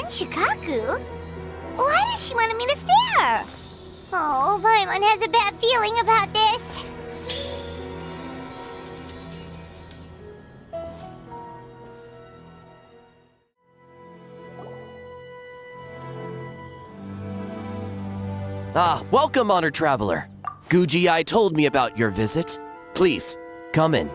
Shikaku? Why does she want to meet us there? Oh, Paimon has a bad feeling about this. Welcome, honored traveler. Guji-ai told me about your visit. Please, come in.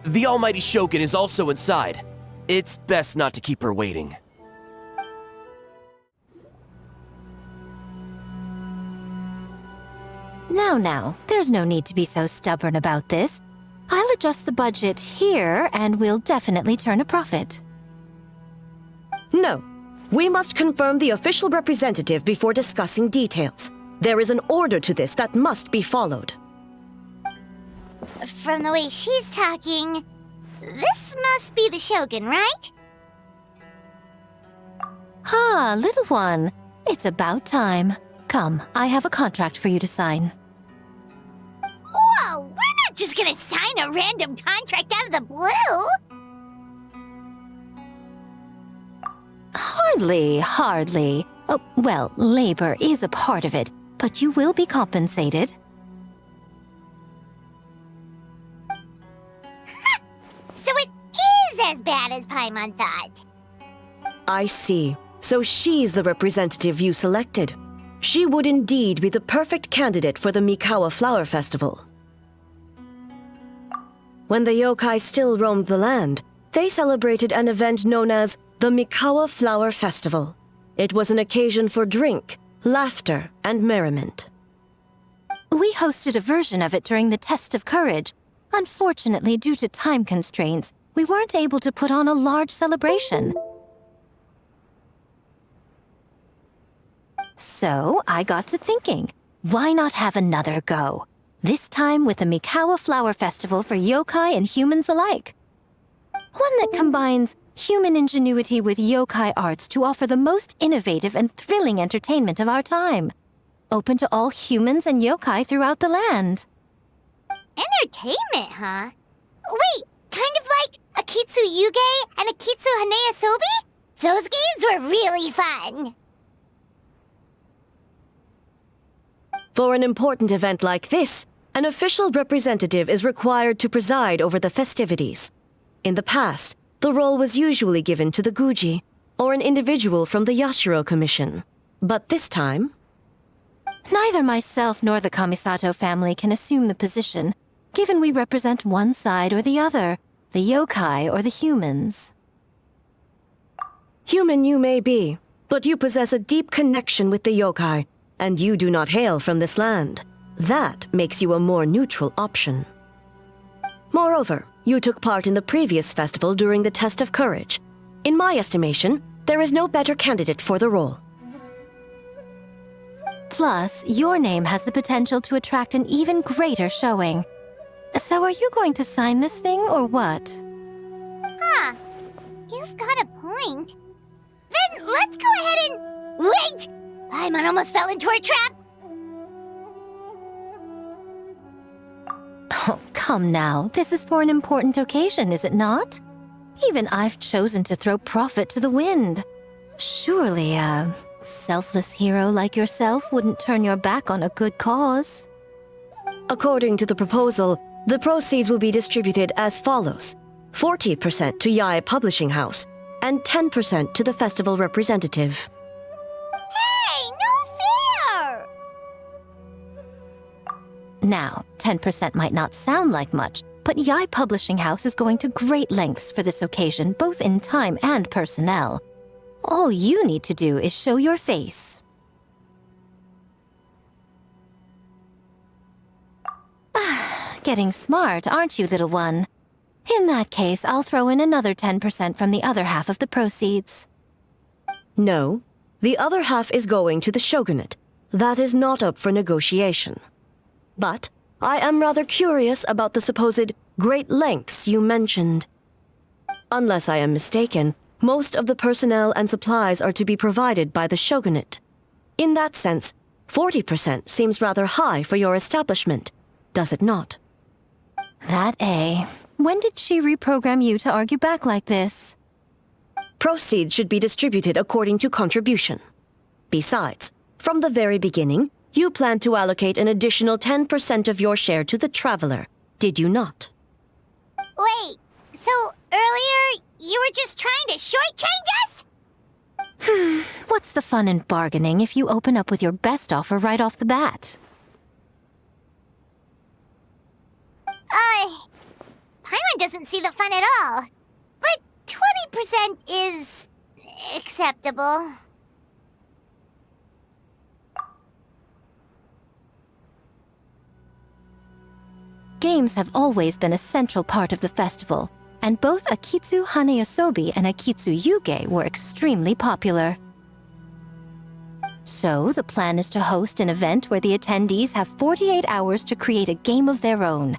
The almighty Shogun is also inside. It's best not to keep her waiting. Now, there's no need to be so stubborn about this. I'll adjust the budget here, and we'll definitely turn a profit. No. We must confirm the official representative before discussing details. There is an order to this that must be followed. From the way she's talking, this must be the Shogun, right? Little one. It's about time. Come, I have a contract for you to sign. Whoa, we're not just gonna sign a random contract out of the blue! Hardly. Oh, well, labor is a part of it, but you will be compensated. So it is as bad as Paimon thought. I see. So she's the representative you selected. She would indeed be the perfect candidate for the Mikawa Flower Festival. When the Youkais still roamed the land, they celebrated an event known as the Mikawa Flower Festival. It was an occasion for drink, laughter, and merriment. We hosted a version of it during the Test of Courage. Unfortunately, due to time constraints, we weren't able to put on a large celebration. So, I got to thinking, why not have another go? This time with the Mikawa Flower Festival for yokai and humans alike. One that combines human ingenuity with yokai arts to offer the most innovative and thrilling entertainment of our time. Open to all humans and yokai throughout the land. Entertainment, huh? Wait, kind of like Akitsu Yuge and Akitsu Hanea Sobi? Those games were really fun. For an important event like this, an official representative is required to preside over the festivities. In the past, the role was usually given to the Guji, or an individual from the Yashiro Commission. But this time... Neither myself nor the Kamisato family can assume the position, given we represent one side or the other, the yokai or the humans. Human you may be, but you possess a deep connection with the yokai, and you do not hail from this land. That makes you a more neutral option. Moreover, you took part in the previous festival during the Test of Courage. In my estimation, there is no better candidate for the role. Plus, your name has the potential to attract an even greater showing. So are you going to sign this thing, or what? Huh. You've got a point. Then let's go ahead and... Wait! Paimon almost fell into our trap! Oh, come now. This is for an important occasion, is it not? Even I've chosen to throw profit to the wind. Surely a selfless hero like yourself wouldn't turn your back on a good cause. According to the proposal, the proceeds will be distributed as follows: 40% to Yae Publishing House, and 10% to the festival representative. Hey, no fair! Now, 10% might not sound like much, but Yae Publishing House is going to great lengths for this occasion, both in time and personnel. All you need to do is show your face. Getting smart, aren't you, little one? In that case, I'll throw in another 10% from the other half of the proceeds. No, the other half is going to the shogunate. That is not up for negotiation. But I am rather curious about the supposed great lengths you mentioned. Unless I am mistaken, most of the personnel and supplies are to be provided by the shogunate. In that sense, 40% seems rather high for your establishment, does it not? That A. When did she reprogram you to argue back like this? Proceeds should be distributed according to contribution. Besides, from the very beginning, you planned to allocate an additional 10% of your share to the traveler, did you not? Wait, so earlier you were just trying to shortchange us? What's the fun in bargaining if you open up with your best offer right off the bat? Paimon doesn't see the fun at all. But 20% is acceptable. Games have always been a central part of the festival, and both Akitsu Hanayosobi and Akitsu Yuge were extremely popular. So, the plan is to host an event where the attendees have 48 hours to create a game of their own.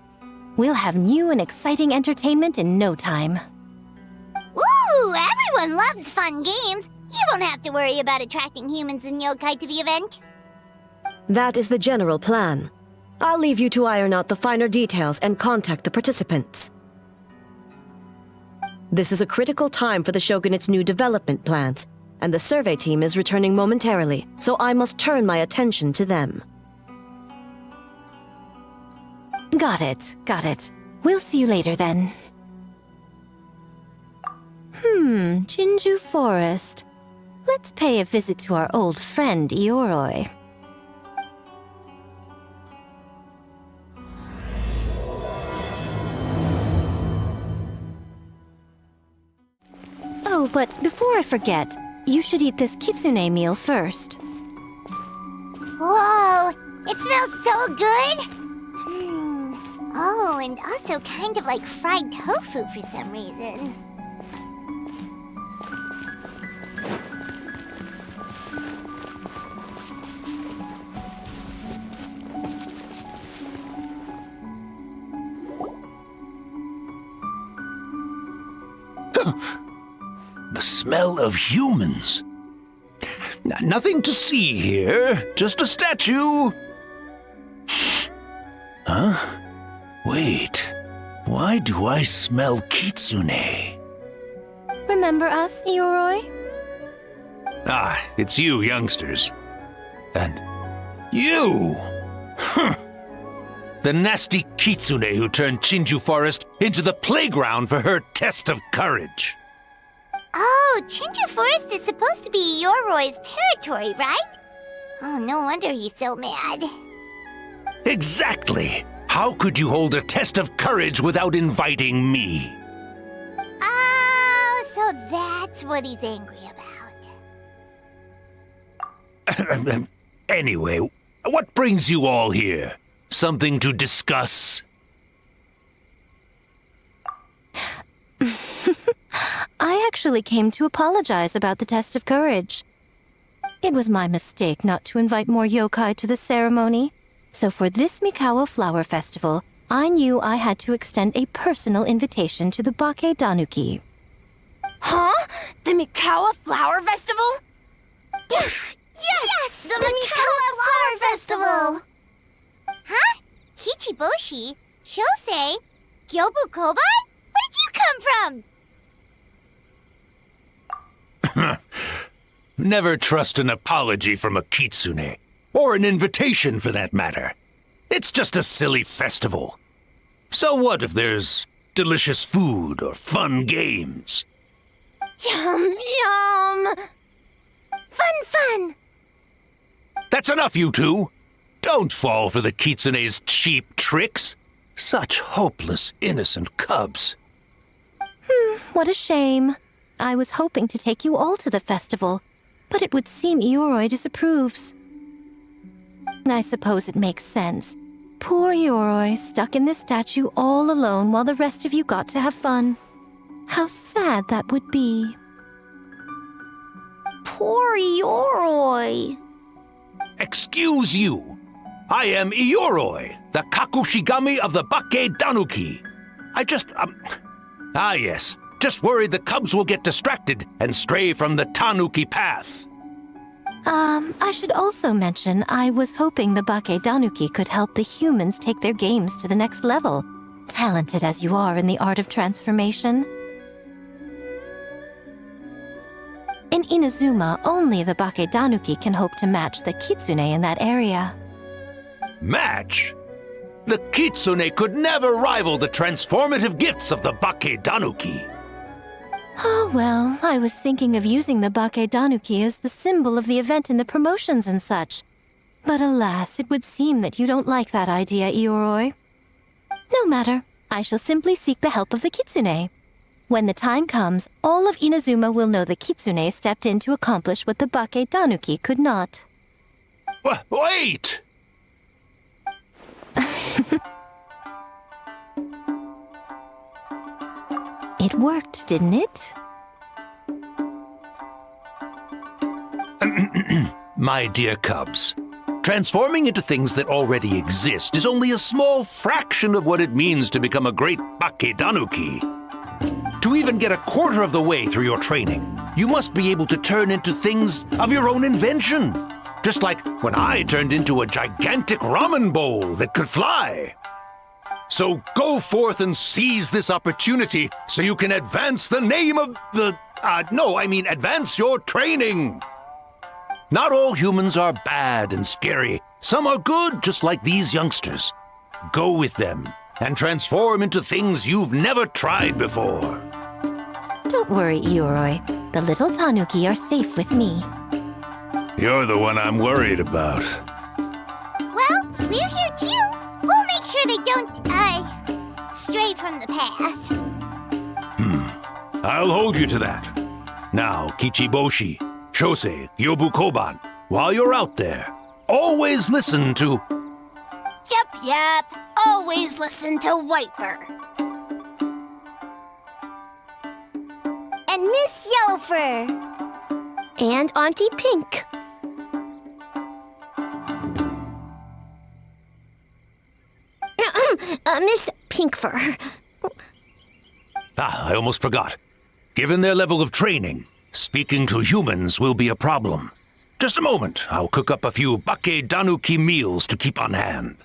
We'll have new and exciting entertainment in no time. Ooh, everyone loves fun games. You don't have to worry about attracting humans and yokai to the event. That is the general plan. I'll leave you to iron out the finer details and contact the participants. This is a critical time for the Shogunate's new development plans, and the survey team is returning momentarily, so I must turn my attention to them. Got it. We'll see you later then. Jinju Forest. Let's pay a visit to our old friend Ioroi. Oh, but before I forget, you should eat this kitsune meal first. Whoa, it smells so good! Oh, and also kind of like fried tofu for some reason. The smell of humans. Nothing to see here, just a statue. Huh? Wait, why do I smell kitsune? Remember us, Ioroi? Ah, it's you youngsters. And you! The nasty kitsune who turned Chinju Forest into the playground for her test of courage. Oh, Chinju Forest is supposed to be Ioroi's territory, right? Oh, no wonder he's so mad. Exactly! How could you hold a test of courage without inviting me? Oh, so that's what he's angry about. Anyway, what brings you all here? Something to discuss? I actually came to apologize about the test of courage. It was my mistake not to invite more yokai to the ceremony. So for this Mikawa Flower Festival, I knew I had to extend a personal invitation to the Bake Danuki. Huh? The Mikawa Flower Festival? Yes! The Mikawa Flower Festival! Huh? Kichiboshi? Shosei? Gyobu Koban? Where did you come from? Never trust an apology from a kitsune. Or an invitation, for that matter. It's just a silly festival. So what if there's delicious food or fun games? Yum, yum! Fun! That's enough, you two! Don't fall for the kitsune's cheap tricks. Such hopeless, innocent cubs. What a shame. I was hoping to take you all to the festival, but it would seem Ioroi disapproves. I suppose it makes sense. Poor Ioroi, stuck in this statue all alone while the rest of you got to have fun. How sad that would be. Poor Ioroi. Excuse you. I am Ioroi, the Kakushigami of the Bake Danuki. Yes. Just worried the cubs will get distracted and stray from the Tanuki path. I should also mention I was hoping the Bake Danuki could help the humans take their games to the next level, talented as you are in the art of transformation. Inazuma, only the Bakedanuki can hope to match the Kitsune in that area. Match? The Kitsune could never rival the transformative gifts of the Bakedanuki. Oh, well, I was thinking of using the Bakedanuki as the symbol of the event in the promotions and such. But alas, it would seem that you don't like that idea, Ioroi. No matter. I shall simply seek the help of the Kitsune. When the time comes, all of Inazuma will know the Kitsune stepped in to accomplish what the Bakedanuki could not. Wait! It worked, didn't it? My dear cubs, transforming into things that already exist is only a small fraction of what it means to become a great Bakedanuki. To even get a quarter of the way through your training, you must be able to turn into things of your own invention. Just like when I turned into a gigantic ramen bowl that could fly. So go forth and seize this opportunity so you can advance the name of the... advance your training. Not all humans are bad and scary. Some are good, just like these youngsters. Go with them and transform into things you've never tried before. Don't worry, Ioroi. The little Tanuki are safe with me. You're the one I'm worried about. Well, we're here too. We'll make sure they don't, stray from the path. I'll hold you to that. Now, Kichiboshi, Shosei, Yobukoban, while you're out there, always listen to... Yep. Always listen to Wiper. And Miss Yellowfur. And Auntie Pink. Miss Pinkfur. I almost forgot. Given their level of training, speaking to humans will be a problem. Just a moment, I'll cook up a few Bakedanuki meals to keep on hand.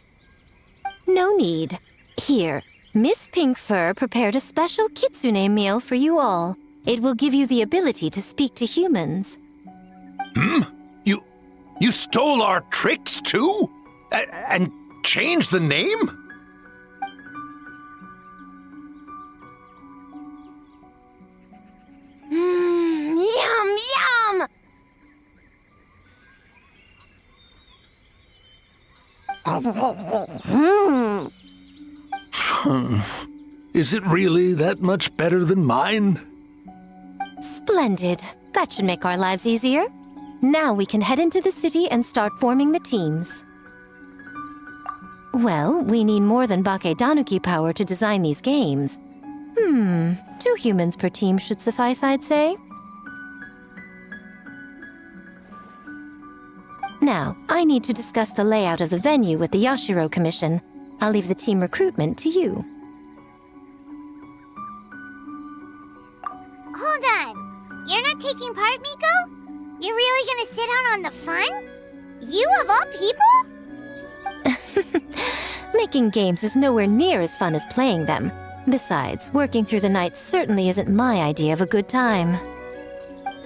No need. Here, Miss Pinkfur prepared a special Kitsune meal for you all. It will give you the ability to speak to humans. You stole our tricks too? And changed the name? Yum! Is it really that much better than mine? Splendid. That should make our lives easier. Now we can head into the city and start forming the teams. Well, we need more than Bakedanuki power to design these games. 2 humans per team should suffice, I'd say. Now, I need to discuss the layout of the venue with the Yashiro Commission. I'll leave the team recruitment to you. Hold on. You're not taking part, Miko? You're really gonna sit out on the fun? You of all people? Making games is nowhere near as fun as playing them. Besides, working through the night certainly isn't my idea of a good time.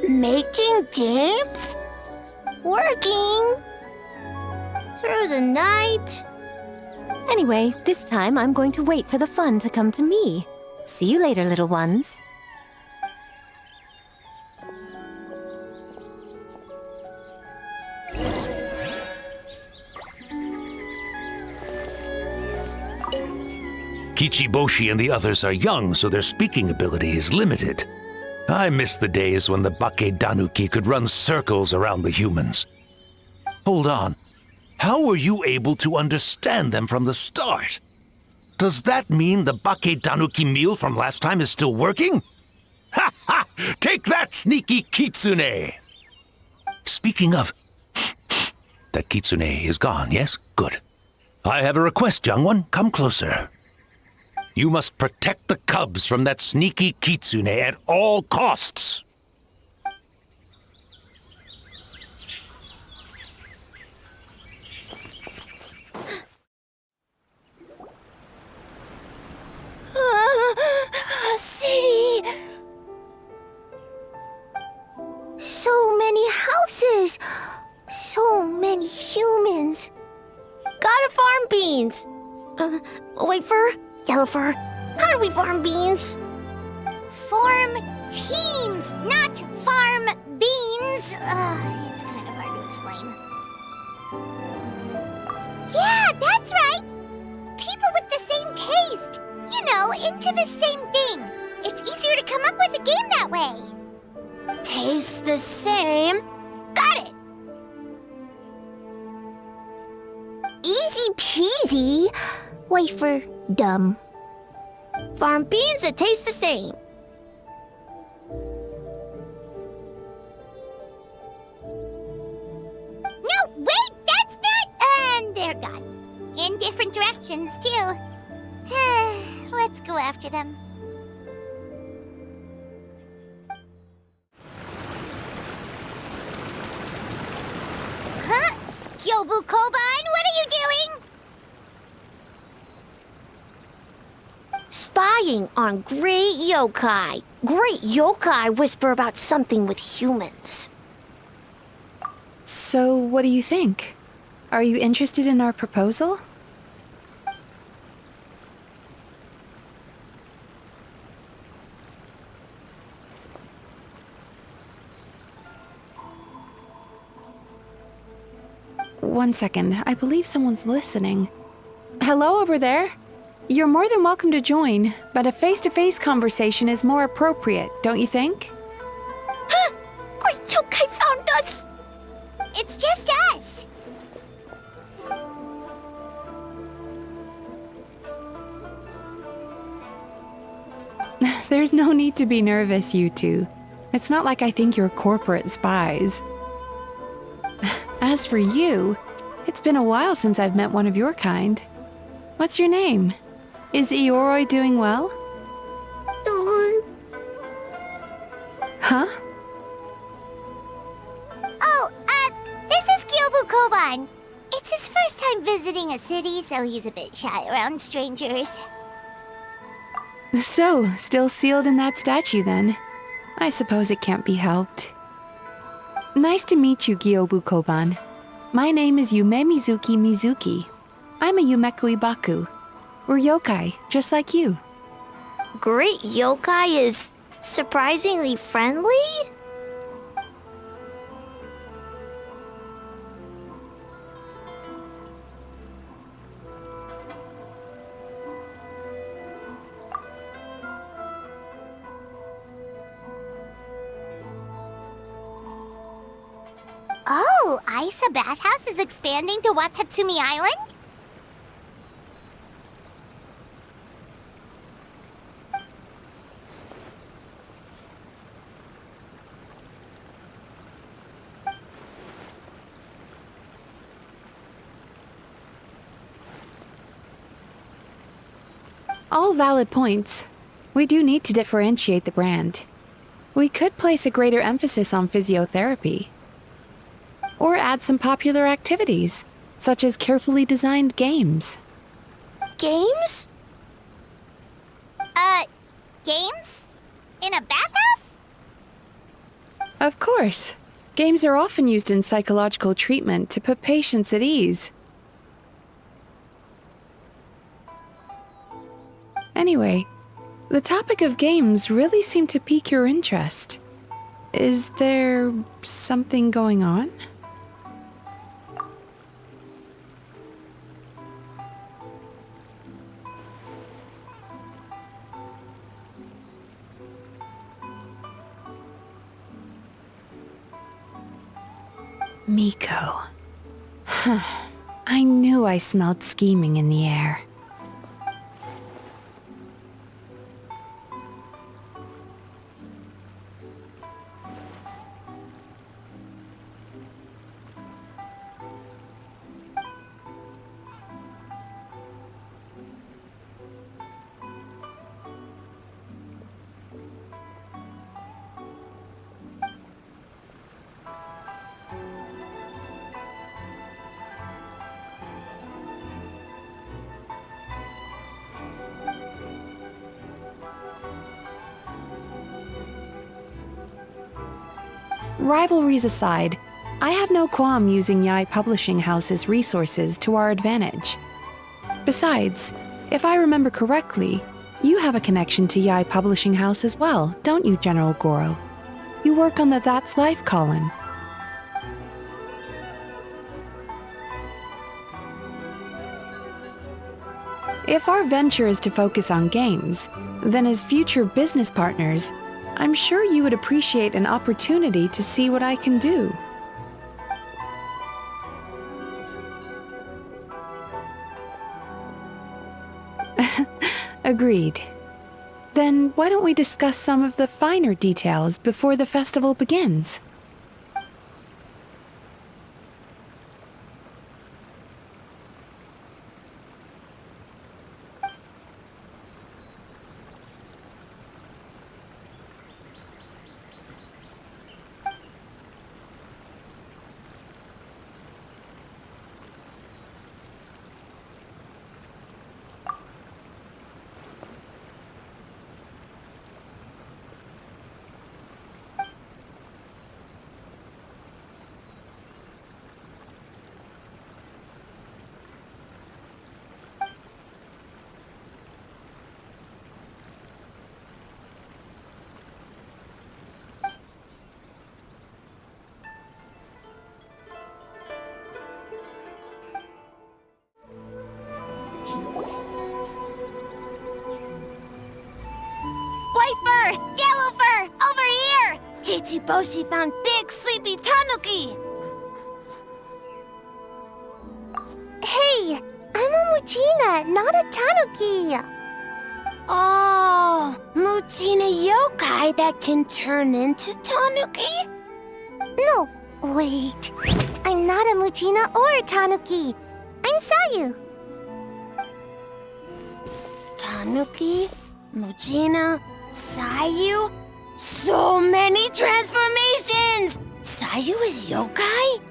Making games? Working? Through the night? Anyway, this time I'm going to wait for the fun to come to me. See you later, little ones. Kichiboshi and the others are young, so their speaking ability is limited. I miss the days when the Bakedanuki could run circles around the humans. Hold on. How were you able to understand them from the start? Does that mean the Bakedanuki meal from last time is still working? Ha ha! Take that, sneaky Kitsune! Speaking of... That Kitsune is gone, yes? Good. I have a request, young one. Come closer. You must protect the cubs from that sneaky Kitsune at all costs. City! So farm beans. Wait for yellow fur. How do we farm beans? Form teams, not farm beans. It's kind of hard to explain. Yeah, that's right. People with the same taste. You know, into the same thing. It's easier to come up with a game that way. Tastes the same. Got it. Easy peasy. Wait for dumb. Farm beans that taste the same. No, wait, that's not... And they're gone. In different directions, too. Let's go after them. Huh? Gyobu Koban, what are you doing? Spying on great yokai. Great yokai whisper about something with humans. So, what do you think? Are you interested in our proposal? One second, I believe someone's listening. Hello over there? You're more than welcome to join, but a face-to-face conversation is more appropriate, don't you think? Great yokai found us. It's just us. There's no need to be nervous, you two. It's not like I think you're corporate spies. As for you, it's been a while since I've met one of your kind. What's your name? Is Ioroi doing well? Huh? Oh, this is Gyobu Koban. It's his first time visiting a city, so he's a bit shy around strangers. So, still sealed in that statue then. I suppose it can't be helped. Nice to meet you, Gyobu Koban. My name is Yume Mizuki Mizuki. I'm a Yumeku Ibaku. We're yokai, just like you. Great yokai is surprisingly friendly? Oh, Aisa Bathhouse is expanding to Watatsumi Island? All valid points. We do need to differentiate the brand. We could place a greater emphasis on physiotherapy. Or add some popular activities, such as carefully designed games. Games? Games? In a bathhouse? Of course. Games are often used in psychological treatment to put patients at ease. Anyway, the topic of games really seemed to pique your interest. Is there something going on? Miko. I knew I smelled scheming in the air. Rivalries aside, I have no qualm using Yae Publishing House's resources to our advantage. Besides, if I remember correctly, you have a connection to Yai Publishing House as well, don't you, General Goro? You work on the That's Life column. If our venture is to focus on games, then as future business partners, I'm sure you would appreciate an opportunity to see what I can do. Agreed. Then why don't we discuss some of the finer details before the festival begins? White fur! Yellow fur! Over here! Kichiboshi found big sleepy tanuki! Hey, I'm a Muchina, not a tanuki. Oh, Muchina yokai that can turn into tanuki? No, wait. I'm not a Muchina or a tanuki. I'm Sayu. Tanuki, Muchina, Sayu? So many transformations! Sayu is yokai?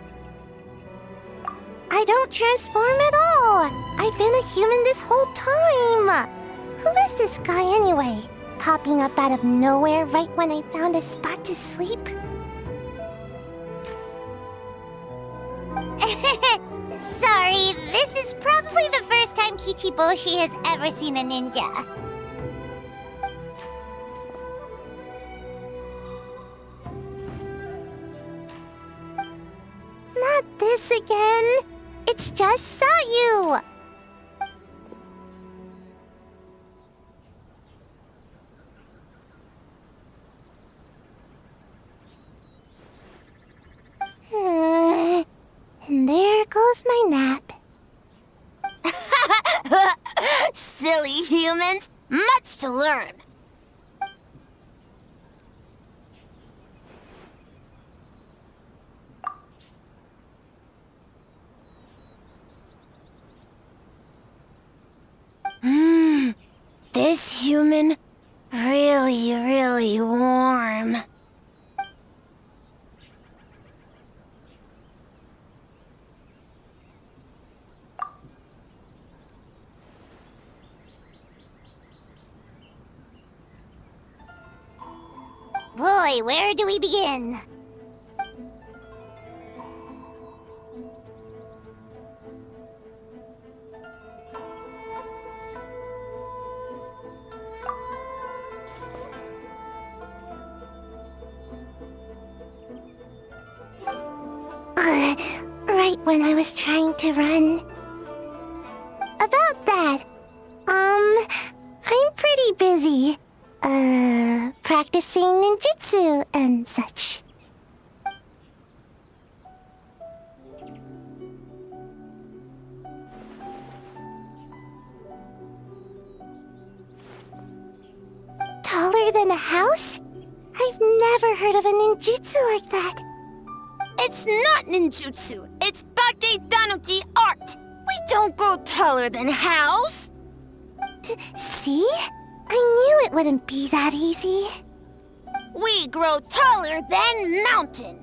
I don't transform at all. I've been a human this whole time. Who is this guy anyway? Popping up out of nowhere right when I found a spot to sleep? Sorry, this is probably the first time Kichiboshi has ever seen a ninja. Not this again. It's just Sayu. And there goes my nap. Silly humans, much to learn. This human, really warm. Boy, where do we begin? Right when I was trying to run. About that, I'm pretty busy. Practicing ninjutsu and such. Taller than a house? I've never heard of a ninjutsu like that. It's not ninjutsu, it's Bake Tanuki art. We don't go taller than house. See? I knew it wouldn't be that easy. We grow taller than mountain.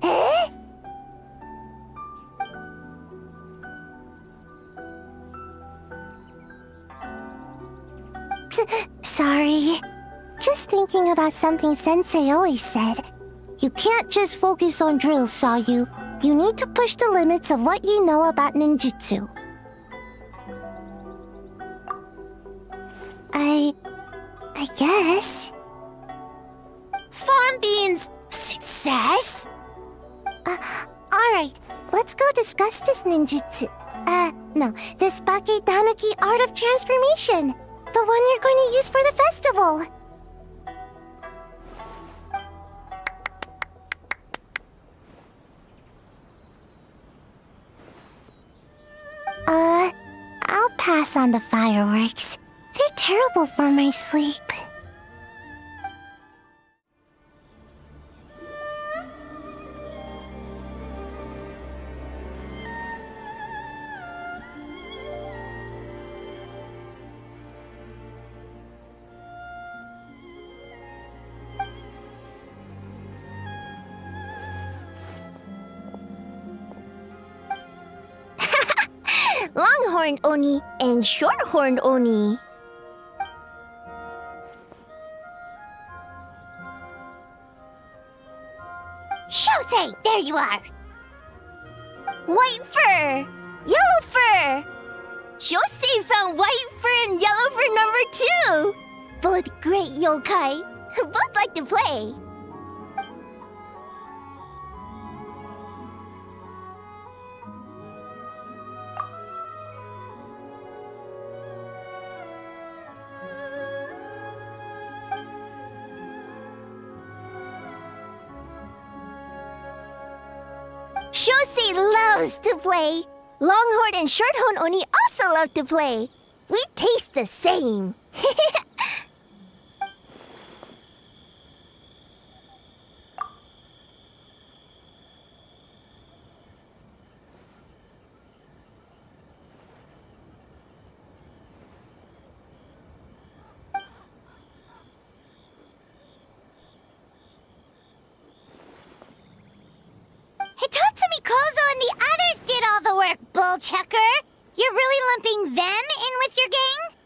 Eh? Sorry. Just thinking about something Sensei always said. You can't just focus on drills, Sayu. You need to push the limits of what you know about ninjutsu. I guess. Farm beans, success? Alright, let's go discuss this ninjutsu. No, this Bake Tanuki art of transformation. The one you're going to use for the festival. I'll pass on the fireworks. They're terrible for my sleep. Longhorned Oni and Shorthorned Oni. Shosei, there you are! White fur, yellow fur. Shosei found white fur and yellow fur number 2. Both great yokai. Both like to play. Shosei loves to play. Longhorn and Shorthorn Oni also love to play. We taste the same. Hitatsumi Kozo and the others did all the work, Bullchucker! You're really lumping them in with your gang?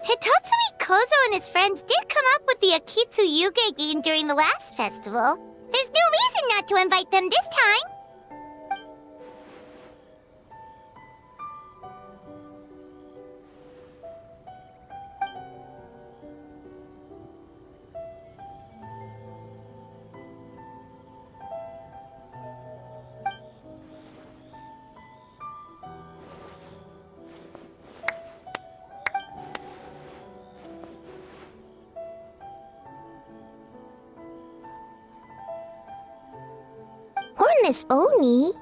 Hitatsumi Kozo and his friends did come up with the Akitsu Yuge game during the last festival. There's no reason not to invite them this time. Hornless Oni?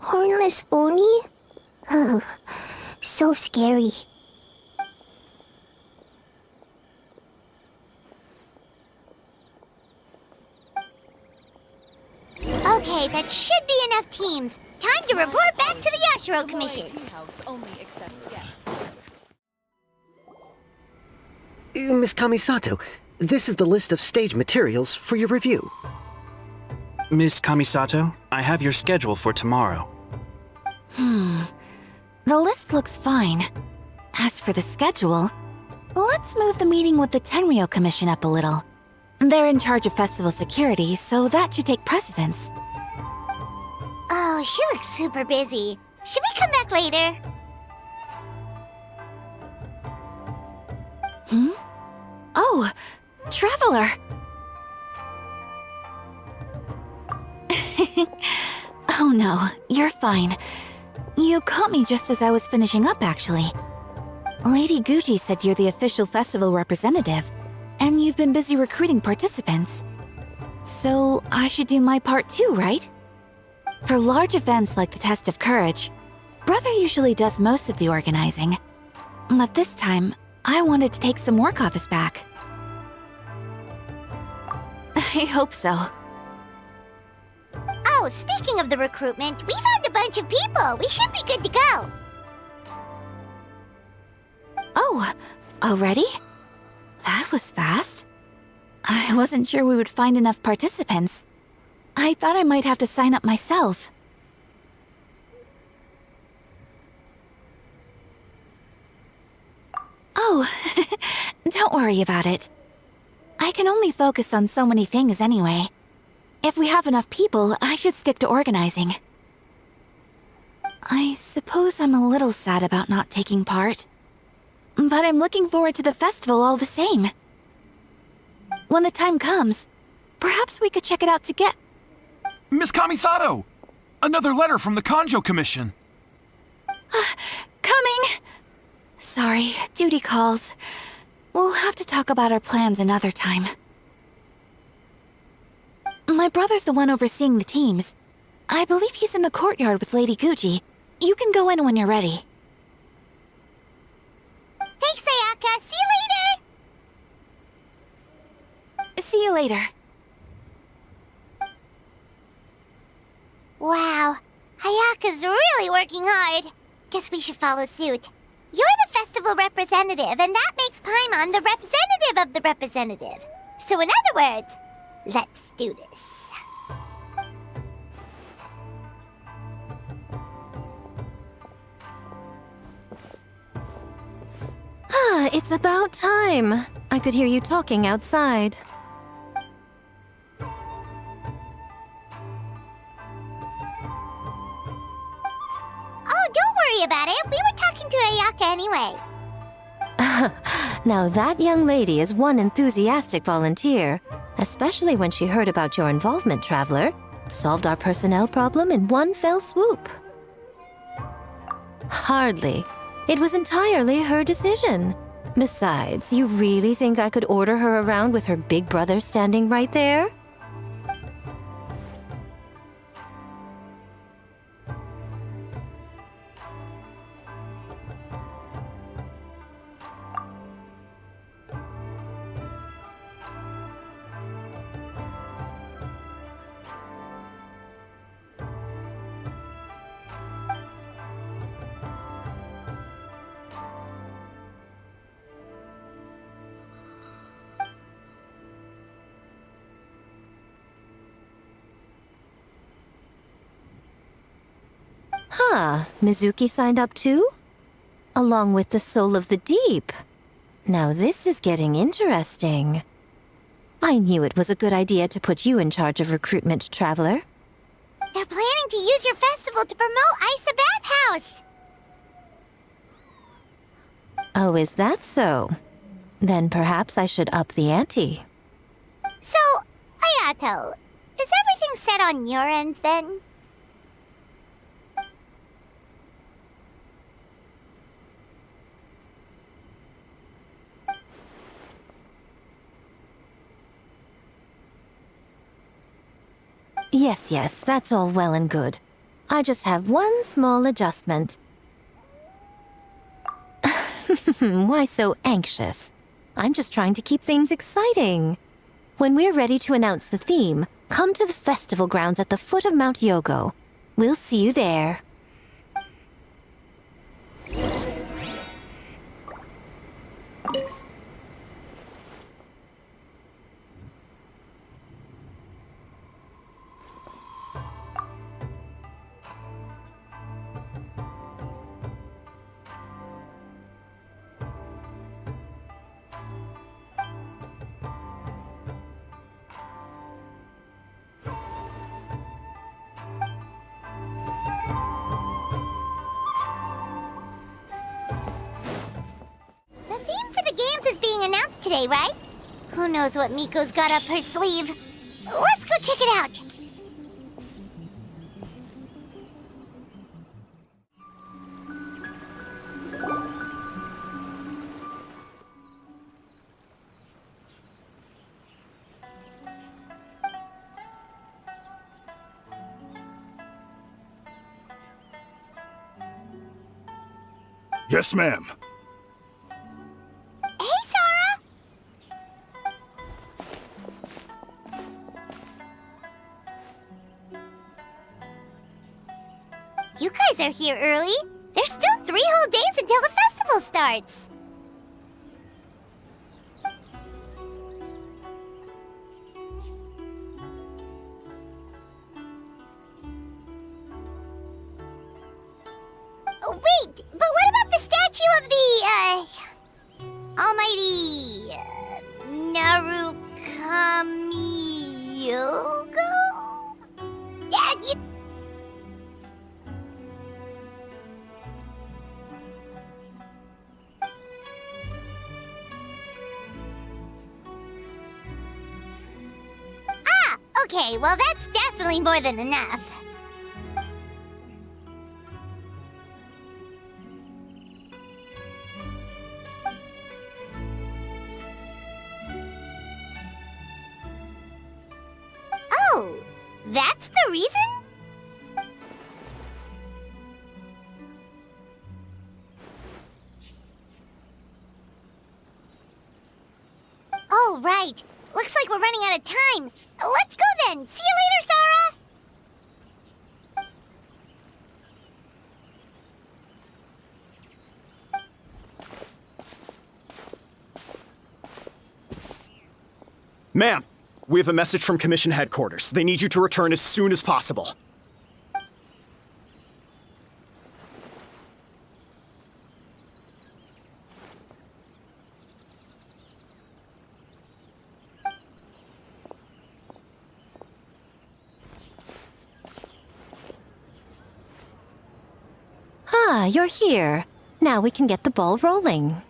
Hornless Oni? Oh, so scary. Okay, that should be enough teams. Time to report back to the Yashiro Commission. Miss Kamisato, this is the list of stage materials for your review. Miss Kamisato, I have your schedule for tomorrow. The list looks fine. As for the schedule, let's move the meeting with the Tenryou Commission up a little. They're in charge of festival security, so that should take precedence. Oh, she looks super busy. Should we come back later? Oh, Traveler! Oh no, you're fine. You caught me just as I was finishing up, actually. Lady Guji said you're the official festival representative, and you've been busy recruiting participants. So I should do my part too, right? For large events like the Test of Courage, Brother usually does most of the organizing. But this time, I wanted to take some work off his back. I hope so. Oh, speaking of the recruitment, we found a bunch of people. We should be good to go. Oh, already? That was fast. I wasn't sure we would find enough participants. I thought I might have to sign up myself. Oh, don't worry about it. I can only focus on so many things anyway. If we have enough people, I should stick to organizing. I suppose I'm a little sad about not taking part. But I'm looking forward to the festival all the same. When the time comes, perhaps we could check it out together. Miss Kamisato! Another letter from the Kanjo Commission. Coming! Sorry, duty calls. We'll have to talk about our plans another time. My brother's the one overseeing the teams. I believe he's in the courtyard with Lady Guji. You can go in when you're ready. Thanks, Ayaka. See you later. See you later. Wow, Ayaka's really working hard. Guess we should follow suit. You're the festival representative, and that makes Paimon the representative of the representative. So in other words, let's do this. Ah, it's about time. I could hear you talking outside. Oh, don't worry about it. We were talking to Ayaka anyway. Now that young lady is one enthusiastic volunteer, especially when she heard about your involvement, Traveler. Solved our personnel problem in one fell swoop. Hardly. It was entirely her decision. Besides, you really think I could order her around with her big brother standing right there? Huh, Mizuki signed up too? Along with the Soul of the Deep. Now this is getting interesting. I knew it was a good idea to put you in charge of recruitment, Traveler. They're planning to use your festival to promote Isa Bathhouse. Oh, is that so? Then perhaps I should up the ante. So, Ayato, is everything set on your end then? Yes, that's all well and good. I just have one small adjustment. Why so anxious? I'm just trying to keep things exciting. When we're ready to announce the theme, come to the festival grounds at the foot of Mount Yogo. We'll see you there. Today, right? Who knows what Miko's got up her sleeve? Let's go check it out! Yes, ma'am. You guys are here early. There's still 3 whole days until the festival starts. Oh, wait, but what about the statue of the, almighty, Narukami-yogo? Yeah, you... Okay, well that's definitely more than enough. Oh, that's the reason? Oh, right. Looks like we're running out of time. Let's go then! See you later, Sarah! Ma'am, we have a message from Commission Headquarters. They need you to return as soon as possible. Ah, you're here. Now we can get the ball rolling.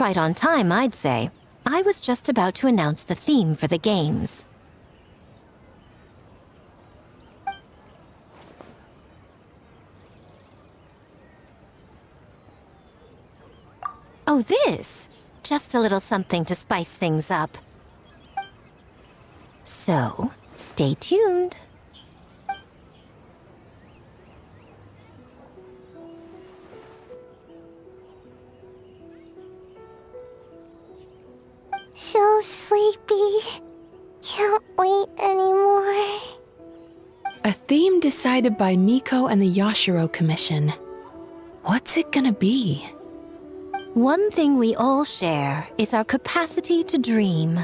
Right on time, I'd say. I was just about to announce the theme for the games. Oh, this? Just a little something to spice things up. So, stay tuned. So sleepy. Can't wait anymore. A theme decided by Miko and the Yashiro Commission. What's it gonna be? One thing we all share is our capacity to dream.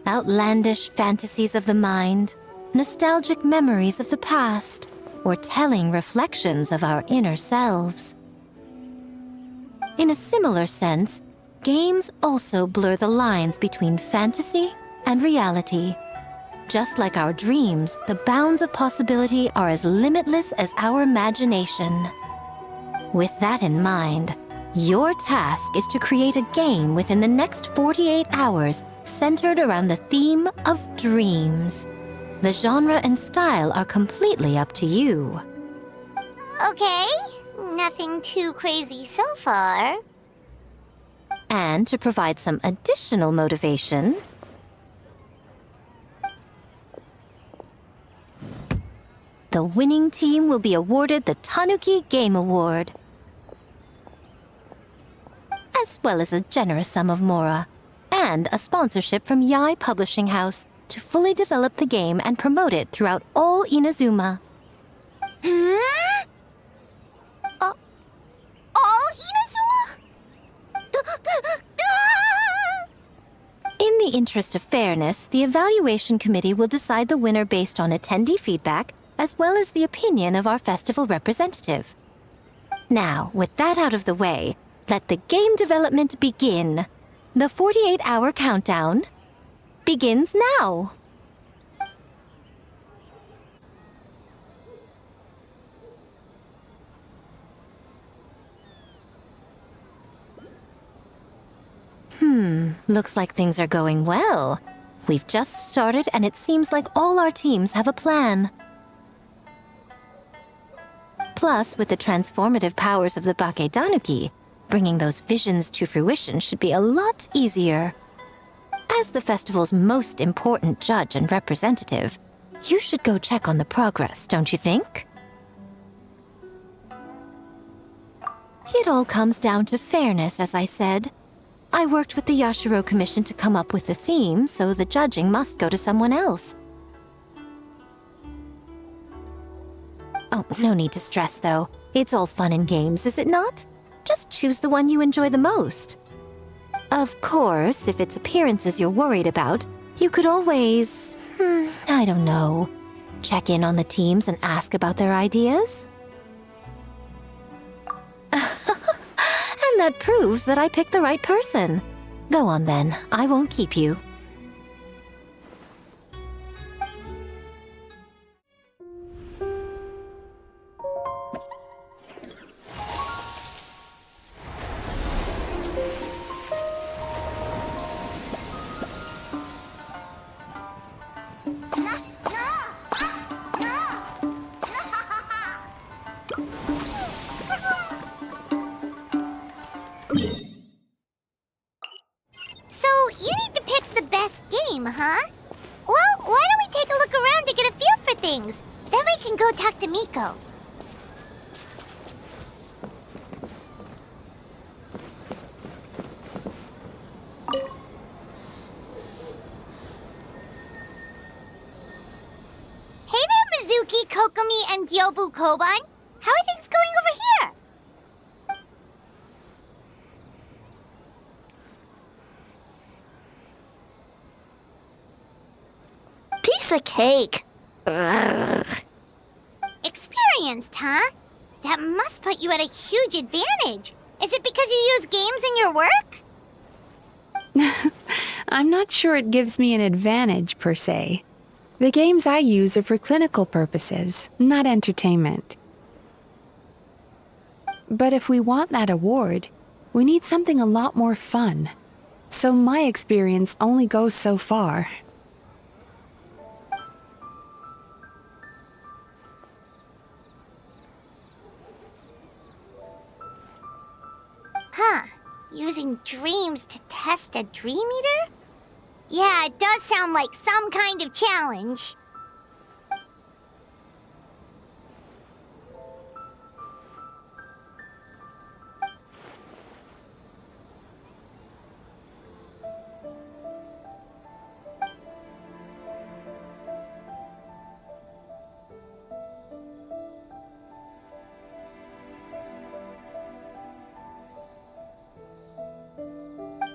Outlandish fantasies of the mind, nostalgic memories of the past, or telling reflections of our inner selves. In a similar sense, games also blur the lines between fantasy and reality. Just like our dreams, the bounds of possibility are as limitless as our imagination. With that in mind, your task is to create a game within the next 48 hours centered around the theme of dreams. The genre and style are completely up to you. Okay, nothing too crazy so far. And to provide some additional motivation, the winning team will be awarded the Tanuki Game Award, as well as a generous sum of mora and a sponsorship from Yae Publishing House to fully develop the game and promote it throughout all Inazuma. All Inazuma? In the interest of fairness, the evaluation committee will decide the winner based on attendee feedback, as well as the opinion of our festival representative. Now, with that out of the way, let the game development begin. The 48-hour countdown begins now. Looks like things are going well. We've just started and it seems like all our teams have a plan. Plus, with the transformative powers of the Bakedanuki, bringing those visions to fruition should be a lot easier. As the festival's most important judge and representative, you should go check on the progress, don't you think? It all comes down to fairness, as I said. I worked with the Yashiro Commission to come up with the theme, so the judging must go to someone else. Oh, no need to stress, though. It's all fun and games, is it not? Just choose the one you enjoy the most. Of course, if it's appearances you're worried about, you could always, I don't know, check in on the teams and ask about their ideas. And that proves that I picked the right person. Go on then, I won't keep you. So, you need to pick the best game, huh? Well, why don't we take a look around to get a feel for things? Then we can go talk to Miko. Hey there, Mizuki, Kokomi, and Gyobu Koban. How are things going over here? Piece of cake. Ugh. Experienced, huh? That must put you at a huge advantage. Is it because you use games in your work? I'm not sure it gives me an advantage, per se. The games I use are for clinical purposes, not entertainment. But if we want that award, we need something a lot more fun. So my experience only goes so far. Huh. Using dreams to test a dream eater? Yeah, it does sound like some kind of challenge.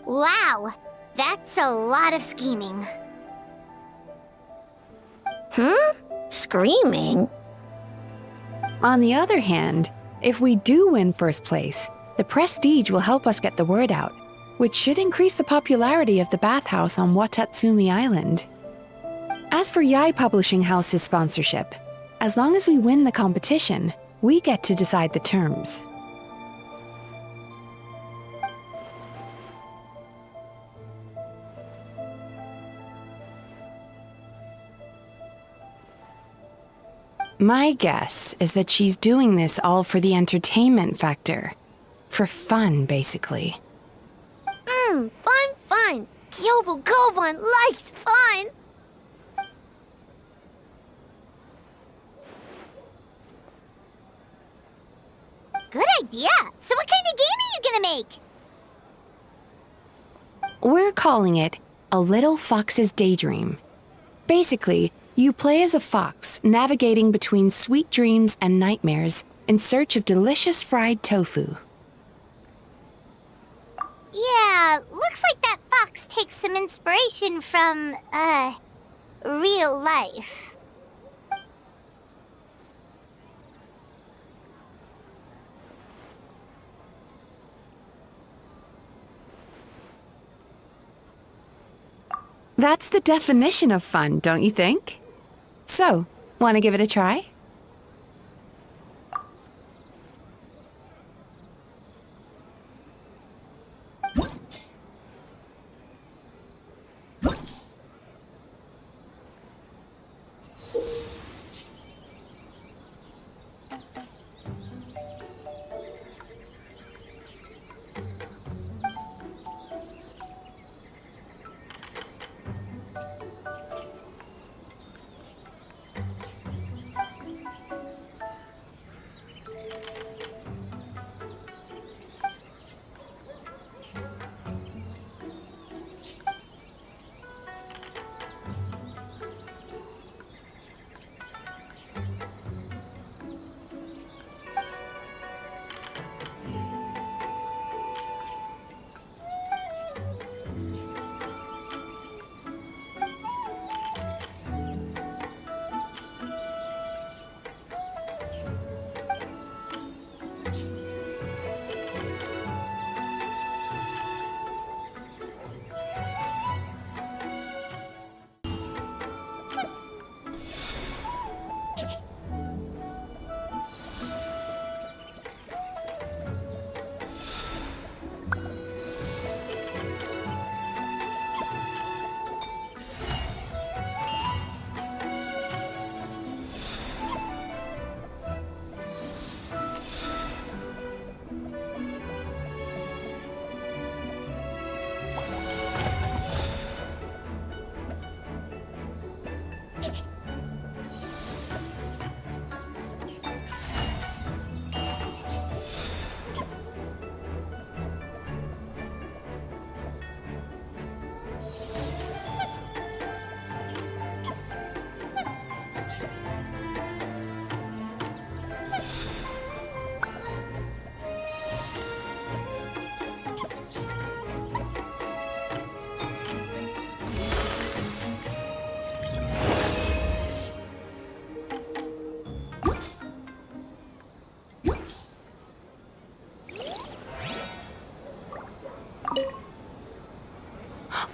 Wow, that's a lot of scheming. Screaming? On the other hand, if we do win first place, the prestige will help us get the word out, which should increase the popularity of the bathhouse on Watatsumi Island. As for Yae Publishing House's sponsorship, as long as we win the competition, we get to decide the terms. My guess is that she's doing this all for the entertainment factor. For fun, basically. Fun. Gyobu Koban likes fun. Good idea. So what kind of game are you gonna make? We're calling it A Little Fox's Daydream. Basically, you play as a fox navigating between sweet dreams and nightmares in search of delicious fried tofu. Yeah, looks like that fox takes some inspiration from, real life. That's the definition of fun, don't you think? So, want to give it a try?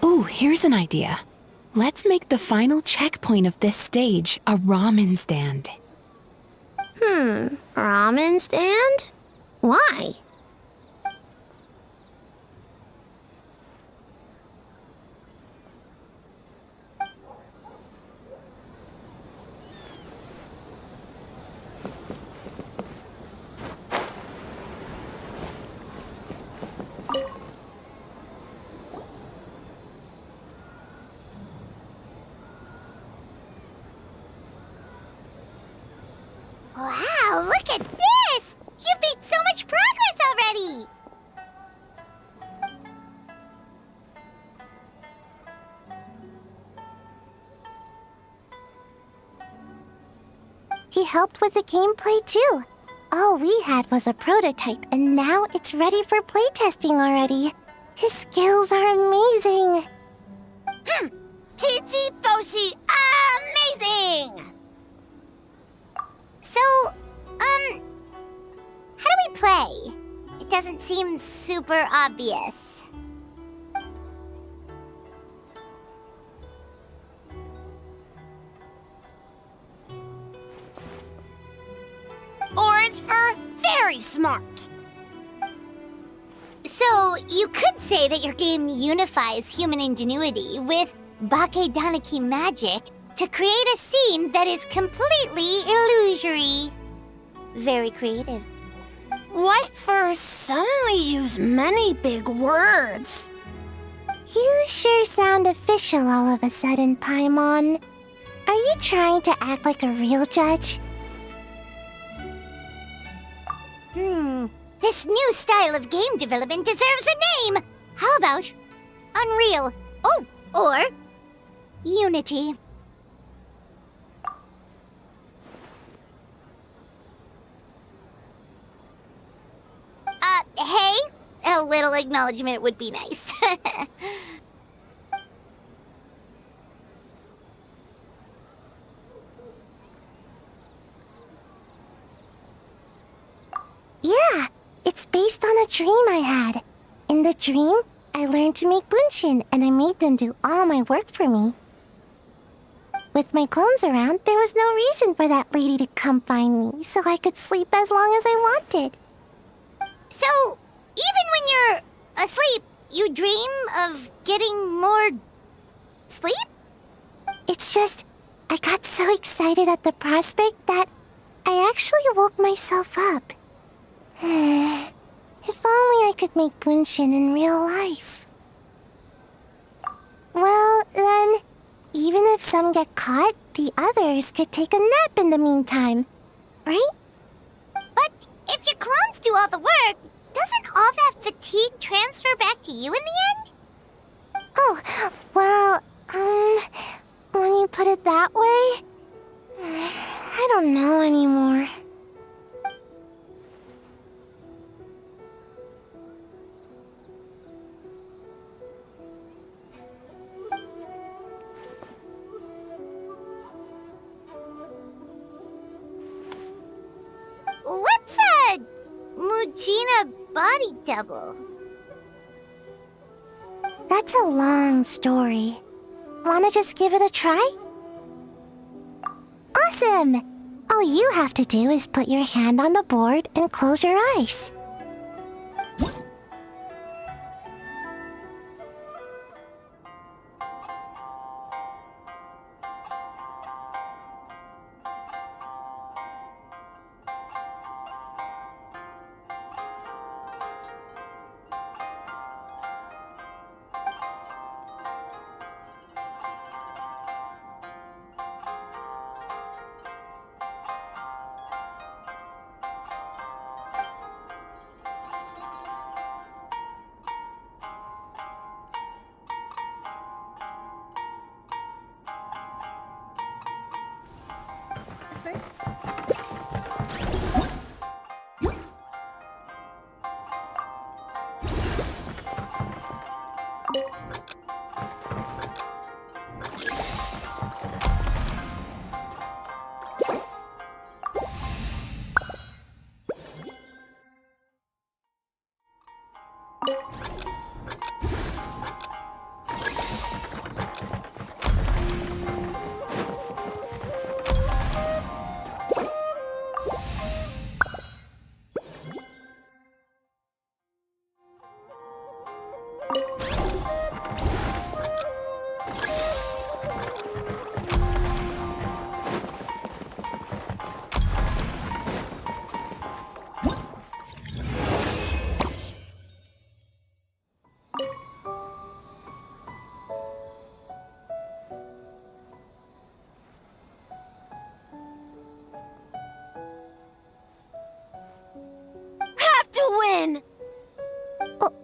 Ooh, here's an idea. Let's make the final checkpoint of this stage a ramen stand. Ramen stand? Why? Wow, look at this! You've made so much progress already! He helped with the gameplay too. All we had was a prototype, and now it's ready for playtesting already. His skills are amazing! Peachy Boshi, amazing! So, how do we play? It doesn't seem super obvious. Orange fur, very smart. So, you could say that your game unifies human ingenuity with Bakedaniki magic to create a scene that is completely illusory. Very creative. White furs suddenly use many big words. You sure sound official all of a sudden, Paimon. Are you trying to act like a real judge? This new style of game development deserves a name. How about unreal. Oh, or unity. Hey, a little acknowledgement would be nice. Yeah, it's based on a dream I had. In the dream, I learned to make bunshin, and I made them do all my work for me. With my clones around, there was no reason for that lady to come find me, so I could sleep as long as I wanted. So, even when you're asleep, you dream of getting more sleep? It's just, I got so excited at the prospect that I actually woke myself up. If only I could make bunshin in real life. Well, then, even if some get caught, the others could take a nap in the meantime, right? But if your clones do all the work, doesn't all that fatigue transfer back to you in the end? Oh, well, when you put it that way, I don't know anymore. What's a Mujina body double? That's a long story. Wanna just give it a try? Awesome! All you have to do is put your hand on the board and close your eyes.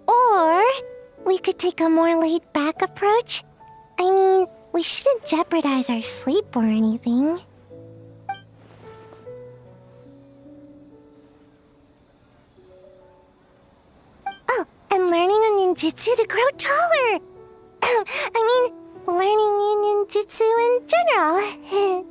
Or we could take a more laid-back approach. I mean, we shouldn't jeopardize our sleep or anything. Oh, and learning a ninjutsu to grow taller! I mean, learning new ninjutsu in general.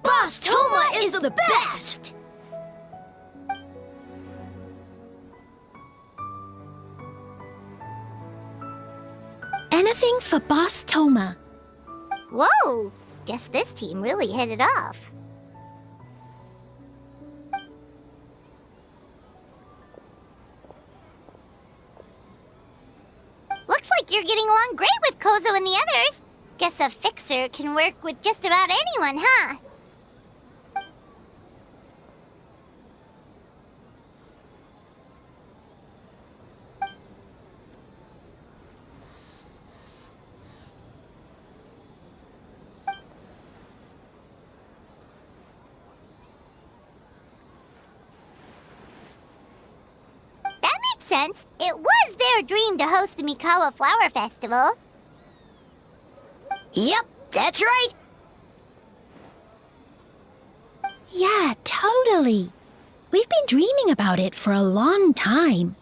Boss Toma is the best! Anything for Boss Toma. Whoa! Guess this team really hit it off. Looks like you're getting along great with Kozo and the others. Guess a fixer can work with just about anyone, huh? That makes sense. It was their dream to host the Mikawa Flower Festival. Yep, that's right. Yeah, totally. We've been dreaming about it for a long time.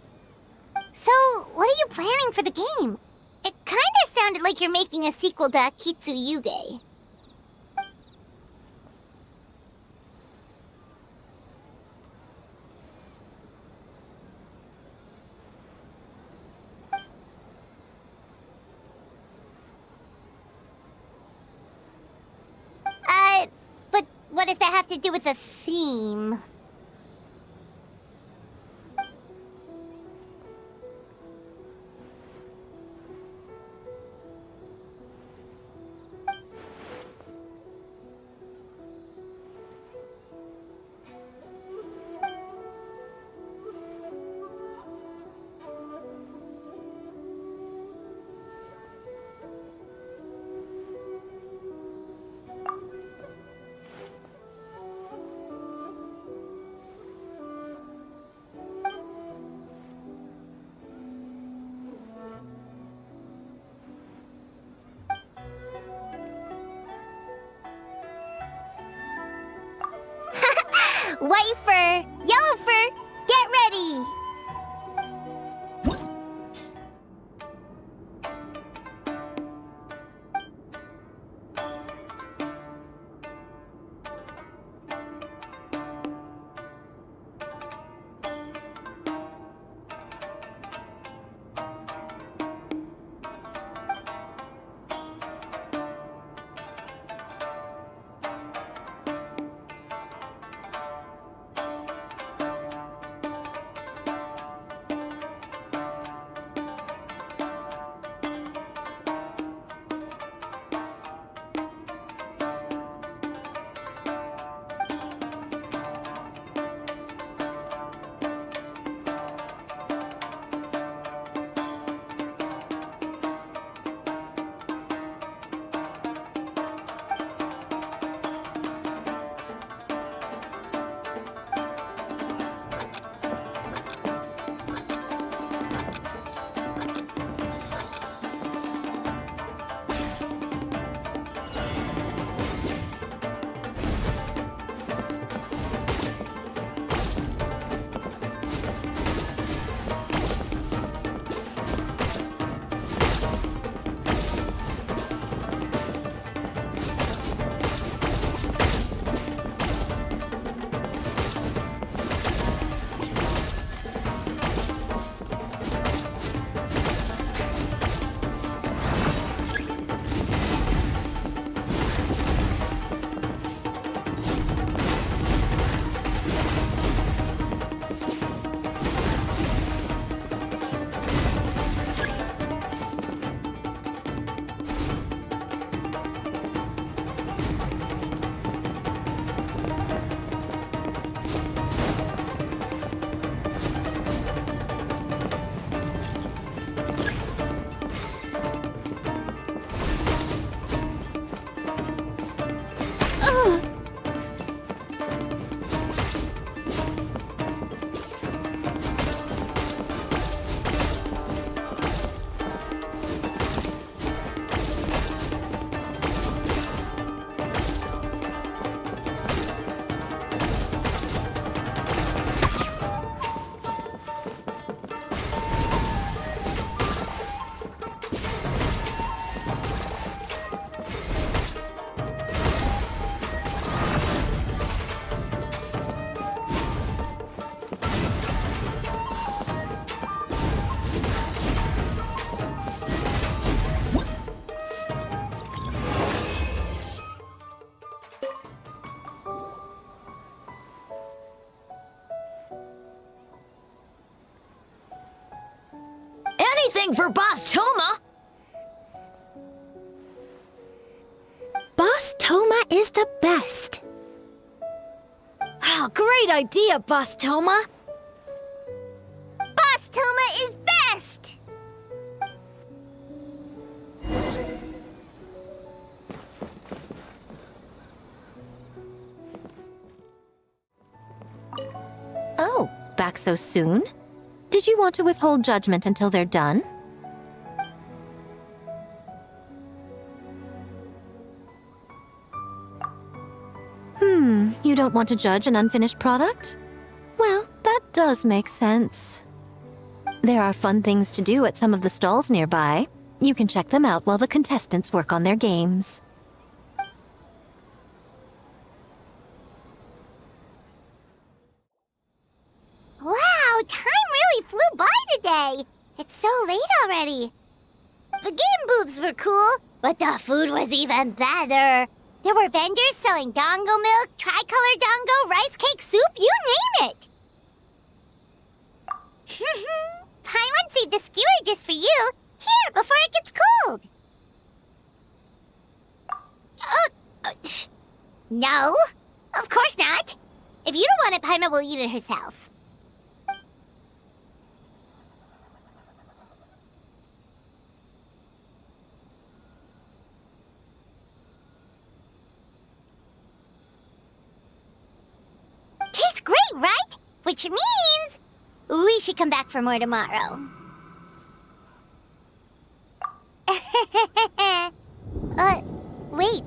So, what are you planning for the game? It kinda sounded like you're making a sequel to Akitsu Yuge. But what does that have to do with the theme? White fur, yellow fur, get ready! Anything for Boss Toma! is the best. Oh, great idea, Boss Toma. Boss Toma is best! Oh, back so soon? Did you want to withhold judgment until they're done? You don't want to judge an unfinished product? Well, that does make sense. There are fun things to do at some of the stalls nearby. You can check them out while the contestants work on their games. Wow, time really flew by today. It's so late already. The game booths were cool, but the food was even better. There were vendors selling dongo milk, tricolor dongo, rice cake soup, you name it. Paimon saved a skewer just for you. Here, before it gets cold. No, of course not. If you don't want it, Paimon will eat it herself. Tastes great, right? Which means we should come back for more tomorrow. Wait.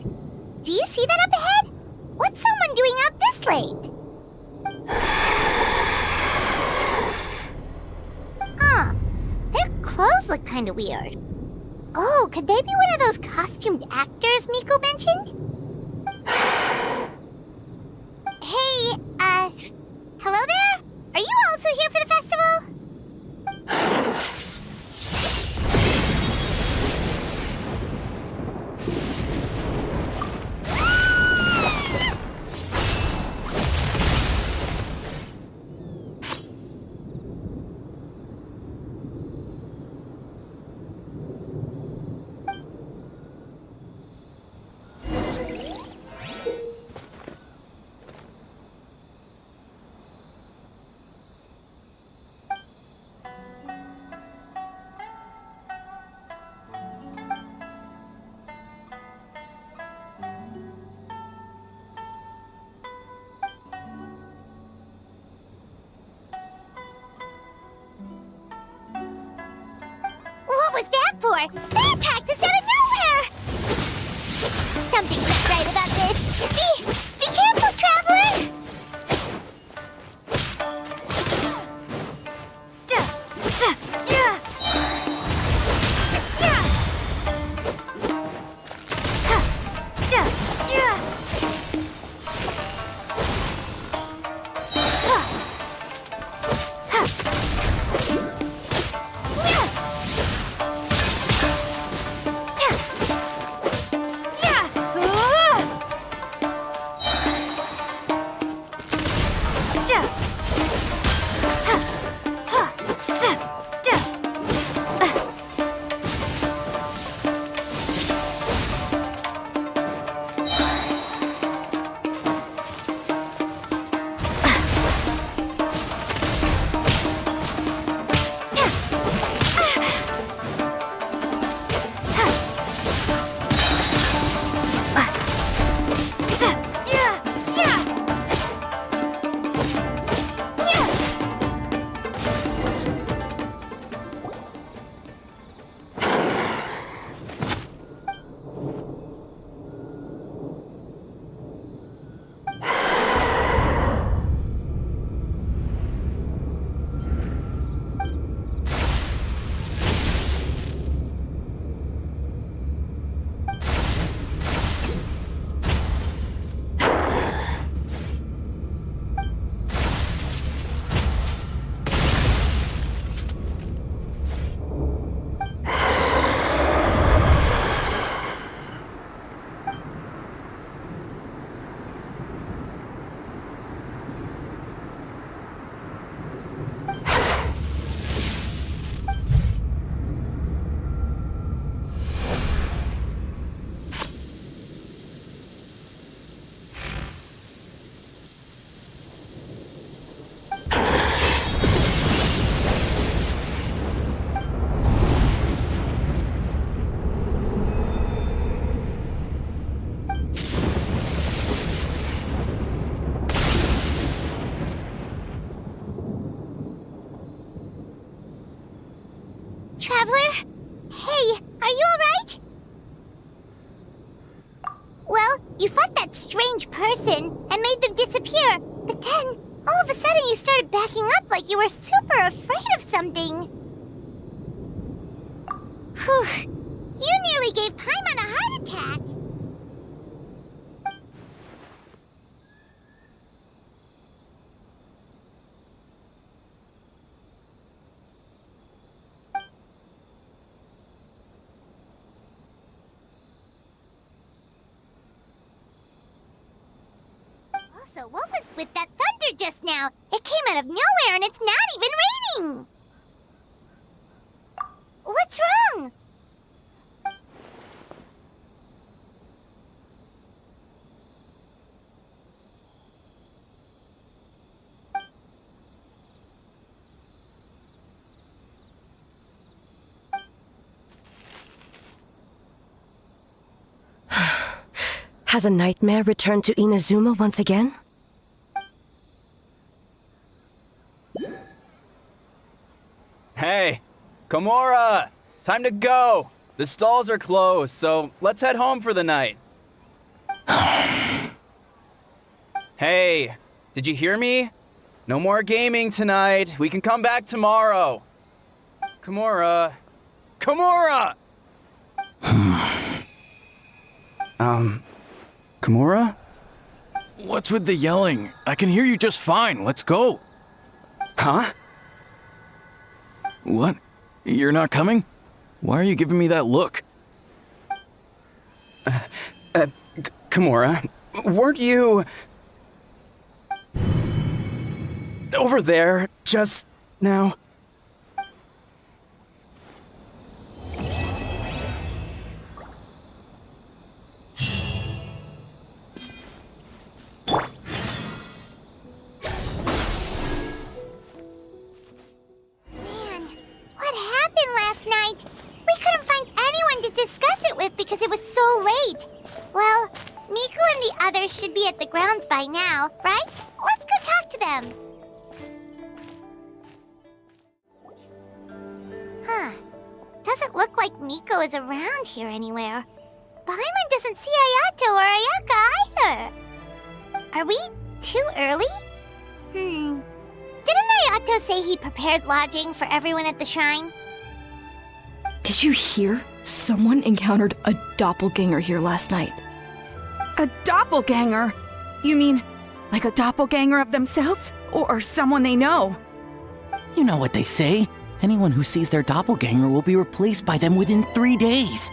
Do you see that up ahead? What's someone doing out this late? Huh. Their clothes look kind of weird. Oh, could they be one of those costumed actors Miko mentioned? Hey, hello there? Are you also here for the festival? What was that for? They attacked us out of nowhere! Something's not right about this. Be careful, traveler! You fought that strange person and made them disappear, but then, all of a sudden you started backing up like you were super afraid of something. Whew. You nearly gave Paimon a heart attack. Also, what was with that thunder just now? It came out of nowhere and it's not even raining! What's wrong? Has a nightmare returned to Inazuma once again? Hey, Komura! Time to go! The stalls are closed, so let's head home for the night. Hey, did you hear me? No more gaming tonight. We can come back tomorrow. Komura. Komura! Komura? What's with the yelling? I can hear you just fine. Let's go. Huh? What? You're not coming? Why are you giving me that look? Komura, weren't you over there just now? Because it was so late. Well, Miku and the others should be at the grounds by now, right? Let's go talk to them. Huh. Doesn't look like Miko is around here anywhere. Paimon doesn't see Ayato or Ayaka either. Are we too early? Didn't Ayato say he prepared lodging for everyone at the shrine? Did you hear? Someone encountered a doppelganger here last night. A doppelganger? You mean, like a doppelganger of themselves? Or someone they know? You know what they say. Anyone who sees their doppelganger will be replaced by them within 3 days.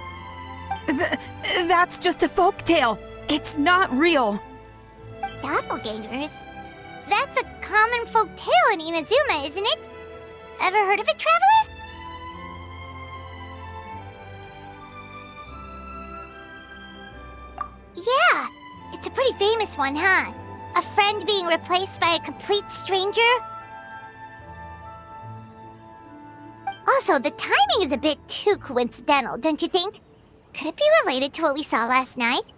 That's just a folktale. It's not real. Doppelgangers? That's a common folk tale in Inazuma, isn't it? Ever heard of it, Traveler? Yeah, it's a pretty famous one, huh? A friend being replaced by a complete stranger? Also, the timing is a bit too coincidental, don't you think? Could it be related to what we saw last night?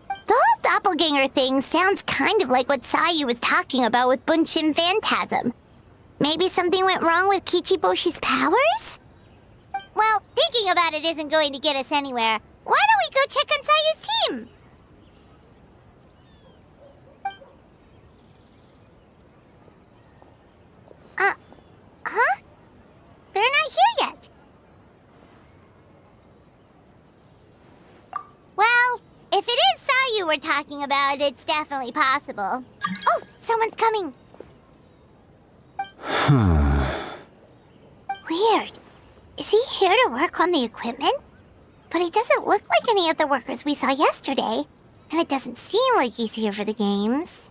The whole doppelganger thing sounds kind of like what Sayu was talking about with Bunshin Phantasm. Maybe something went wrong with Kichiboshi's powers? Well, thinking about it isn't going to get us anywhere. Why don't we go check on Sayu's team? Huh? They're not here yet. Well, if it is Sayu we're talking about, it's definitely possible. Oh, someone's coming. Weird. Is he here to work on the equipment? But he doesn't look like any of the workers we saw yesterday. And it doesn't seem like he's here for the games.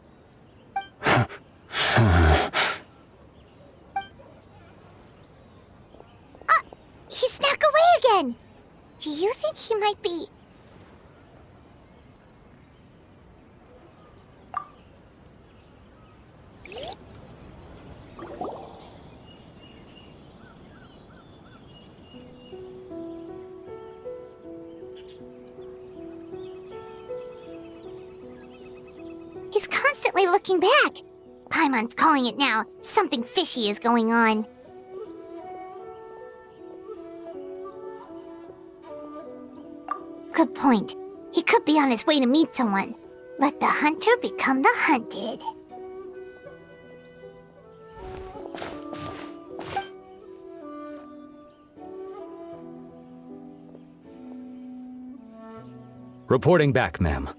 He snuck away again! Do you think he might be... He's constantly looking back. Paimon's calling it now. Something fishy is going on. Good point. He could be on his way to meet someone. Let the hunter become the hunted. Reporting back, ma'am.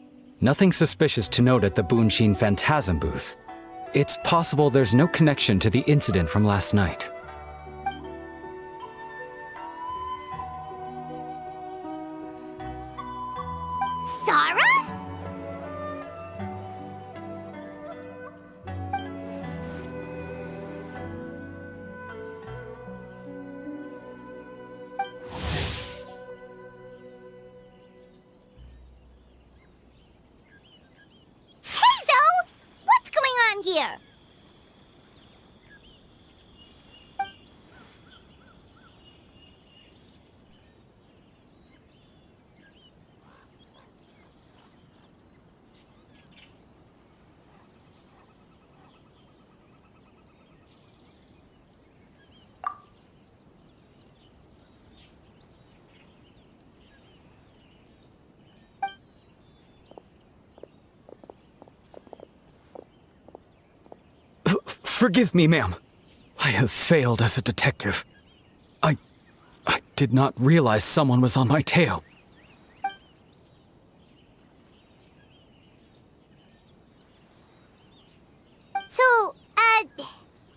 Nothing suspicious to note at the Bunshin Phantasm booth. It's possible there's no connection to the incident from last night. Sarah? Here. Forgive me, ma'am. I have failed as a detective. I did not realize someone was on my tail. So,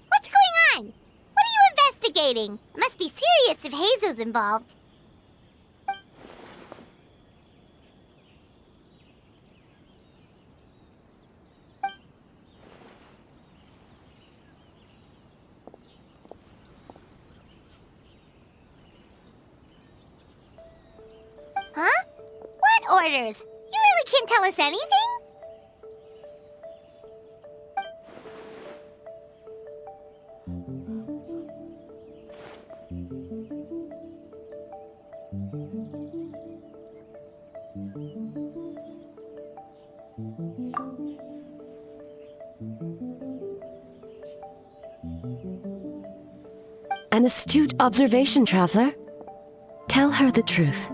what's going on? What are you investigating? Must be serious if Hazo's involved. Huh? What orders? You really can't tell us anything? An astute observation, traveler. Tell her the truth.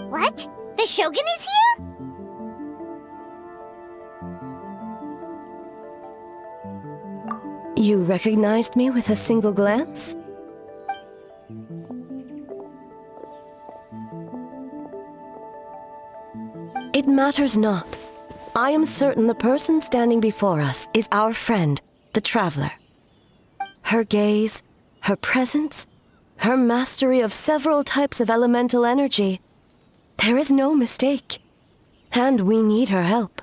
What? The Shogun is here? You recognized me with a single glance? It matters not. I am certain the person standing before us is our friend, the traveler. Her gaze, her presence, her mastery of several types of elemental energy. There is no mistake. And we need her help.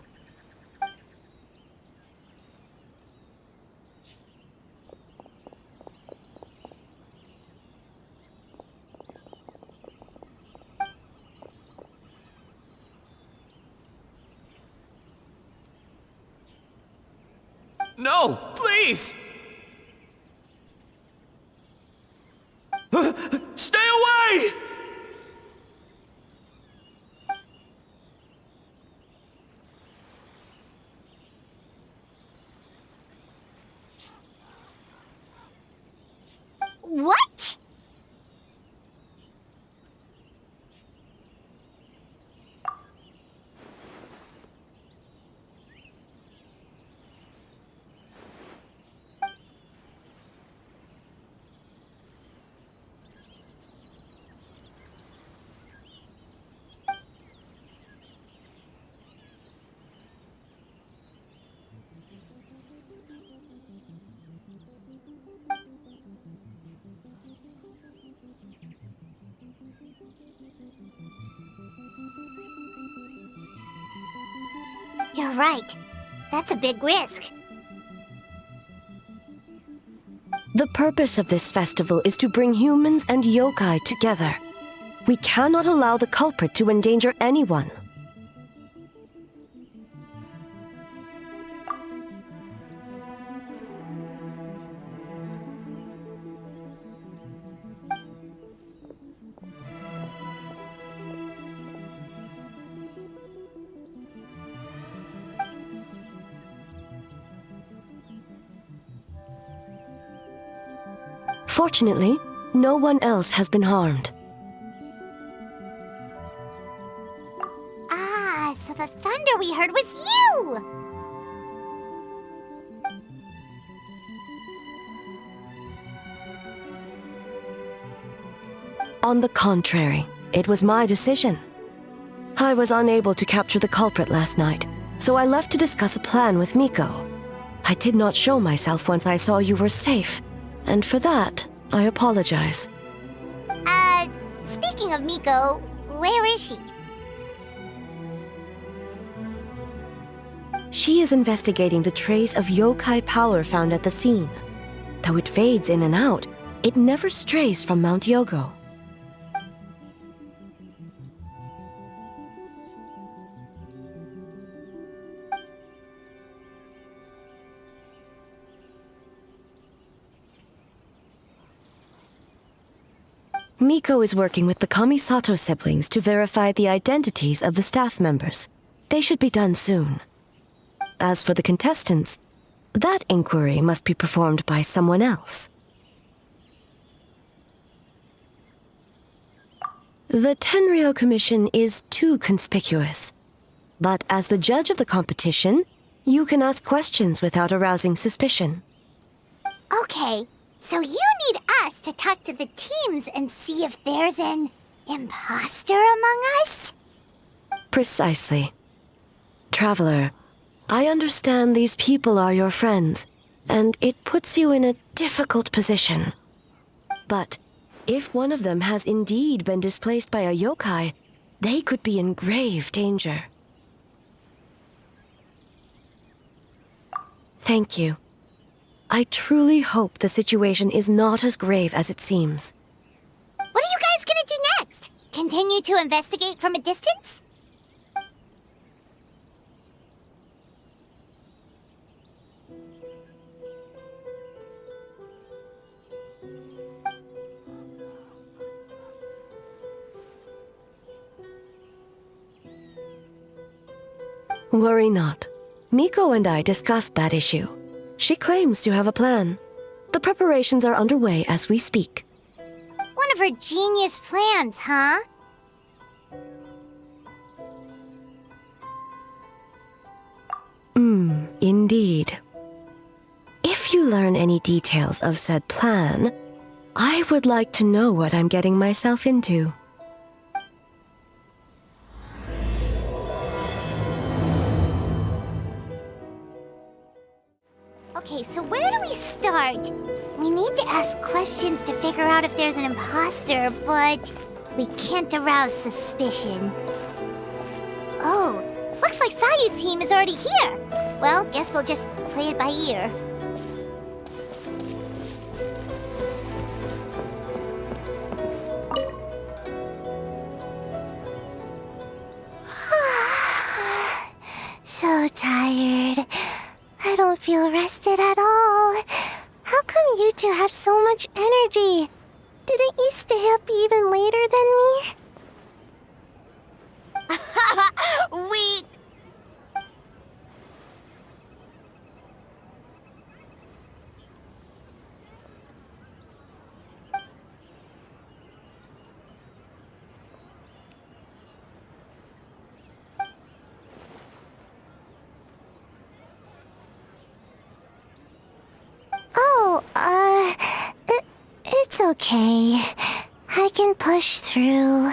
No, please! Stay away! What? You're right. That's a big risk. The purpose of this festival is to bring humans and yokai together. We cannot allow the culprit to endanger anyone. Fortunately, no one else has been harmed. Ah, so the thunder we heard was you! On the contrary, it was my decision. I was unable to capture the culprit last night, so I left to discuss a plan with Miko. I did not show myself once I saw you were safe, and for that, I apologize. Speaking of Miko, where is she? She is investigating the trace of yokai power found at the scene. Though it fades in and out, it never strays from Mount Yogo. Miko is working with the Kamisato siblings to verify the identities of the staff members. They should be done soon. As for the contestants, that inquiry must be performed by someone else. The Tenryou Commission is too conspicuous. But as the judge of the competition, you can ask questions without arousing suspicion. Okay, so you need us to talk to the teams and see if there's an imposter among us? Precisely. Traveler, I understand these people are your friends, and it puts you in a difficult position. But if one of them has indeed been displaced by a yokai, they could be in grave danger. Thank you. I truly hope the situation is not as grave as it seems. What are you guys gonna do next? Continue to investigate from a distance? Worry not. Miko and I discussed that issue. She claims to have a plan. The preparations are underway as we speak. One of her genius plans, huh? Indeed. If you learn any details of said plan, I would like to know what I'm getting myself into. Okay, so where do we start? We need to ask questions to figure out if there's an imposter, but we can't arouse suspicion. Oh, looks like Sayu's team is already here. Well, guess we'll just play it by ear. So tired. I don't feel rested at all. How come you two have so much energy? Didn't you stay up even later than me? Weak! It's okay. I can push through.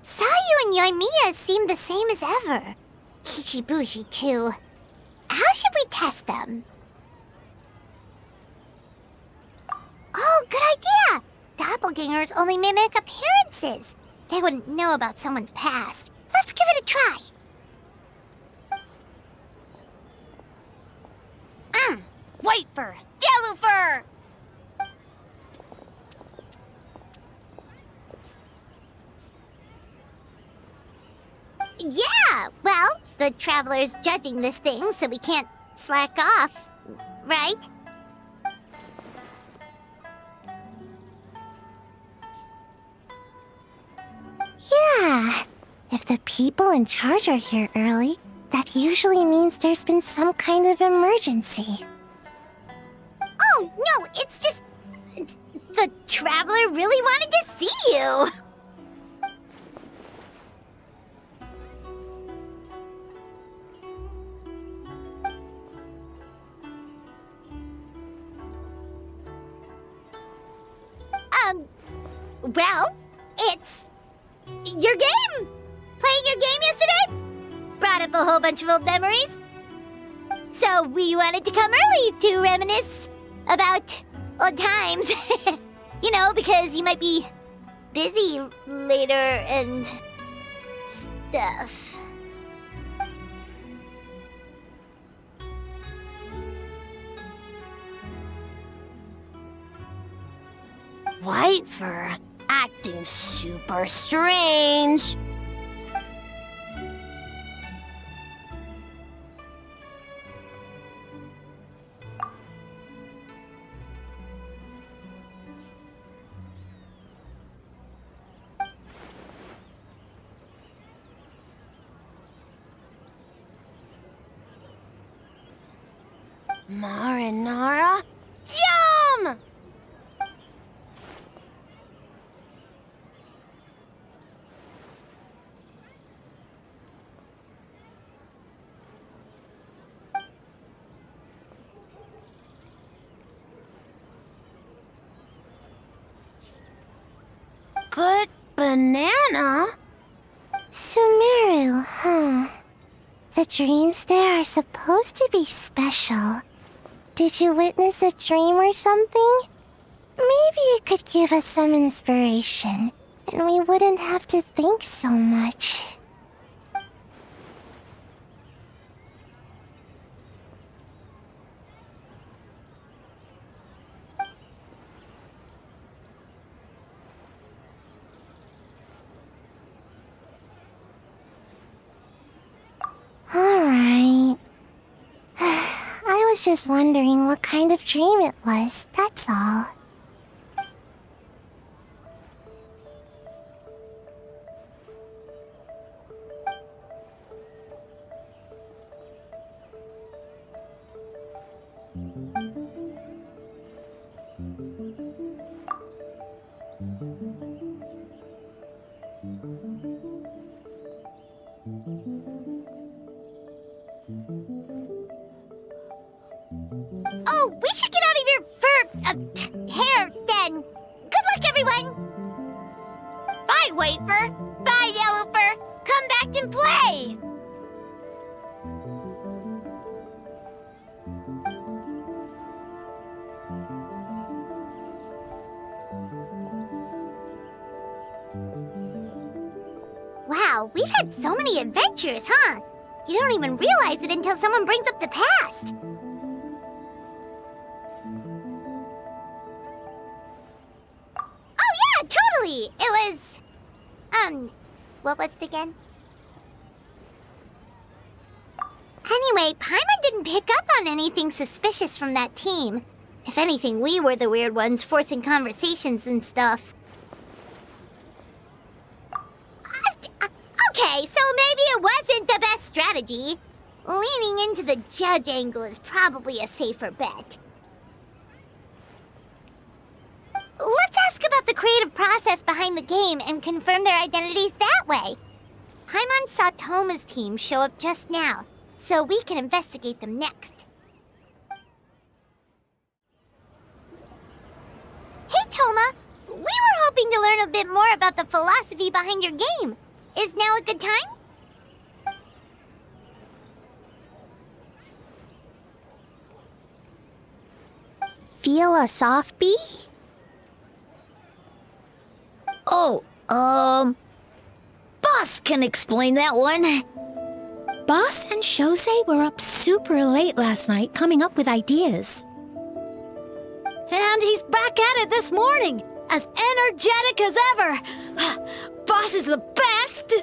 Sayu and Yoimiya seem the same as ever. Kichibushi, too. How should we test them? Oh, good idea! Doppelgangers only mimic appearances. They wouldn't know about someone's past. Let's give it a try. White fur! Yellow fur! Yeah, well, the Traveler's judging this thing, so we can't slack off, right? Yeah. If the people in charge are here early, that usually means there's been some kind of emergency. Oh, no, it's just traveler really wanted to see you! Well, it's your game! Playing your game yesterday brought up a whole bunch of old memories. So we wanted to come early to reminisce about old times. You know, because you might be busy later and stuff. White fur acting super strange. Marinara? Yum! Good banana? Sumeru, huh? The dreams there are supposed to be special. Did you witness a dream or something? Maybe it could give us some inspiration, and we wouldn't have to think so much. Alright. I was just wondering what kind of dream it was, that's all. Oh, we should get out of your fur, hair, then. Good luck, everyone! Bye, White Fur. Bye, Yellow Fur. Come back and play! Wow, we've had so many adventures, huh? You don't even realize it until someone brings up the past. Oh yeah, totally! It was... what was it again? Anyway, Paimon didn't pick up on anything suspicious from that team. If anything, we were the weird ones forcing conversations and stuff. Okay, so maybe it wasn't the best strategy. Leaning into the judge angle is probably a safer bet. Let's ask about the creative process behind the game and confirm their identities that way. Paimon saw Toma's team show up just now, so we can investigate them next. Hey, Toma! We were hoping to learn a bit more about the philosophy behind your game. Is now a good time? Feel a soft bee? Oh, Boss can explain that one. Boss and Shosei were up super late last night coming up with ideas. And he's back at it this morning, as energetic as ever. Boss is the best!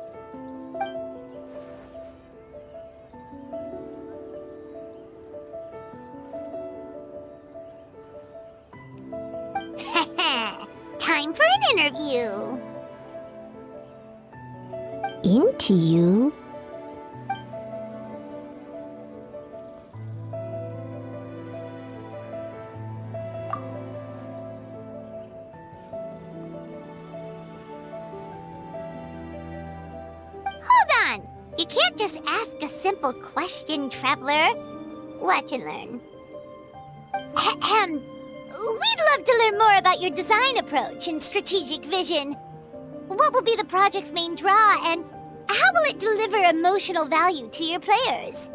Time for an interview. Into you? You can't just ask a simple question, traveler. Watch and learn. Ahem. We'd love to learn more about your design approach and strategic vision. What will be the project's main draw, and how will it deliver emotional value to your players?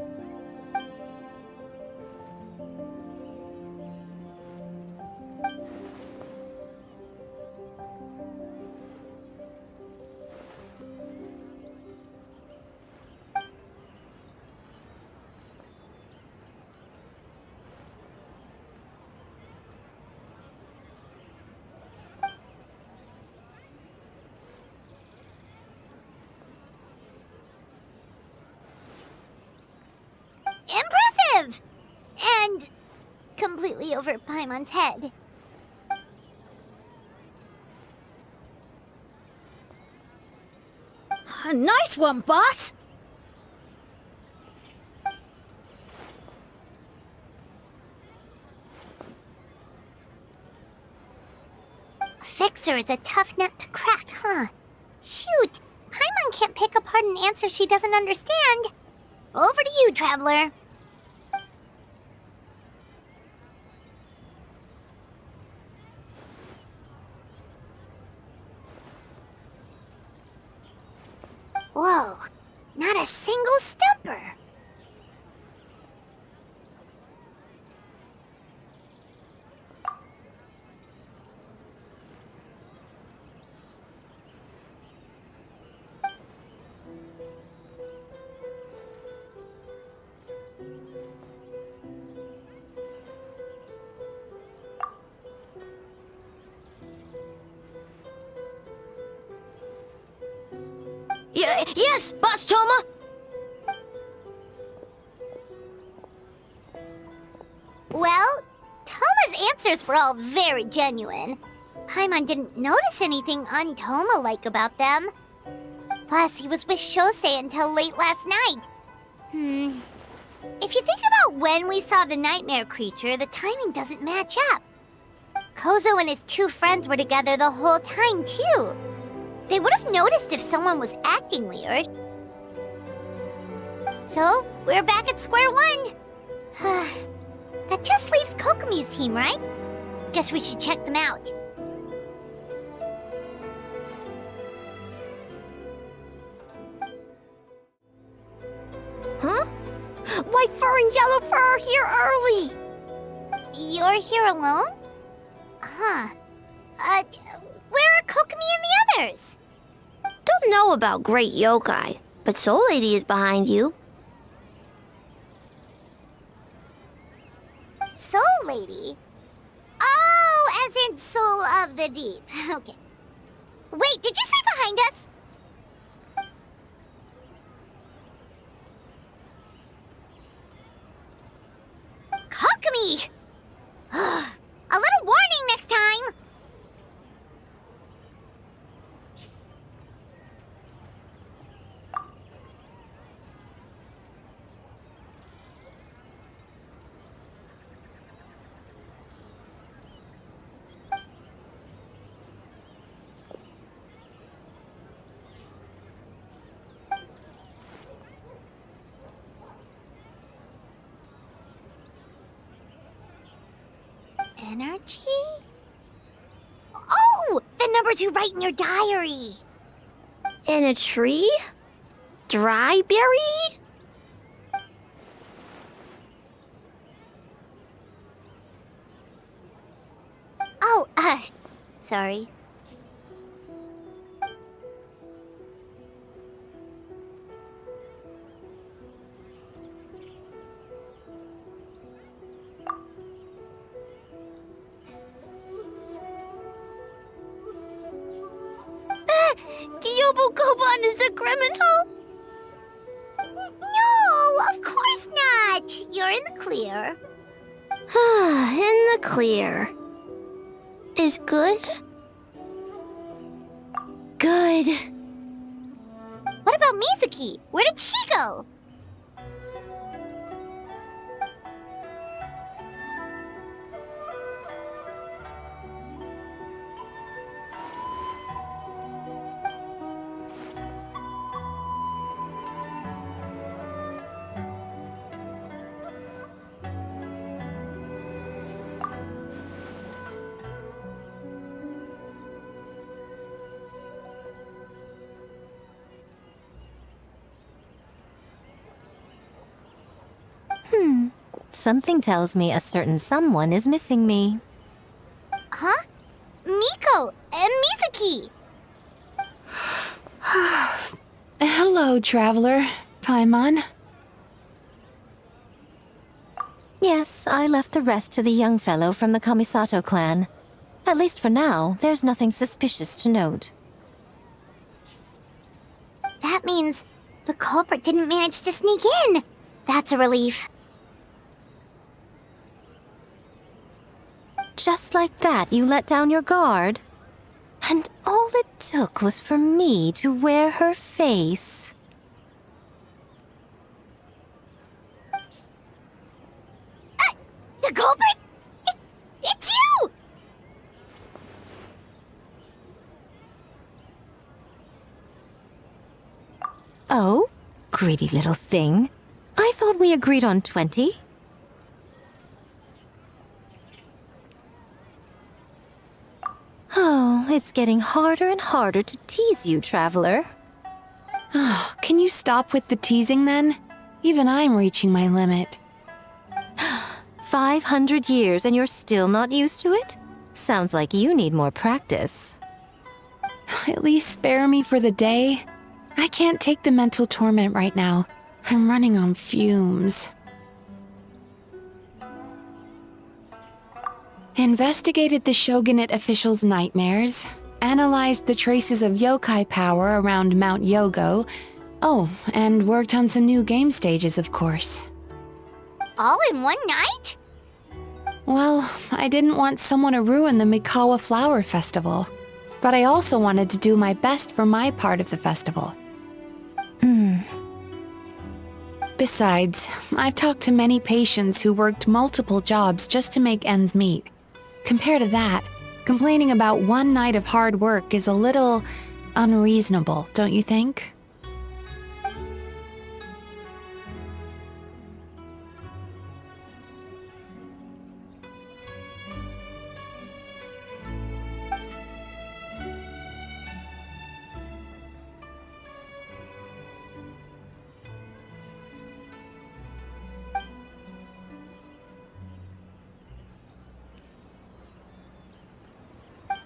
Impressive! And completely over Paimon's head. Nice one, boss! Fixer is a tough nut to crack, huh? Shoot! Paimon can't pick apart an answer she doesn't understand. Over to you, traveler. Whoa, not a single stumper. Yes, Boss Toma! Well, Toma's answers were all very genuine. Paimon didn't notice anything un-Toma-like about them. Plus, he was with Shosei until late last night. If you think about when we saw the nightmare creature, the timing doesn't match up. Kozo and his two friends were together the whole time, too. They would have noticed if someone was acting weird. So, we're back at square one. That just leaves Kokomi's team, right? Guess we should check them out. Huh? White fur and yellow fur are here early! You're here alone? Huh. Where are Kokomi and the others? Don't know about Great Yokai, but Soul Lady is behind you. Soul Lady? Oh, as in Soul of the Deep. Okay. Wait, did you say behind us? Kokomi! A little warning next time! Energy? Oh! The numbers you write in your diary! In a tree? Dry berry? Oh, sorry. Kyobu Koban is a criminal? No, of course not! You're in the clear. In the clear. Is good? Good. What about Mizuki? Where did she go? Something tells me a certain someone is missing me. Huh? Miko and Mizuki! Hello, traveler. Paimon. Yes, I left the rest to the young fellow from the Kamisato clan. At least for now, there's nothing suspicious to note. That means the culprit didn't manage to sneak in. That's a relief. Just like that, you let down your guard? And all it took was for me to wear her face. The culprit? It's you! Oh? Greedy little thing. I thought we agreed on 20. Oh, it's getting harder and harder to tease you, traveler. Oh, can you stop with the teasing then? Even I'm reaching my limit. 500 years and you're still not used to it? Sounds like you need more practice. At least spare me for the day. I can't take the mental torment right now. I'm running on fumes. Investigated the shogunate officials' nightmares, analyzed the traces of yokai power around Mount Yogo. Oh, and worked on some new game stages, of course. All in one night? Well, I didn't want someone to ruin the Mikawa Flower Festival, but I also wanted to do my best for my part of the festival. Besides, I've talked to many patients who worked multiple jobs just to make ends meet. Compared to that, complaining about one night of hard work is a little unreasonable, don't you think?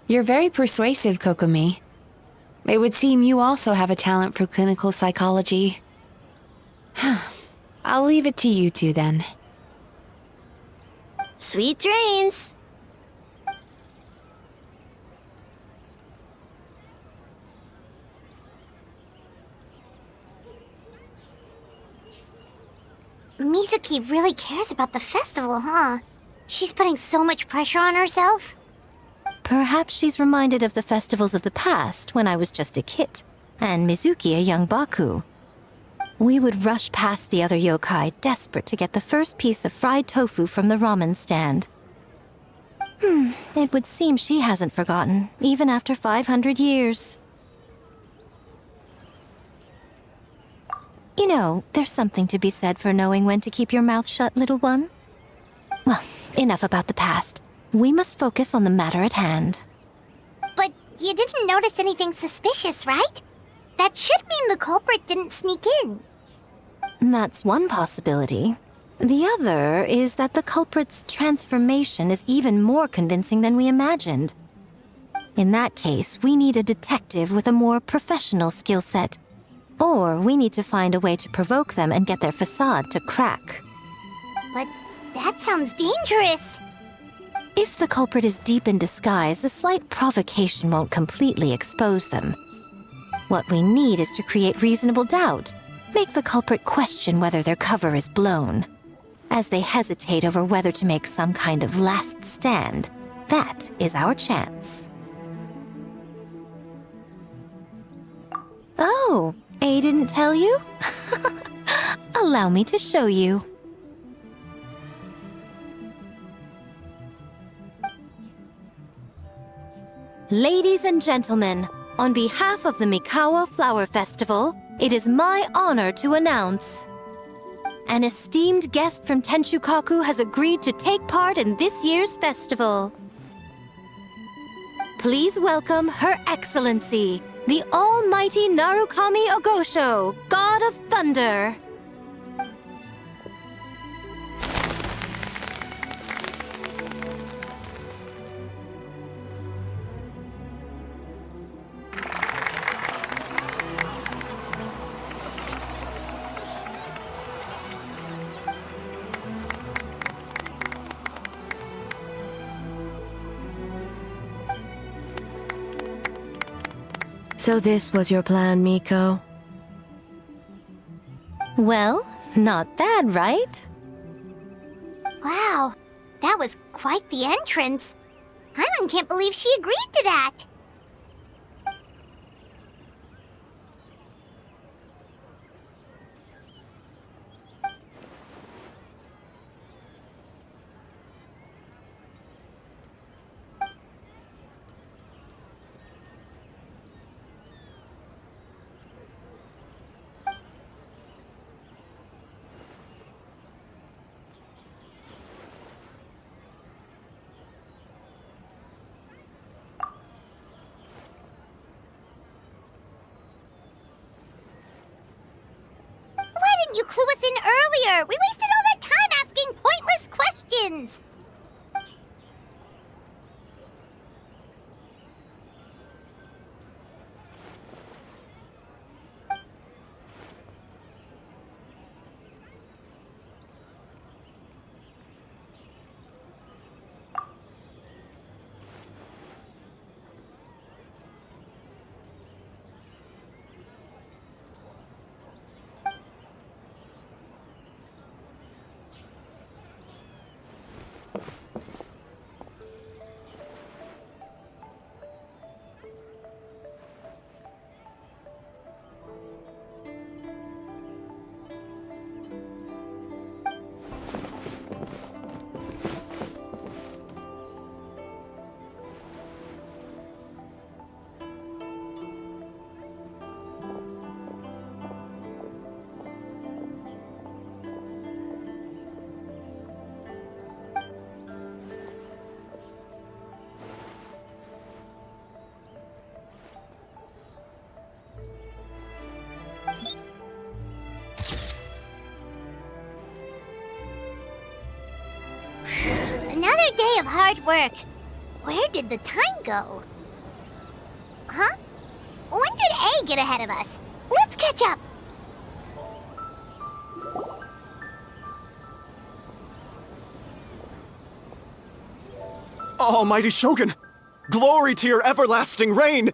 You're very persuasive, Kokomi. It would seem you also have a talent for clinical psychology. I'll leave it to you two then. Sweet dreams! Mizuki really cares about the festival, huh? She's putting so much pressure on herself. Perhaps she's reminded of the festivals of the past when I was just a kid, and Mizuki a young Baku. We would rush past the other yokai, desperate to get the first piece of fried tofu from the ramen stand. It would seem she hasn't forgotten, even after 500 years. You know, there's something to be said for knowing when to keep your mouth shut, little one. Well, enough about the past. We must focus on the matter at hand. But you didn't notice anything suspicious, right? That should mean the culprit didn't sneak in. That's one possibility. The other is that the culprit's transformation is even more convincing than we imagined. In that case, we need a detective with a more professional skill set. Or we need to find a way to provoke them and get their facade to crack. But that sounds dangerous. If the culprit is deep in disguise, a slight provocation won't completely expose them. What we need is to create reasonable doubt, make the culprit question whether their cover is blown. As they hesitate over whether to make some kind of last stand, that is our chance. Oh, A didn't tell you? Allow me to show you. Ladies and gentlemen, on behalf of the Mikawa Flower Festival, it is my honor to announce an esteemed guest from Tenshukaku has agreed to take part in this year's festival. Please welcome Her Excellency, the Almighty Narukami Ogosho, God of Thunder. So this was your plan, Miko? Well, not bad, right? Wow, that was quite the entrance. Paimon can't believe she agreed to that. You clue us in earlier! We wasted all that time asking pointless questions! Another day of hard work. Where did the time go? Huh? When did A get ahead of us? Let's catch up. Almighty Shogun! Glory to your everlasting reign!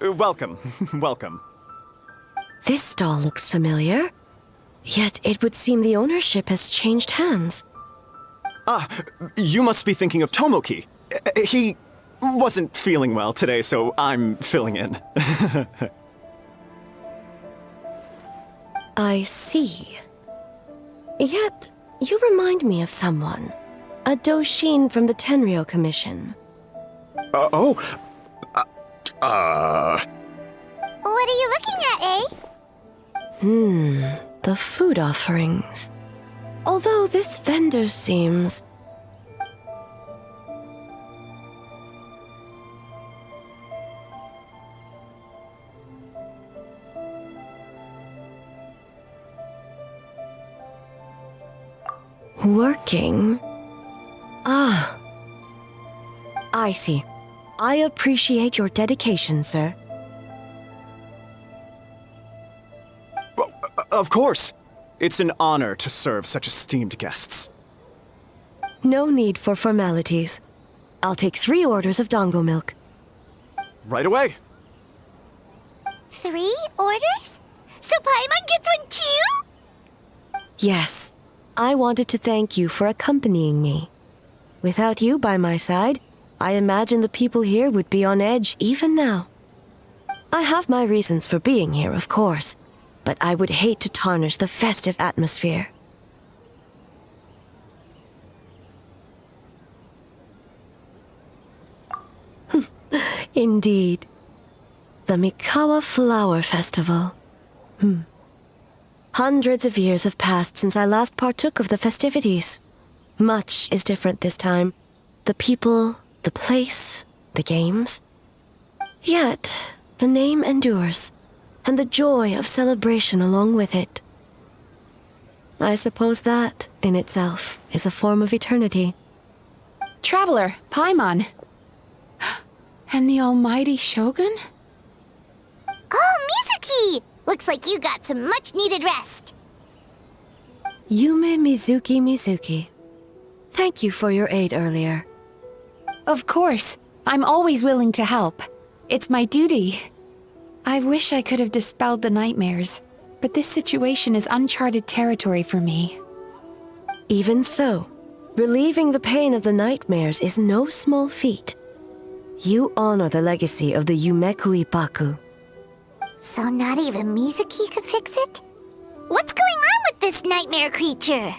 Welcome. Welcome. This stall looks familiar. Yet it would seem the ownership has changed hands. You must be thinking of Tomoki. He wasn't feeling well today, so I'm filling in. I see. Yet, you remind me of someone. A Doshin from the Tenryou Commission. What are you looking at, eh? The food offerings. Although this vendor seems... working? I see. I appreciate your dedication, sir. Of course. It's an honor to serve such esteemed guests. No need for formalities. I'll take 3 orders of dango milk. Right away. 3 orders? So Paimon gets one too? Yes. I wanted to thank you for accompanying me. Without you by my side, I imagine the people here would be on edge even now. I have my reasons for being here, of course, but I would hate to tarnish the festive atmosphere. Indeed. The Mikawa Flower Festival. Hundreds of years have passed since I last partook of the festivities. Much is different this time. The people, the place, the games. Yet, the name endures, and the joy of celebration along with it. I suppose that, in itself, is a form of eternity. Traveler, Paimon. And the almighty Shogun? Oh, Mizuki! Looks like you got some much-needed rest. Yume Mizuki. Thank you for your aid earlier. Of course. I'm always willing to help. It's my duty. I wish I could have dispelled the nightmares, but this situation is uncharted territory for me. Even so, relieving the pain of the nightmares is no small feat. You honor the legacy of the Yumeku Ippaku. So not even Mizuki could fix it? What's going on with this nightmare creature?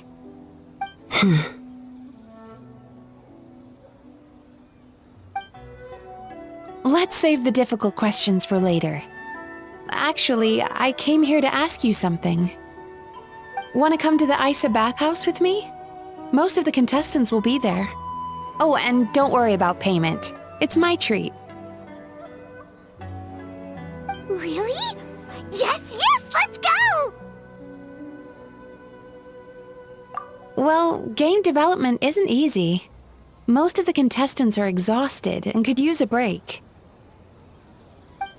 Let's save the difficult questions for later. Actually, I came here to ask you something. Want to come to the Ise bathhouse with me? Most of the contestants will be there. Oh, and don't worry about payment. It's my treat. Really? Yes, let's go! Well, game development isn't easy. Most of the contestants are exhausted and could use a break.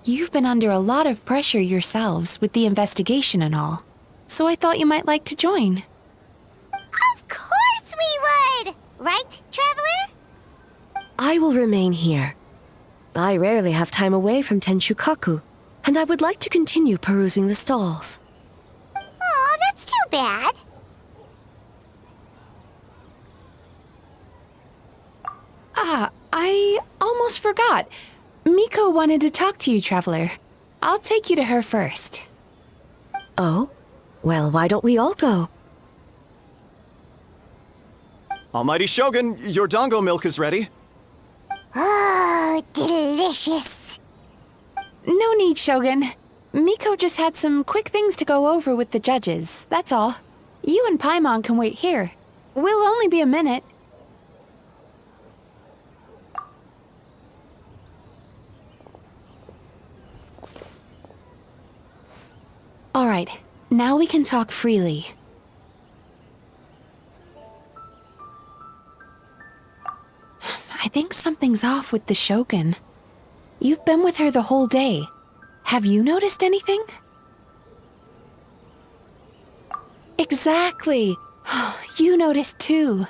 You've been under a lot of pressure yourselves with the investigation and all, so I thought you might like to join. Of course we would! Right, Traveler? I will remain here. I rarely have time away from Tenshukaku, and I would like to continue perusing the stalls. Aw, that's too bad. I almost forgot. Miko wanted to talk to you, Traveler. I'll take you to her first. Oh? Well, why don't we all go? Almighty Shogun, your dango milk is ready. Oh, delicious. No need, Shogun. Miko just had some quick things to go over with the judges, that's all. You and Paimon can wait here. We'll only be a minute. Alright, now we can talk freely. I think something's off with the Shogun. You've been with her the whole day. Have you noticed anything? Exactly. You noticed too.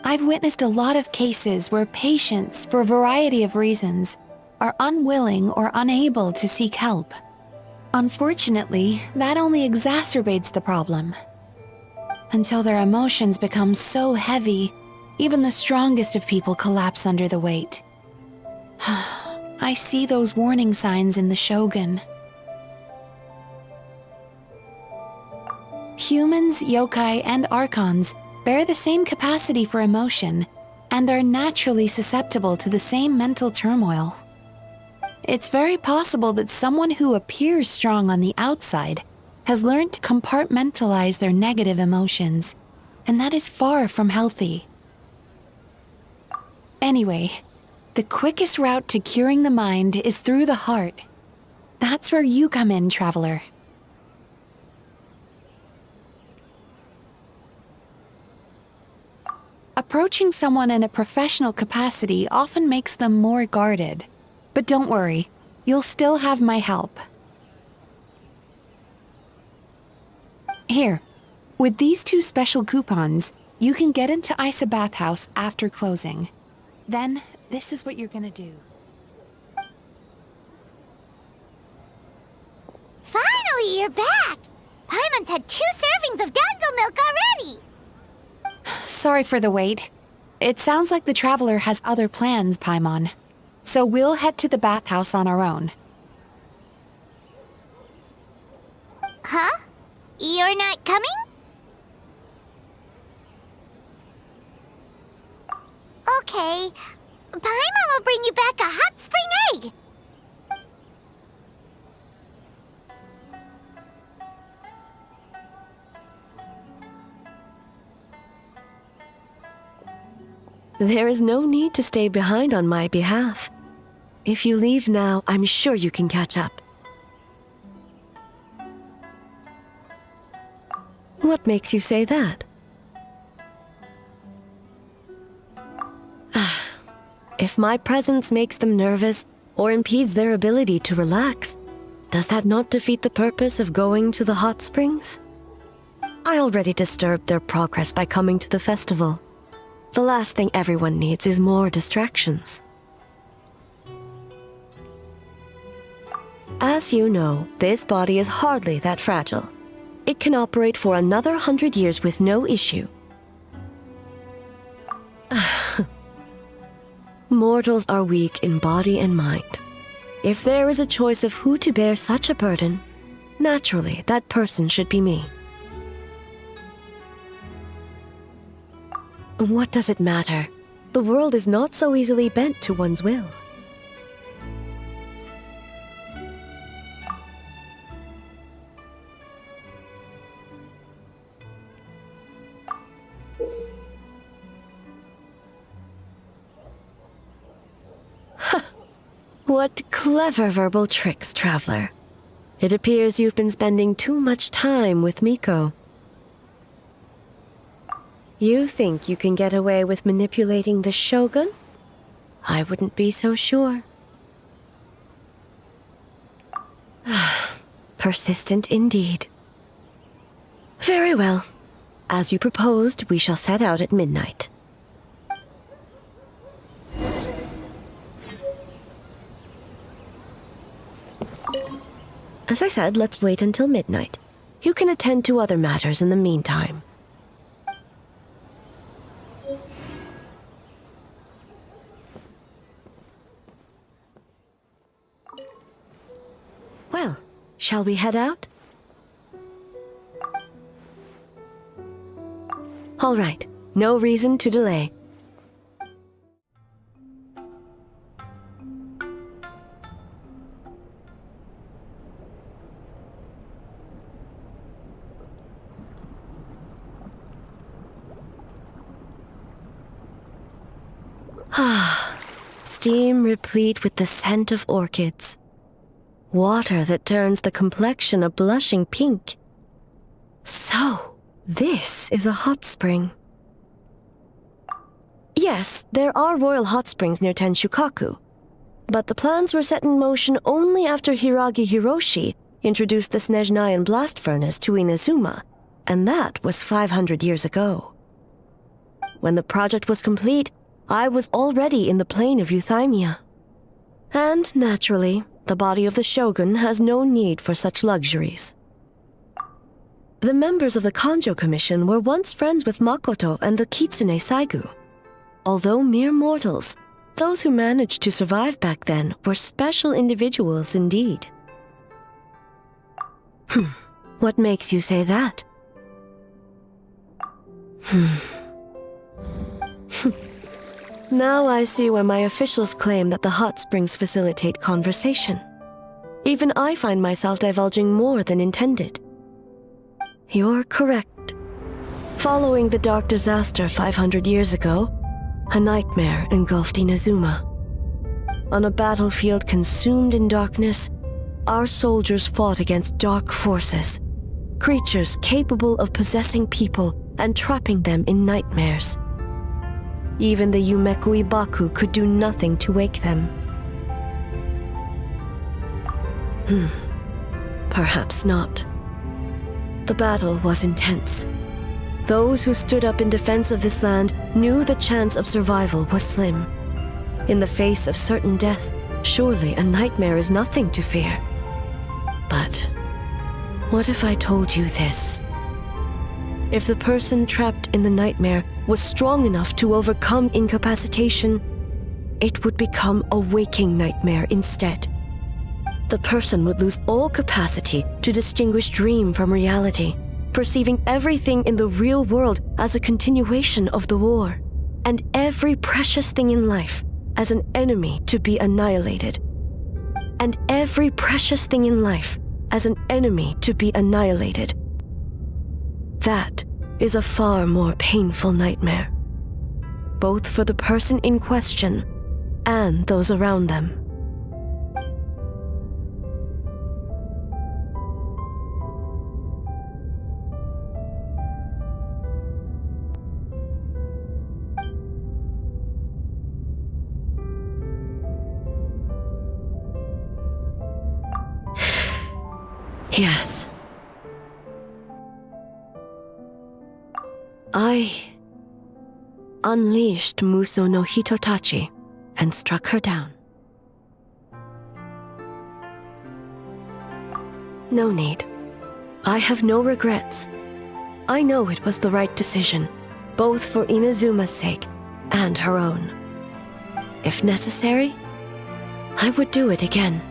I've witnessed a lot of cases where patients, for a variety of reasons, are unwilling or unable to seek help. Unfortunately, that only exacerbates the problem. Until their emotions become so heavy, even the strongest of people collapse under the weight. I see those warning signs in the Shogun. Humans, yokai, and archons bear the same capacity for emotion and are naturally susceptible to the same mental turmoil. It's very possible that someone who appears strong on the outside has learned to compartmentalize their negative emotions, and that is far from healthy. Anyway, the quickest route to curing the mind is through the heart. That's where you come in, Traveler. Approaching someone in a professional capacity often makes them more guarded. But don't worry, you'll still have my help. Here, with these 2 special coupons, you can get into Ise Bathhouse after closing. Then, this is what you're gonna do. Finally, you're back! Paimon's had 2 servings of dango milk already! Sorry for the wait. It sounds like the Traveler has other plans, Paimon. So we'll head to the bathhouse on our own. Huh? You're not coming? Okay. Paimon will bring you back a hot spring egg! There is no need to stay behind on my behalf. If you leave now, I'm sure you can catch up. What makes you say that? If my presence makes them nervous or impedes their ability to relax, does that not defeat the purpose of going to the hot springs? I already disturbed their progress by coming to the festival. The last thing everyone needs is more distractions. As you know, this body is hardly that fragile. It can operate for another 100 years with no issue. Mortals are weak in body and mind. If there is a choice of who to bear such a burden, naturally that person should be me. What does it matter? The world is not so easily bent to one's will. What clever verbal tricks, traveler. It appears you've been spending too much time with Miko. You think you can get away with manipulating the Shogun? I wouldn't be so sure. Persistent indeed. Very well. As you proposed, we shall set out at midnight. As I said, let's wait until midnight. You can attend to other matters in the meantime. Well, shall we head out? All right, no reason to delay. Steam replete with the scent of orchids. Water that turns the complexion a blushing pink. So, this is a hot spring. Yes, there are royal hot springs near Tenshukaku, but the plans were set in motion only after Hiragi Hiroshi introduced the Snezhnayan blast furnace to Inazuma, and that was 500 years ago. When the project was complete, I was already in the plain of Euthymia. And, naturally, the body of the Shogun has no need for such luxuries. The members of the Kanjo Commission were once friends with Makoto and the Kitsune Saigu. Although mere mortals, those who managed to survive back then were special individuals indeed. What makes you say that? Now I see why my officials claim that the hot springs facilitate conversation. Even I find myself divulging more than intended. You're correct. Following the dark disaster 500 years ago, a nightmare engulfed Inazuma. On a battlefield consumed in darkness, our soldiers fought against dark forces, creatures capable of possessing people and trapping them in nightmares. Even the Yumekui Baku could do nothing to wake them. Perhaps not. The battle was intense. Those who stood up in defense of this land knew the chance of survival was slim. In the face of certain death, surely a nightmare is nothing to fear. But what if I told you this? If the person trapped in the nightmare was strong enough to overcome incapacitation, it would become a waking nightmare instead. The person would lose all capacity to distinguish dream from reality, perceiving everything in the real world as a continuation of the war, and every precious thing in life as an enemy to be annihilated. And every precious thing in life as an enemy to be annihilated. That is a far more painful nightmare, both for the person in question and those around them. Yes. I unleashed Muso no Hitotachi and struck her down. No need. I have no regrets. I know it was the right decision, both for Inazuma's sake and her own. If necessary, I would do it again.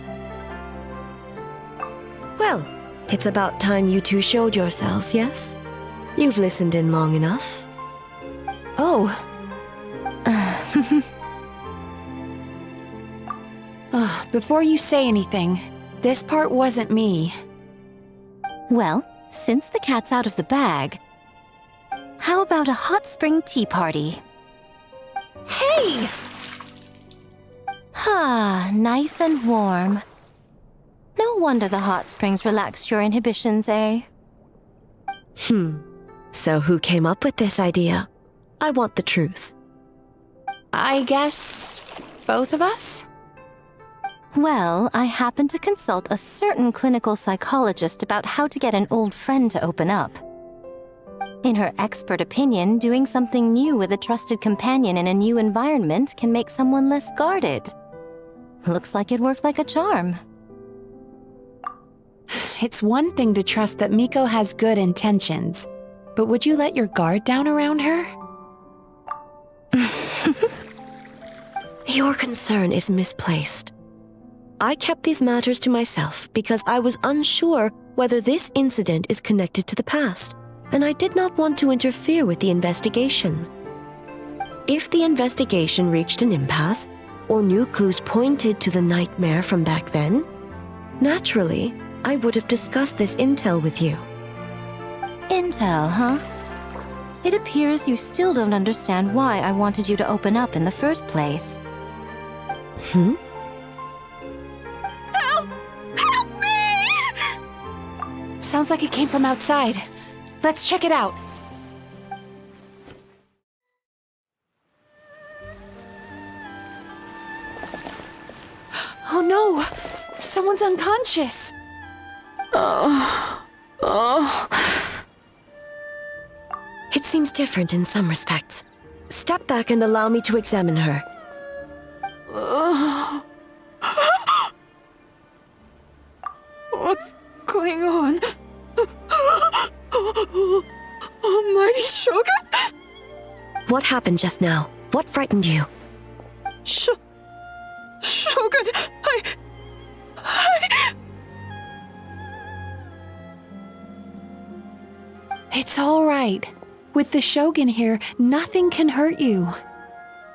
Well, it's about time you two showed yourselves, yes? You've listened in long enough. Oh. Before you say anything, this part wasn't me. Well, since the cat's out of the bag, how about a hot spring tea party? Hey! Ah, nice and warm. No wonder the hot springs relaxed your inhibitions, eh? So who came up with this idea? I want the truth. I guess both of us? Well, I happened to consult a certain clinical psychologist about how to get an old friend to open up. In her expert opinion, doing something new with a trusted companion in a new environment can make someone less guarded. Looks like it worked like a charm. It's one thing to trust that Miko has good intentions, but would you let your guard down around her? Your concern is misplaced. I kept these matters to myself because I was unsure whether this incident is connected to the past, and I did not want to interfere with the investigation. If the investigation reached an impasse, or new clues pointed to the nightmare from back then, naturally, I would have discussed this intel with you. Intel, huh? It appears you still don't understand why I wanted you to open up in the first place. Help! Help me! Sounds like it came from outside. Let's check it out. Oh no! Someone's unconscious! It seems different in some respects. Step back and allow me to examine her. What's going on? Almighty Shogun? What happened just now? What frightened you? Shogun, It's all right. With the Shogun here, nothing can hurt you.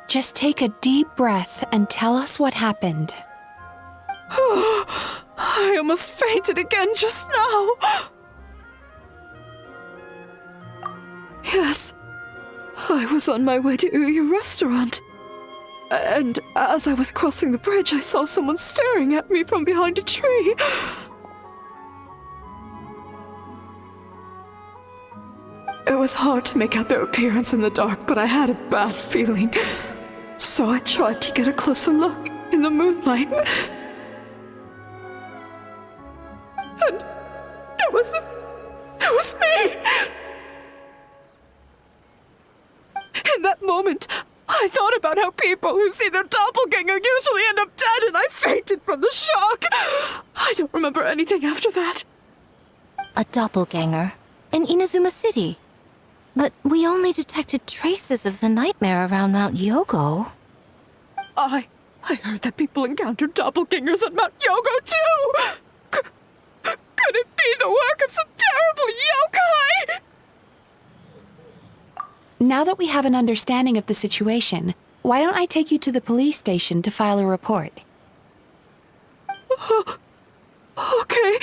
Just take a deep breath and tell us what happened. I almost fainted again just now. Yes, I was on my way to Uyu restaurant. And as I was crossing the bridge, I saw someone staring at me from behind a tree. It was hard to make out their appearance in the dark, but I had a bad feeling. So I tried to get a closer look in the moonlight. And it was me! In that moment, I thought about how people who see their doppelganger usually end up dead, and I fainted from the shock. I don't remember anything after that. A doppelganger? In Inazuma City? But we only detected traces of the nightmare around Mount Yogo. I heard that people encountered doppelgangers at Mount Yogo too! Could it be the work of some terrible yokai? Now that we have an understanding of the situation, why don't I take you to the police station to file a report? Okay.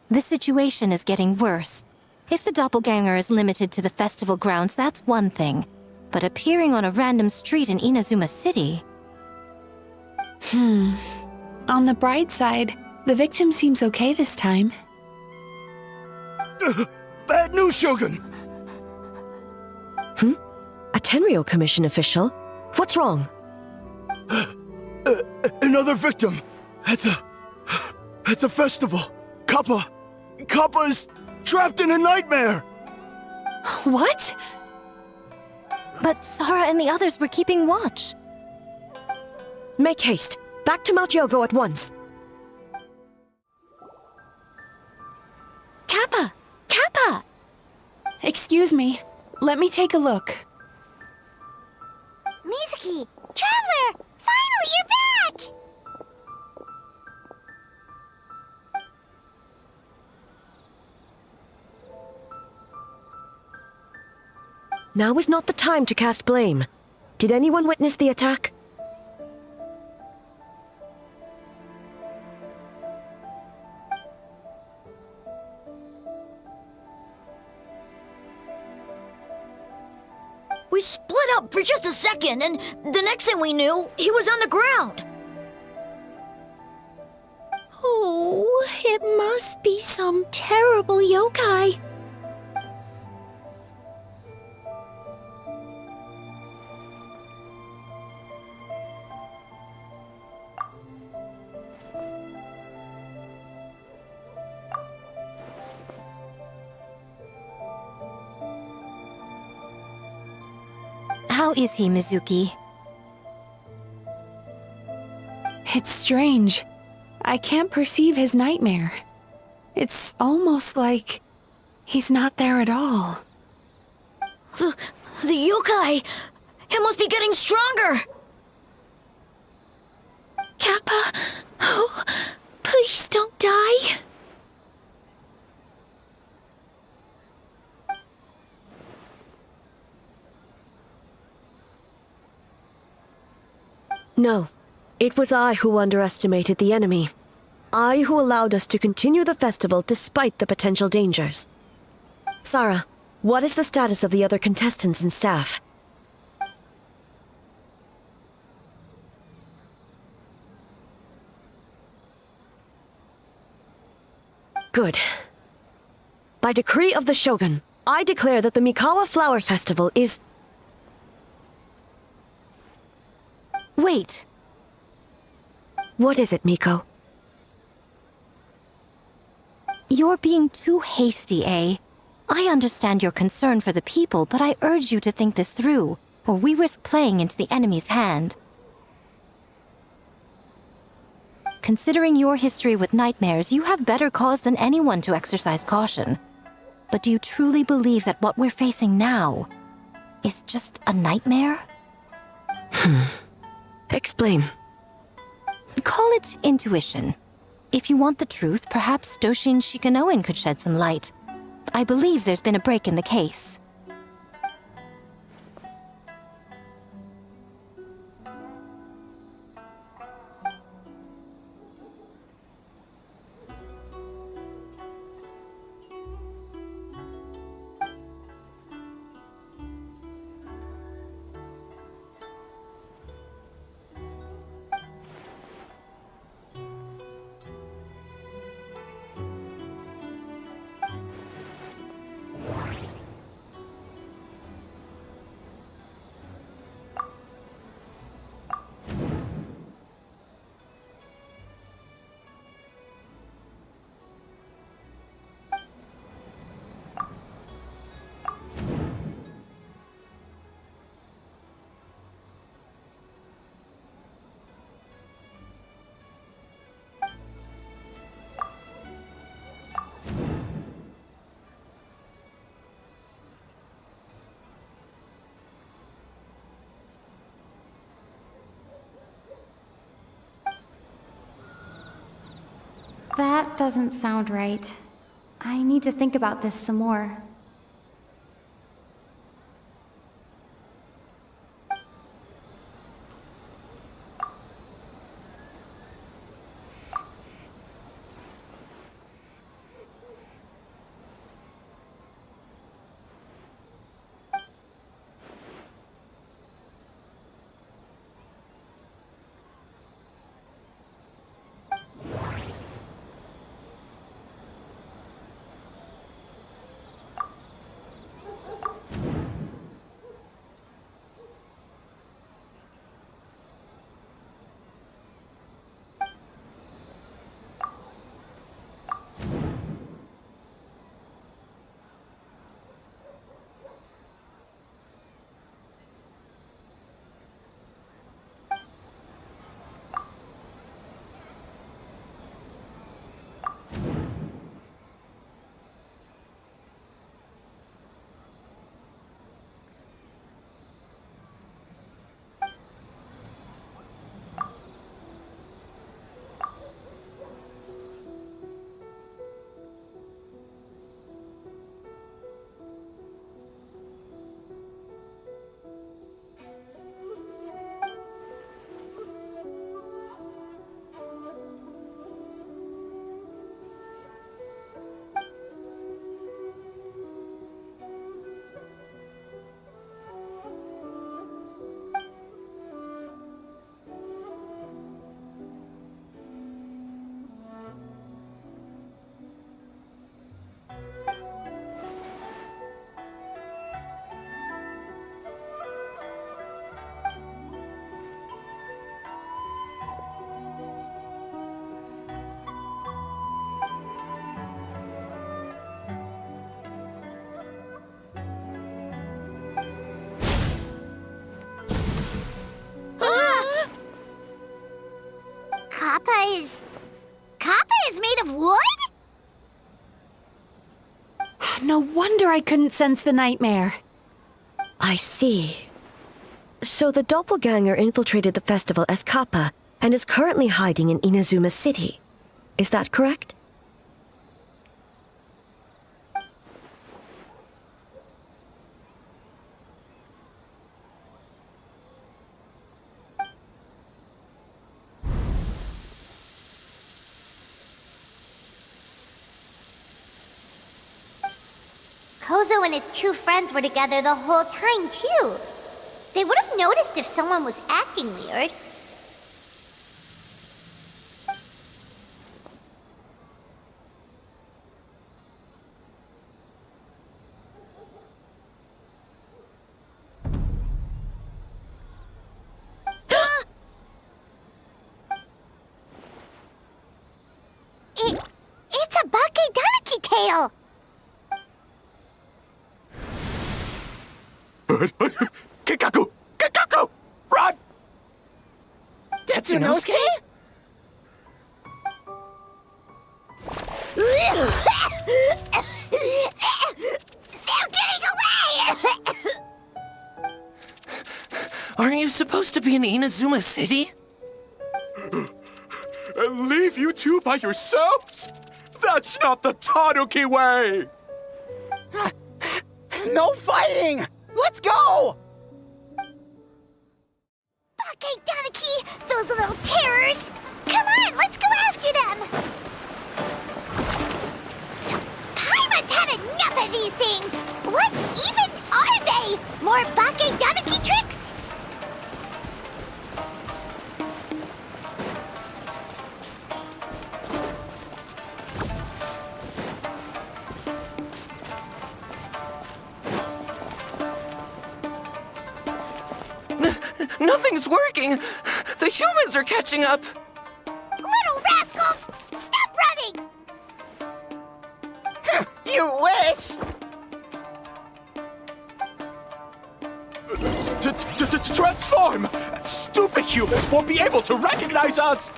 The situation is getting worse. If the doppelganger is limited to the festival grounds, that's one thing. But appearing on a random street in Inazuma City... On the bright side, the victim seems okay this time. Bad news, Shogun! A Tenryo Commission official? What's wrong? Another victim! At At the festival, Kappa is trapped in a nightmare! What? But Sarah and the others were keeping watch. Make haste. Back to Mount Yogo at once. Kappa! Kappa! Excuse me. Let me take a look. Mizuki! Traveler! Finally, you're back! Now is not the time to cast blame. Did anyone witness the attack? We split up for just a second, and the next thing we knew, he was on the ground. Oh, it must be some terrible yokai. How is he, Mizuki? It's strange. I can't perceive his nightmare. It's almost like he's not there at all. The yokai! It must be getting stronger! Kappa, oh, please don't die. No. It was I who underestimated the enemy. I who allowed us to continue the festival despite the potential dangers. Sarah, what is the status of the other contestants and staff? Good. By decree of the Shogun, I declare that the Mikawa Flower Festival is... Wait. What is it, Miko? You're being too hasty, eh? I understand your concern for the people, but I urge you to think this through, or we risk playing into the enemy's hand. Considering your history with nightmares, you have better cause than anyone to exercise caution. But do you truly believe that what we're facing now is just a nightmare? Explain. Call it intuition. If you want the truth, perhaps Doshin Shikanoin could shed some light. I believe there's been a break in the case. That doesn't sound right. I need to think about this some more. Kappa is made of wood? No wonder I couldn't sense the nightmare. I see. So the doppelganger infiltrated the festival as Kappa and is currently hiding in Inazuma City. Is that correct? Kozo and his two friends were together the whole time, too. They would have noticed if someone was acting weird. It's a Bakedanaki tail! Kikaku! Kikaku! Run! Tetsunosuke? They're getting away! Aren't you supposed to be in Inazuma City? And leave you two by yourselves? That's not the Tanuki way! No fighting! Let's go! Bakedanaki, those little terrors! Come on, let's go after them! Paimon's had enough of these things! What even are they? More Bakedanaki tricks? Nothing's working! The humans are catching up! Little rascals! Stop running! You wish! Transform! Stupid humans won't be able to recognize us!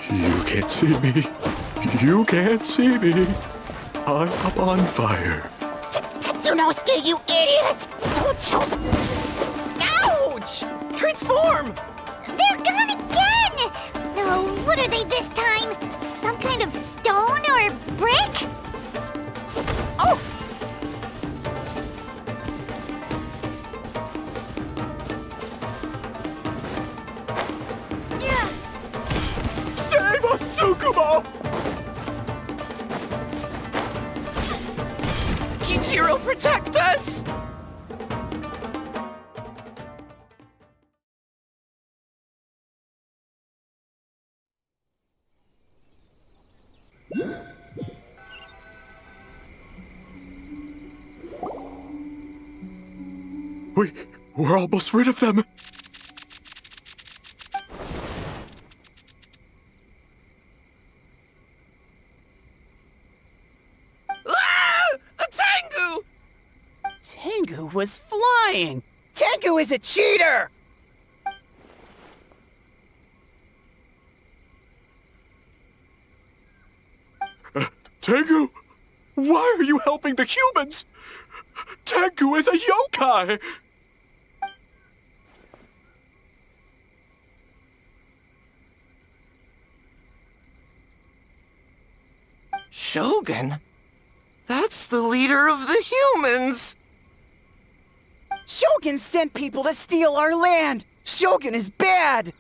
You can't see me. You can't see me. I'm up on fire. Tetsunosuke, you idiot! Don't tell them! Ouch! Transform! They're gone again! No, what are they this time? Some kind of stone or brick? Oh! Save us, Tsukumo! Kichiro, protect us! We're almost rid of them. Ah! A Tengu! Tengu was flying! Tengu is a cheater! Tengu? Why are you helping the humans? Tengu is a yokai! Shogun? That's the leader of the humans! Shogun sent people to steal our land! Shogun is bad!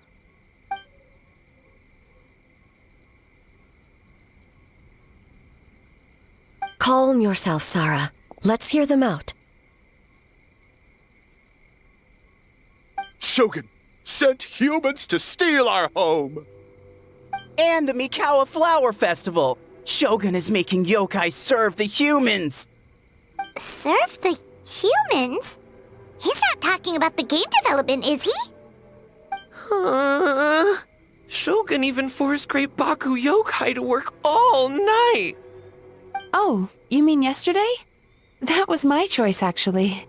Calm yourself, Sarah. Let's hear them out. Shogun sent humans to steal our home! And the Mikawa Flower Festival! Shogun is making yokai serve the humans! Serve the humans? He's not talking about the game development, is he? Shogun even forced Great Baku Yokai to work all night! Oh, you mean yesterday? That was my choice, actually.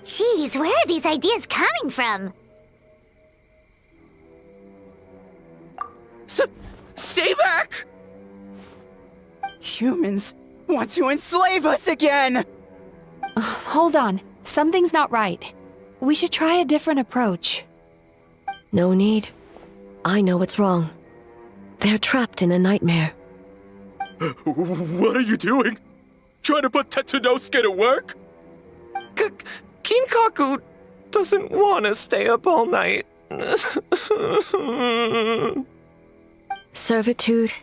Jeez, where are these ideas coming from? Stay back! Humans want to enslave us again! Hold on. Something's not right. We should try a different approach. No need. I know what's wrong. They're trapped in a nightmare. What are you doing? Trying to put Tetsunosuke to work? Kinkaku doesn't want to stay up all night. Servitude,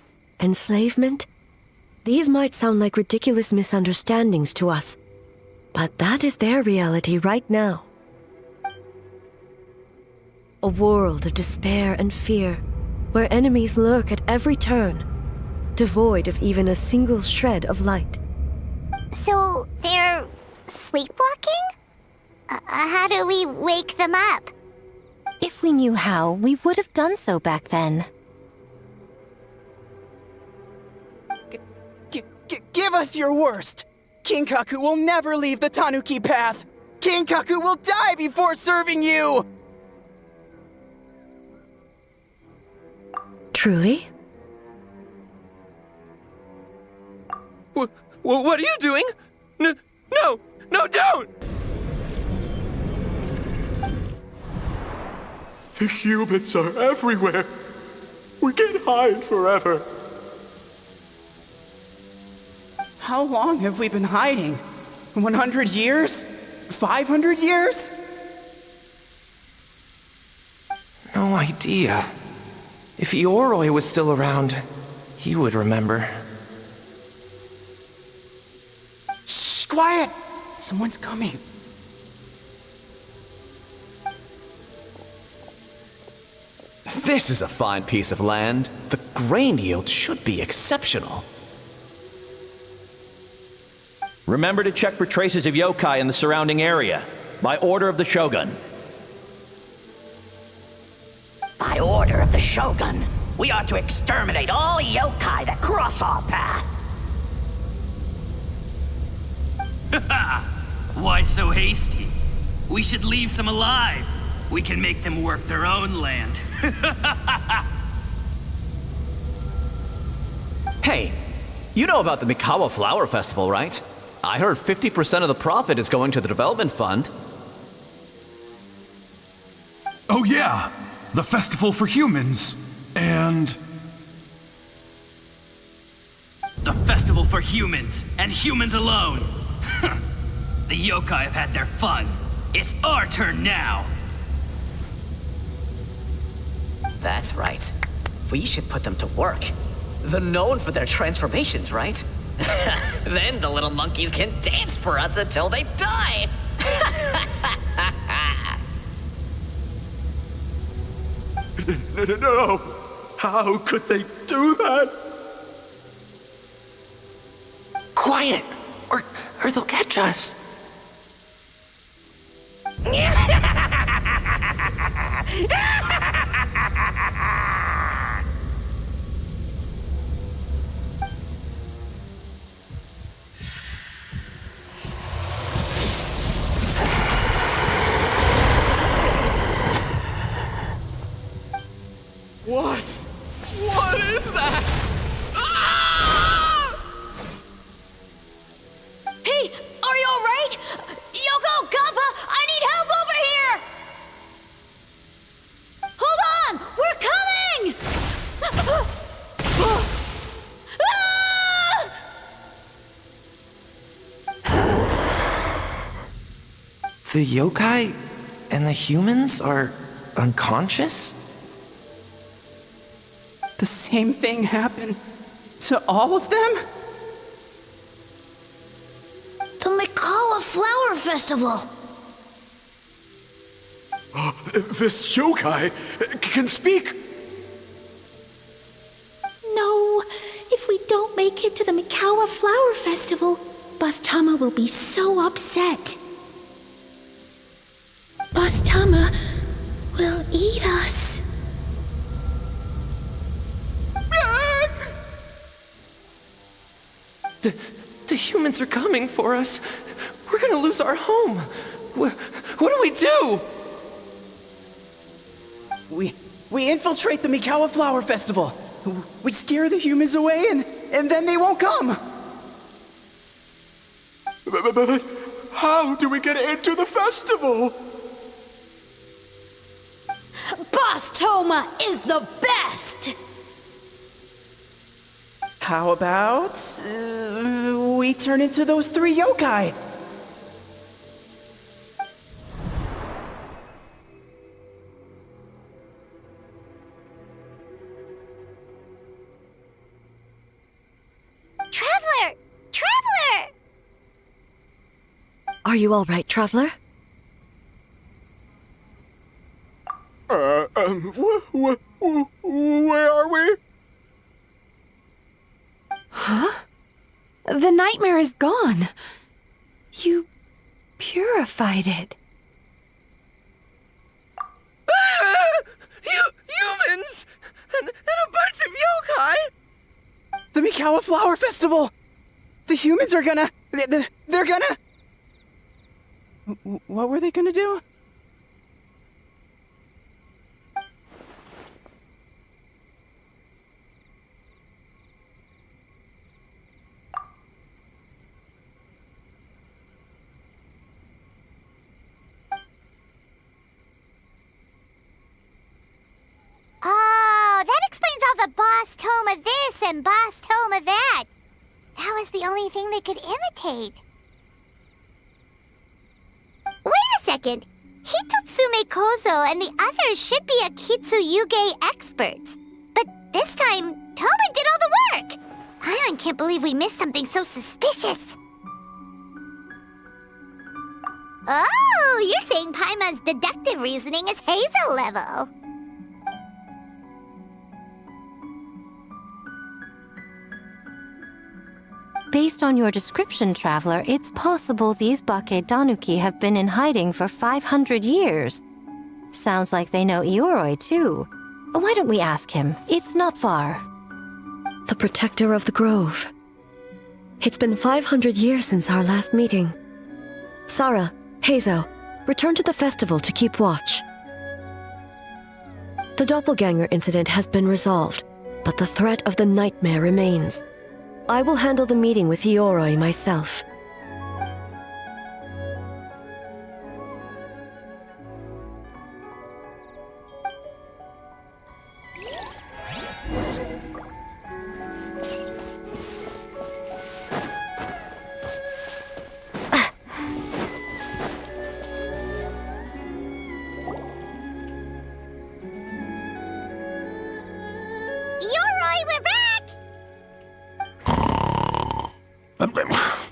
enslavement, these might sound like ridiculous misunderstandings to us, but that is their reality right now. A world of despair and fear, where enemies lurk at every turn, devoid of even a single shred of light. So, they're sleepwalking? How do we wake them up? If we knew how, we would have done so back then. Give us your worst! Kinkaku will never leave the Tanuki path! Kinkaku will die before serving you! Truly? What are you doing? No, don't! The humans are everywhere. We can't hide forever. How long have we been hiding? 100 years? 500 years? No idea. If Ioroi was still around, he would remember. Shh, quiet! Someone's coming. This is a fine piece of land. The grain yield should be exceptional. Remember to check for traces of yokai in the surrounding area, by order of the Shogun. By order of the Shogun, we are to exterminate all yokai that cross our path. Why so hasty? We should leave some alive. We can make them work their own land. Hey, you know about the Mikawa Flower Festival, right? I heard 50% of the profit is going to the development fund. Oh yeah, the festival for humans, and... The festival for humans, and humans alone. The yokai have had their fun. It's our turn now. That's right. We should put them to work. They're known for their transformations, right? Then the little monkeys can dance for us until they die! No! How could they do that? Quiet! Or they'll catch us! What? What is that? Ah! Hey, are you alright? Yoko, Kappa, I need help over here! Hold on! We're coming! The yokai and the humans are unconscious? The same thing happened to all of them? The Mikawa Flower Festival! This yokai can speak! no! If we don't make it to the Mikawa Flower Festival, Boss Tama will be so upset. Boss Tama will eat us. The humans are coming for us. We're gonna lose our home. What do we do? We infiltrate the Mikawa Flower Festival. We scare the humans away and then they won't come. But how do we get into the festival? Boss Toma is the best! How about we turn into those 3 yokai? Traveler! Traveler! Are you all right, Traveler? Where are we? Huh? The nightmare is gone. You purified it. Humans! And a bunch of yokai! The Mikawa Flower Festival! The humans are gonna... They're gonna... What were they gonna do? Oh, that explains all the Boss Toma this and Boss Toma that. That was the only thing they could imitate. Wait a second. Hitotsume Kozo and the others should be Akitsuyuge experts. But this time, Toma did all the work. Paimon can't believe we missed something so suspicious. Oh, you're saying Paimon's deductive reasoning is Hazel level. Based on your description, Traveler, it's possible these Bakedanuki have been in hiding for 500 years. Sounds like they know Ioroi, too. Why don't we ask him? It's not far. The protector of the grove. It's been 500 years since our last meeting. Sarah, Hazo, return to the festival to keep watch. The doppelganger incident has been resolved, but the threat of the nightmare remains. I will handle the meeting with Ioroi myself.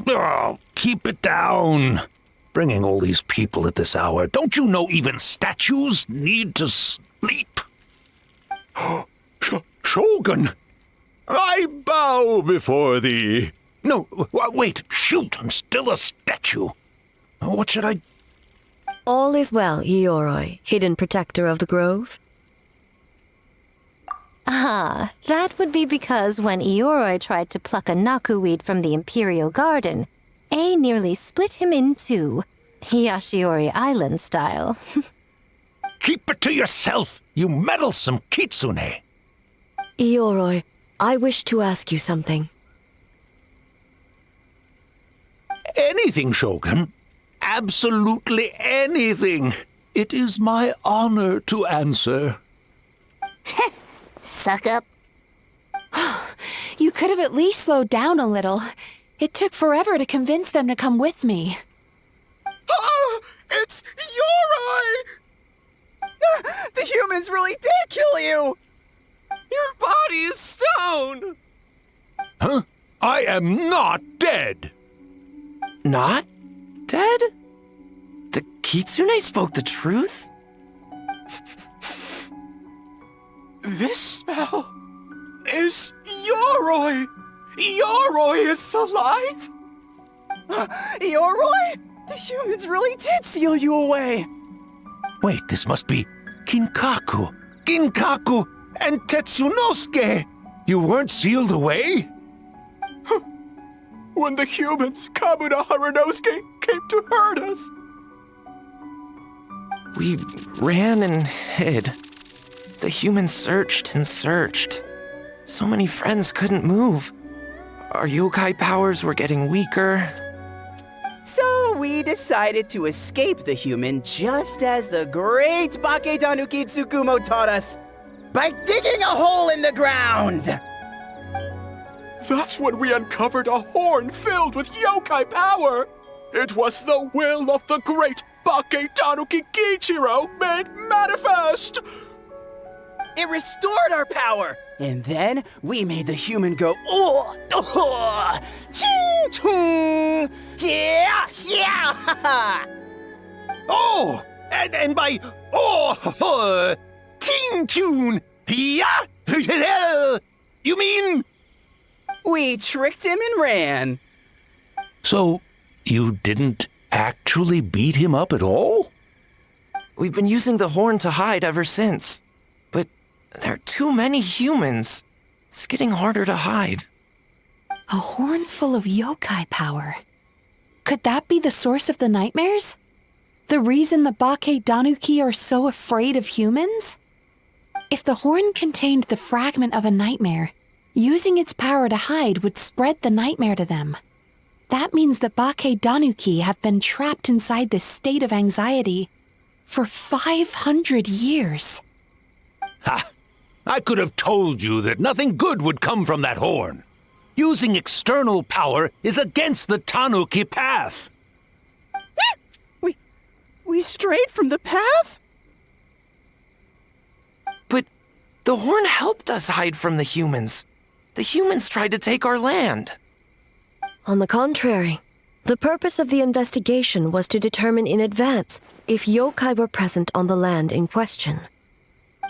Oh, keep it down. Bringing all these people at this hour. Don't you know even statues need to sleep? Shogun! I bow before thee. No, wait, shoot, I'm still a statue. What should I... All is well, Ioroi, hidden protector of the grove. Ah, that would be because when Ioroi tried to pluck a nakuweed from the Imperial Garden, A nearly split him in two, Yashiori Island style. Keep it to yourself, you meddlesome kitsune. Ioroi, I wish to ask you something. Anything, Shogun. Absolutely anything. It is my honor to answer. Suck up. You could have at least slowed down a little. It took forever to convince them to come with me. Oh, it's Ioroi! The humans really did kill you! Your body is stone! Huh? I am not dead! Not dead? The kitsune spoke the truth? This smell... is Yoroi! Yoroi is alive? Yoroi? The humans really did seal you away! Wait, this must be Kinkaku, and Tetsunosuke! You weren't sealed away? When the humans, Kabuna Harunosuke, came to hurt us. We ran and hid. The humans searched and searched. So many friends couldn't move. Our yokai powers were getting weaker. So we decided to escape the human just as the great Baketanuki Tsukumo taught us, by digging a hole in the ground! That's when we uncovered a horn filled with yokai power! It was the will of the great Baketanuki Kichiro made manifest! It restored our power! And then we made the human go, oh, oh, ching, chung, yeah, yeah, ha, ha. Oh, and by, ting, tune, yeah, you mean? We tricked him and ran. So, you didn't actually beat him up at all? We've been using the horn to hide ever since. But there are too many humans. It's getting harder to hide. A horn full of yokai power. Could that be the source of the nightmares? The reason the Baketanuki are so afraid of humans? If the horn contained the fragment of a nightmare, using its power to hide would spread the nightmare to them. That means the Baketanuki have been trapped inside this state of anxiety for 500 years. Ha! I could have told you that nothing good would come from that horn. Using external power is against the Tanuki path. We strayed from the path? But the horn helped us hide from the humans. The humans tried to take our land. On the contrary, the purpose of the investigation was to determine in advance if yokai were present on the land in question.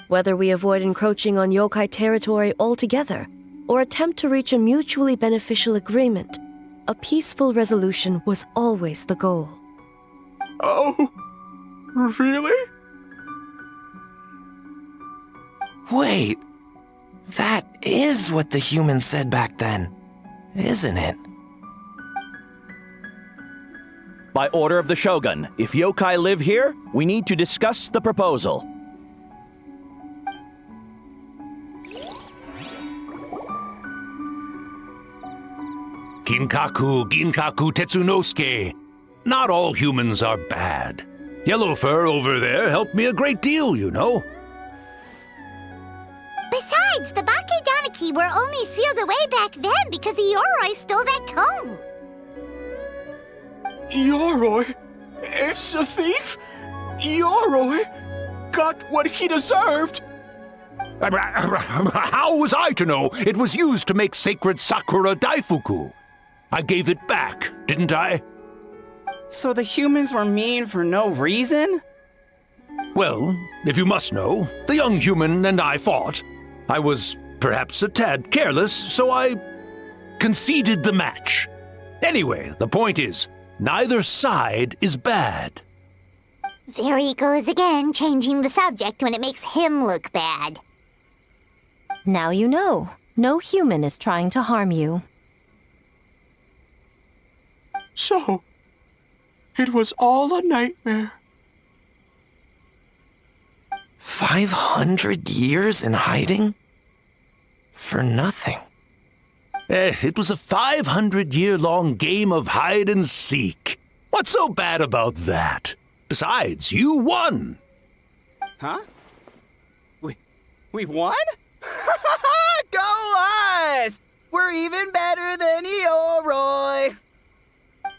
Whether we avoid encroaching on yokai territory altogether or attempt to reach a mutually beneficial agreement, a peaceful resolution was always the goal. Oh, really? Wait, that is what the humans said back then, isn't it? By order of the Shogun, if yokai live here, we need to discuss the proposal. Ginkaku Tetsunosuke. Not all humans are bad. Yellow Fur over there helped me a great deal, you know. Besides, the Baketanuki were only sealed away back then because Yoroi stole that comb. Yoroi is a thief? Yoroi got what he deserved? How was I to know it was used to make sacred Sakura Daifuku? I gave it back, didn't I? So the humans were mean for no reason? Well, if you must know, the young human and I fought. I was perhaps a tad careless, so I conceded the match. Anyway, the point is, neither side is bad. There he goes again, changing the subject when it makes him look bad. Now you know. No human is trying to harm you. So, it was all a nightmare. 500 years in hiding? For nothing. It was a 500-year-long game of hide and seek. What's so bad about that? Besides, you won. Huh? We won? Go us! We're even better than Yoroi!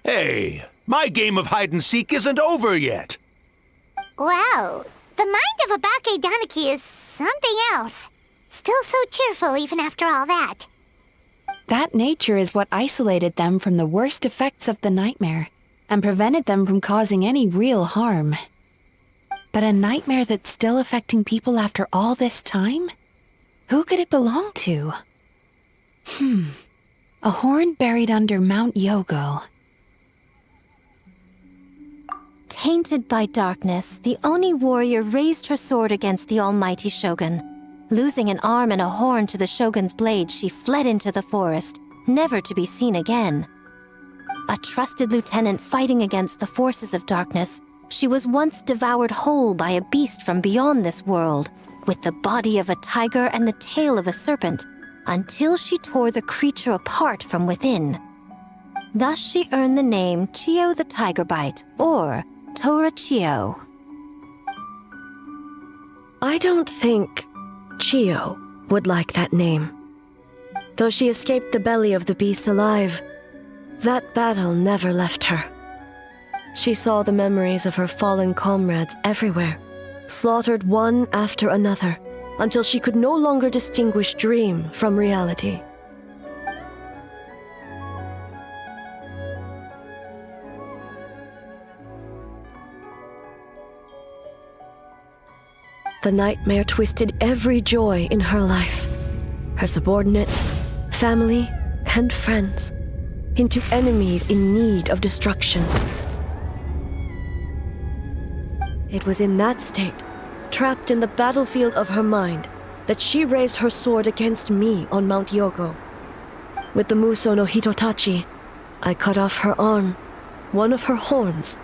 Hey, my game of hide and seek isn't over yet. Wow, the mind of a Baketanuki is something else. Still so cheerful even after all that. That nature is what isolated them from the worst effects of the nightmare and prevented them from causing any real harm. But a nightmare that's still affecting people after all this time? Who could it belong to? A horn buried under Mount Yogo. Tainted by darkness, the Oni warrior raised her sword against the almighty shogun. Losing an arm and a horn to the shogun's blade, she fled into the forest, never to be seen again. A trusted lieutenant fighting against the forces of darkness, she was once devoured whole by a beast from beyond this world, with the body of a tiger and the tail of a serpent, until she tore the creature apart from within. Thus she earned the name Chiyo the Tigerbite, or Tora Chiyo. I don't think Chiyo would like that name. Though she escaped the belly of the beast alive, that battle never left her. She saw the memories of her fallen comrades everywhere, slaughtered one after another, until she could no longer distinguish dream from reality. The nightmare twisted every joy in her life, her subordinates, family, and friends, into enemies in need of destruction. It was in that state, trapped in the battlefield of her mind, that she raised her sword against me on Mount Yogo. With the Muso no Hitotachi, I cut off her arm, one of her horns,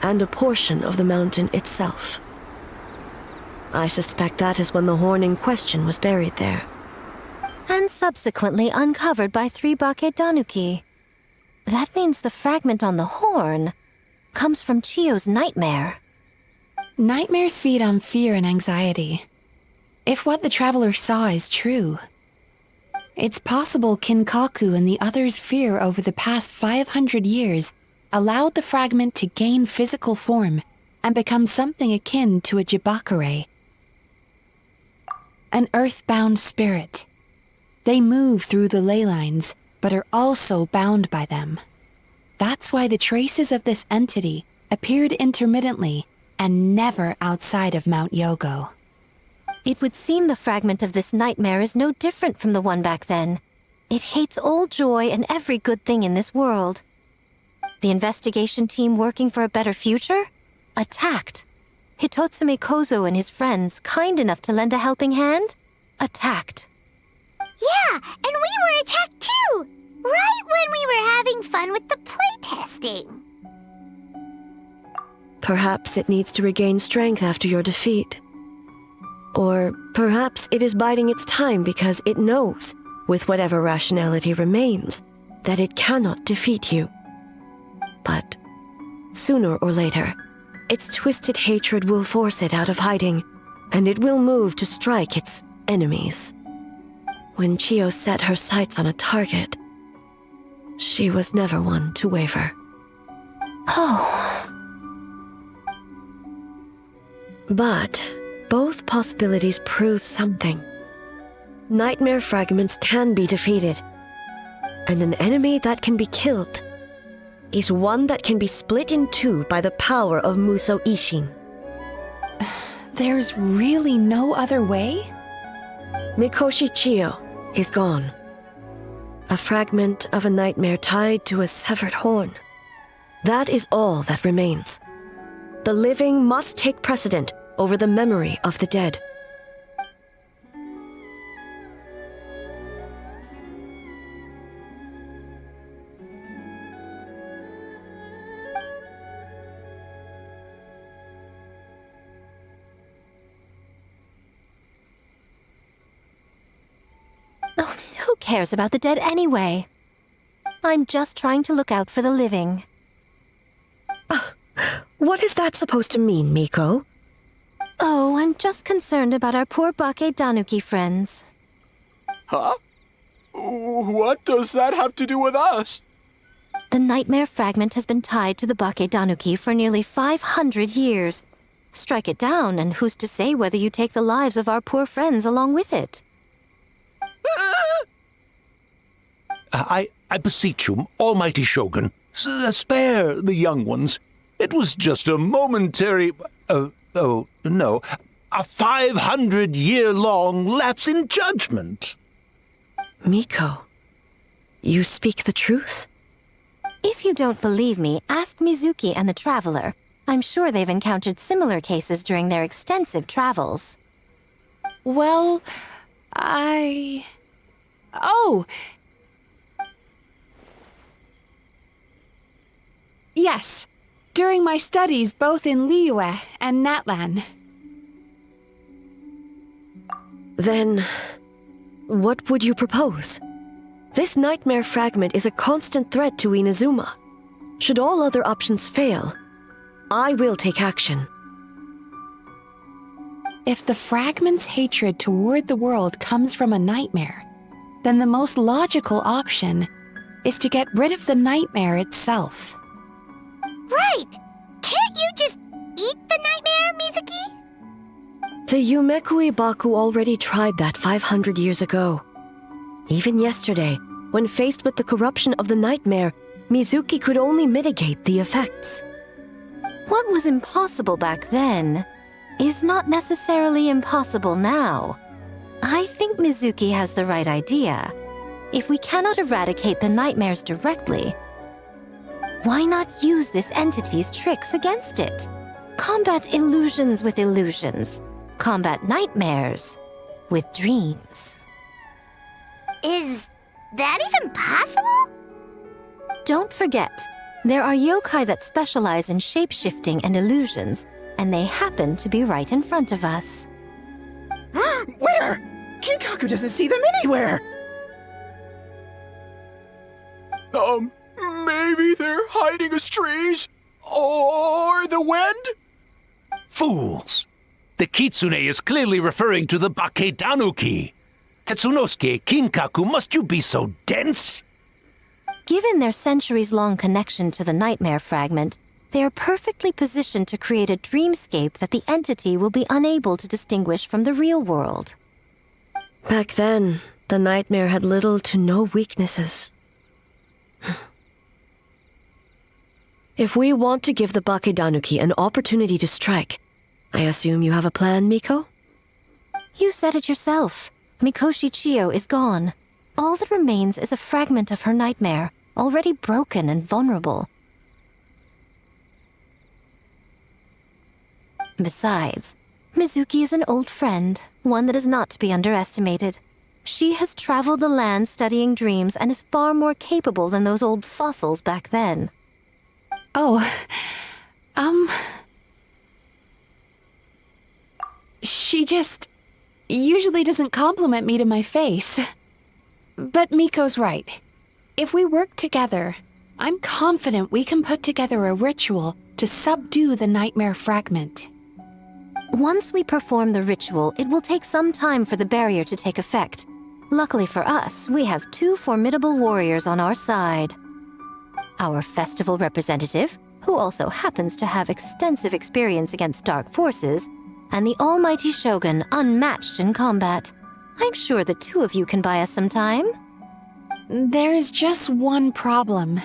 and a portion of the mountain itself. I suspect that is when the horn in question was buried there. And subsequently uncovered by 3 Bakedanuki. That means the fragment on the horn comes from Chiyo's nightmare. Nightmares feed on fear and anxiety. If what the traveler saw is true, it's possible Kinkaku and the others' fear over the past 500 years allowed the fragment to gain physical form and become something akin to a Jibakure. An earthbound spirit. They move through the ley lines, but are also bound by them. That's why the traces of this entity appeared intermittently and never outside of Mount Yogo. It would seem the fragment of this nightmare is no different from the one back then. It hates all joy and every good thing in this world. The investigation team working for a better future? Attacked. Hitotsume Kozo and his friends, kind enough to lend a helping hand? Attacked. Yeah, and we were attacked too! Right when we were having fun with the playtesting. Perhaps it needs to regain strength after your defeat. Or perhaps it is biding its time because it knows, with whatever rationality remains, that it cannot defeat you. But sooner or later, its twisted hatred will force it out of hiding, and it will move to strike its enemies. When Chiyo set her sights on a target, she was never one to waver. Oh. But both possibilities prove something. Nightmare fragments can be defeated, and an enemy that can be killed is one that can be split in two by the power of Muso Ishin. There's really no other way? Mikoshi Chiyo is gone. A fragment of a nightmare tied to a severed horn. That is all that remains. The living must take precedent over the memory of the dead. Oh, who cares about the dead anyway? I'm just trying to look out for the living. What is that supposed to mean, Miko? Oh, I'm just concerned about our poor Bakedanuki friends. Huh? What does that have to do with us? The nightmare fragment has been tied to the Bakedanuki for nearly 500 years. Strike it down, and who's to say whether you take the lives of our poor friends along with it? I beseech you, almighty Shogun, spare the young ones. It was just a momentary... a 500-year-long lapse in judgment. Miko, you speak the truth? If you don't believe me, ask Mizuki and the Traveler. I'm sure they've encountered similar cases during their extensive travels. Well, Oh! Yes, during my studies both in Liyue and Natlan. Then, what would you propose? This nightmare fragment is a constant threat to Inazuma. Should all other options fail, I will take action. If the fragment's hatred toward the world comes from a nightmare, then the most logical option is to get rid of the nightmare itself. Right! Can't you just eat the nightmare, Mizuki? The Yumekui Baku already tried that 500 years ago. Even yesterday, when faced with the corruption of the nightmare, Mizuki could only mitigate the effects. What was impossible back then is not necessarily impossible now. I think Mizuki has the right idea. If we cannot eradicate the nightmares directly, why not use this entity's tricks against it? Combat illusions with illusions. Combat nightmares with dreams. Is that even possible? Don't forget, there are yokai that specialize in shape-shifting and illusions, and they happen to be right in front of us. Where? Kinkaku doesn't see them anywhere! Maybe they're hiding as trees? Or the wind? Fools! The kitsune is clearly referring to the Baketanuki. Tetsunosuke, Kinkaku, must you be so dense? Given their centuries-long connection to the nightmare fragment, they are perfectly positioned to create a dreamscape that the entity will be unable to distinguish from the real world. Back then, the nightmare had little to no weaknesses. If we want to give the Baketanuki an opportunity to strike, I assume you have a plan, Miko? You said it yourself. Mikoshi Chiyo is gone. All that remains is a fragment of her nightmare, already broken and vulnerable. Besides, Mizuki is an old friend, one that is not to be underestimated. She has traveled the land studying dreams and is far more capable than those old fossils back then. She just usually doesn't compliment me to my face. But Miko's right. If we work together, I'm confident we can put together a ritual to subdue the nightmare fragment. Once we perform the ritual, it will take some time for the barrier to take effect. Luckily for us, we have two formidable warriors on our side. Our festival representative, who also happens to have extensive experience against dark forces, and the almighty Shogun, unmatched in combat. I'm sure the two of you can buy us some time. There's just one problem.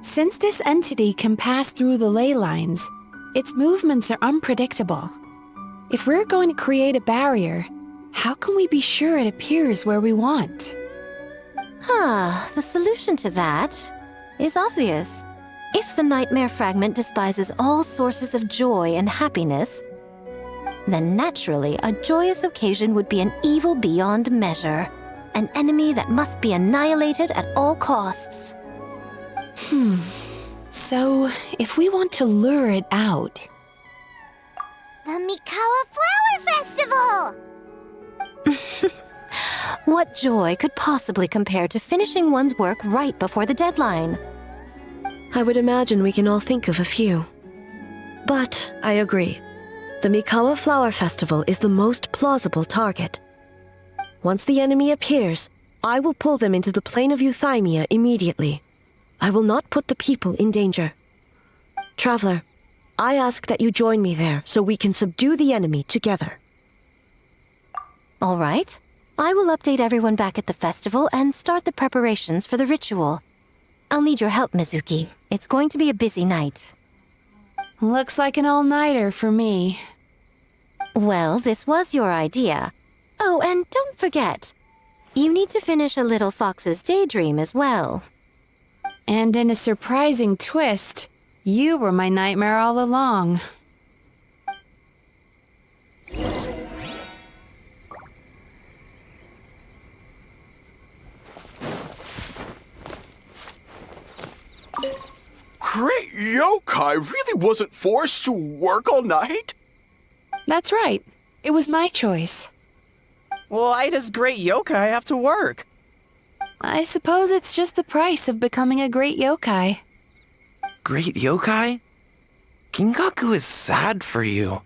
Since this entity can pass through the ley lines, its movements are unpredictable. If we're going to create a barrier, how can we be sure it appears where we want? The solution to that is obvious. If the nightmare fragment despises all sources of joy and happiness, then naturally a joyous occasion would be an evil beyond measure. An enemy that must be annihilated at all costs. So, if we want to lure it out... The Mikawa Flower Festival! What joy could possibly compare to finishing one's work right before the deadline? I would imagine we can all think of a few. But I agree. The Mikawa Flower Festival is the most plausible target. Once the enemy appears, I will pull them into the plane of Euthymia immediately. I will not put the people in danger. Traveler, I ask that you join me there so we can subdue the enemy together. All right. I will update everyone back at the festival and start the preparations for the ritual. I'll need your help, Mizuki. It's going to be a busy night. Looks like an all-nighter for me. Well, this was your idea. Oh, and don't forget, You need to finish a little fox's daydream as well. And in a surprising twist, you were my nightmare all along. Great Yokai really wasn't forced to work all night? That's right. It was my choice. Why does Great Yokai have to work? I suppose it's just the price of becoming a great yokai. Great yokai? Kingaku is sad for you.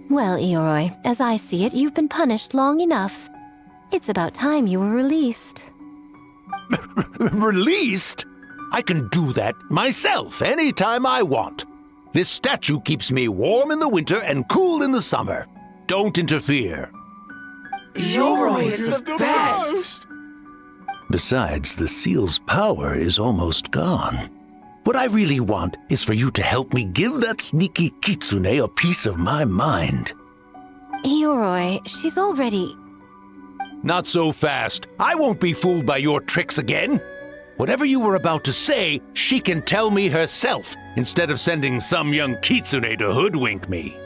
Well, Ioroi, as I see it, you've been punished long enough. It's about time you were released. Released? I can do that myself anytime I want. This statue keeps me warm in the winter and cool in the summer. Don't interfere. Yoroi is the best! Besides, the seal's power is almost gone. What I really want is for you to help me give that sneaky kitsune a piece of my mind. Ioroi, she's already... Not so fast. I won't be fooled by your tricks again. Whatever you were about to say, she can tell me herself, instead of sending some young kitsune to hoodwink me.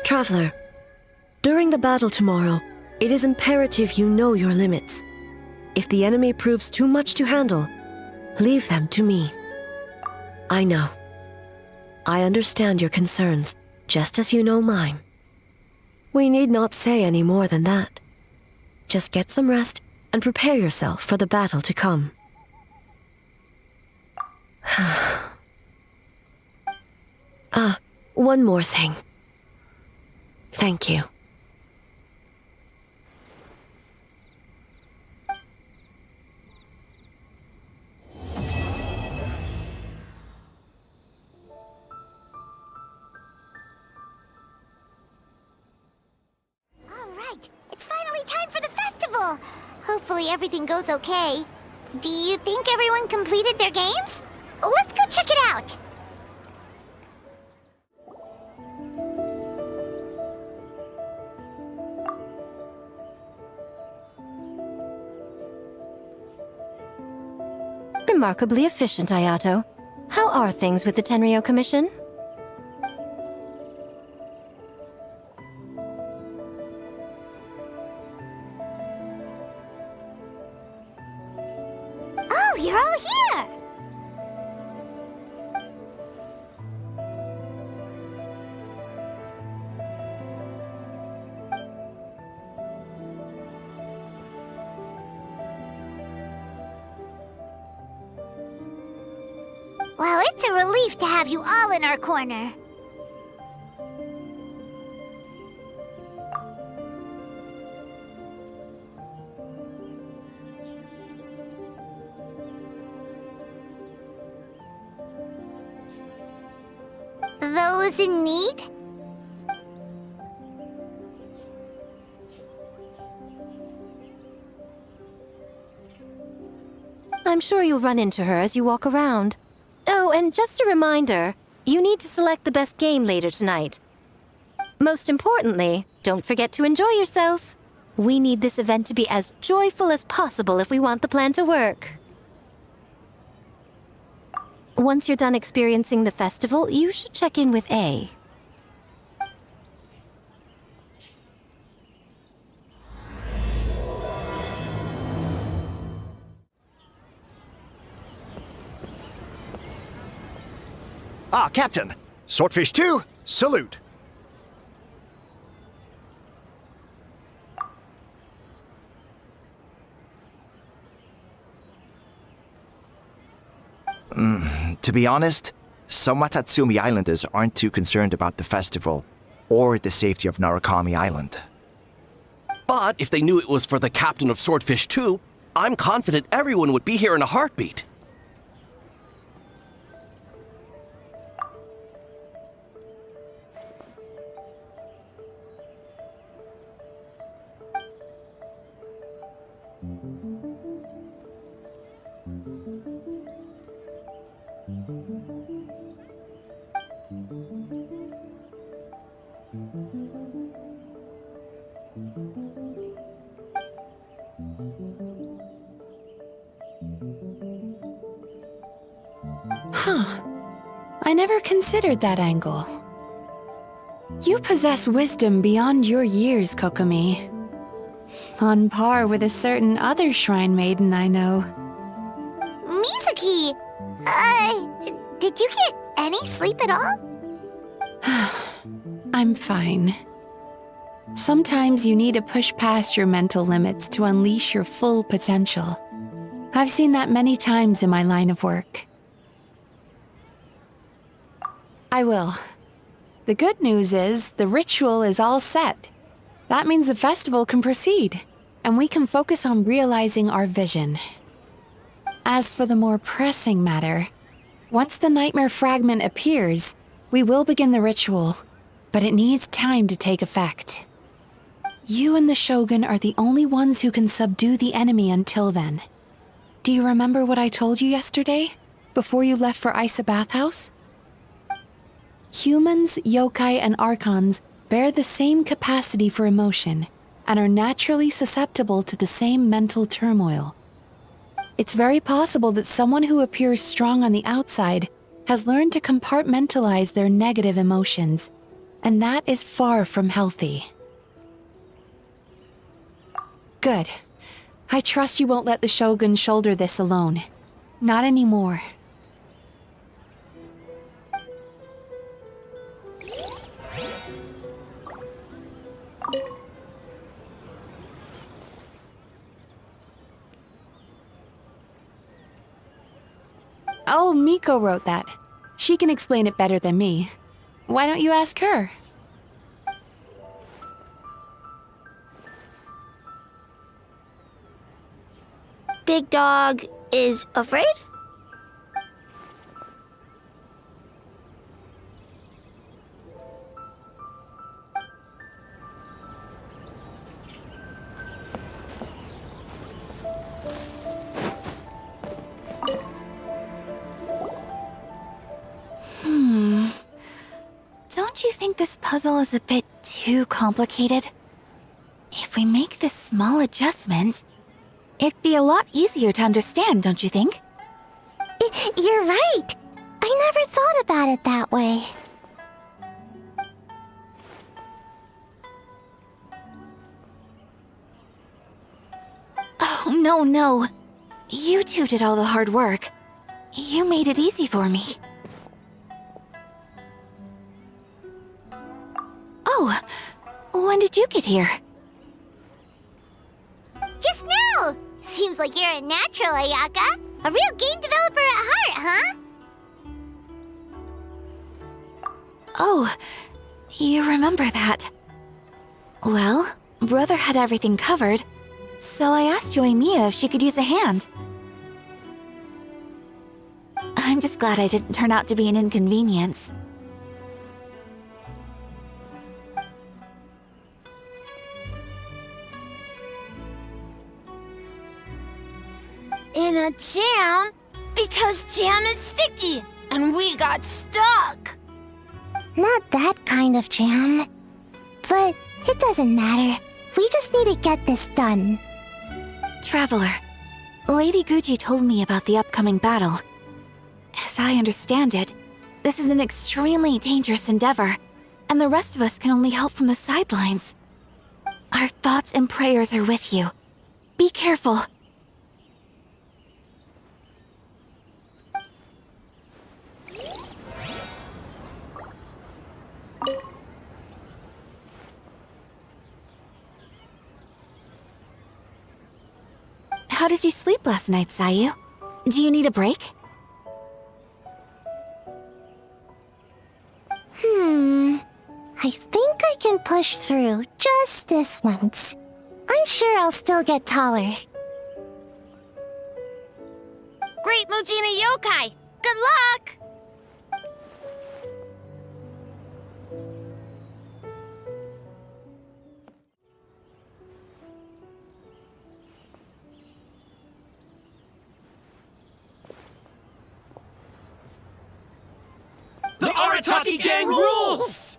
Traveler, during the battle tomorrow, it is imperative you know your limits. If the enemy proves too much to handle, leave them to me. I know. I understand your concerns, just as you know mine. We need not say any more than that. Just get some rest and prepare yourself for the battle to come. One more thing. Thank you. It's finally time for the festival! Hopefully everything goes okay. Do you think everyone completed their games? Let's go check it out! Remarkably efficient, Ayato. How are things with the Tenryou Commission? Oh, you're all here! Well, it's a relief to have you all in our corner. Those in need? I'm sure you'll run into her as you walk around. Oh, and just a reminder, you need to select the best game later tonight. Most importantly, don't forget to enjoy yourself. We need this event to be as joyful as possible if we want the plan to work. Once you're done experiencing the festival, you should check in with A. Captain! Swordfish 2, salute! To be honest, some Watatsumi Islanders aren't too concerned about the festival or the safety of Narukami Island. But if they knew it was for the captain of Swordfish 2, I'm confident everyone would be here in a heartbeat. Huh. I never considered that angle. You possess wisdom beyond your years, Kokomi. On par with a certain other shrine maiden I know. Mizuki! Did you get any sleep at all? I'm fine. Sometimes you need to push past your mental limits to unleash your full potential. I've seen that many times in my line of work. I will. The good news is, the ritual is all set. That means the festival can proceed, and we can focus on realizing our vision. As for the more pressing matter, once the nightmare fragment appears, we will begin the ritual, but it needs time to take effect. You and the Shogun are the only ones who can subdue the enemy until then. Do you remember what I told you yesterday, before you left for Isa Bathhouse? Humans, yokai, and archons bear the same capacity for emotion and are naturally susceptible to the same mental turmoil. It's very possible that someone who appears strong on the outside has learned to compartmentalize their negative emotions, and that is far from healthy. Good. I trust you won't let the Shogun shoulder this alone. Not anymore. Oh, Miko wrote that. She can explain it better than me. Why don't you ask her? Big Dog is afraid? Don't you think this puzzle is a bit too complicated? If we make this small adjustment, it'd be a lot easier to understand, don't you think? You're right. I never thought about it that way. Oh, no. You two did all the hard work. You made it easy for me. Oh, when did you get here? Just now! Seems like you're a natural, Ayaka. A real game developer at heart, huh? Oh, you remember that. Well, Brother had everything covered, so I asked Yoimiya if she could use a hand. I'm just glad I didn't turn out to be an inconvenience. In a jam? Because jam is sticky, and we got stuck. Not that kind of jam. But it doesn't matter. We just need to get this done. Traveler, Lady Guji told me about the upcoming battle. As I understand it, this is an extremely dangerous endeavor, and the rest of us can only help from the sidelines. Our thoughts and prayers are with you. Be careful. How did you sleep last night, Sayu? Do you need a break? I think I can push through just this once. I'm sure I'll still get taller. Great Mujina Yokai! Good luck! The Arataki gang rules!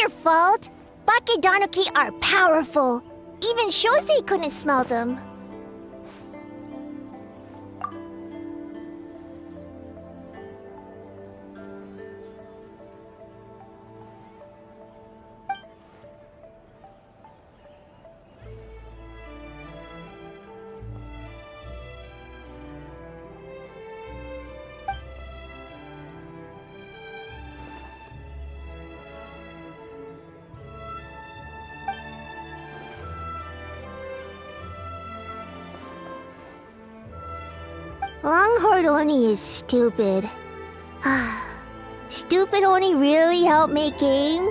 your fault. Bakedanuki are powerful. Even Shosei couldn't smell them. Longhorn Oni is stupid. Stupid Oni really helped make game?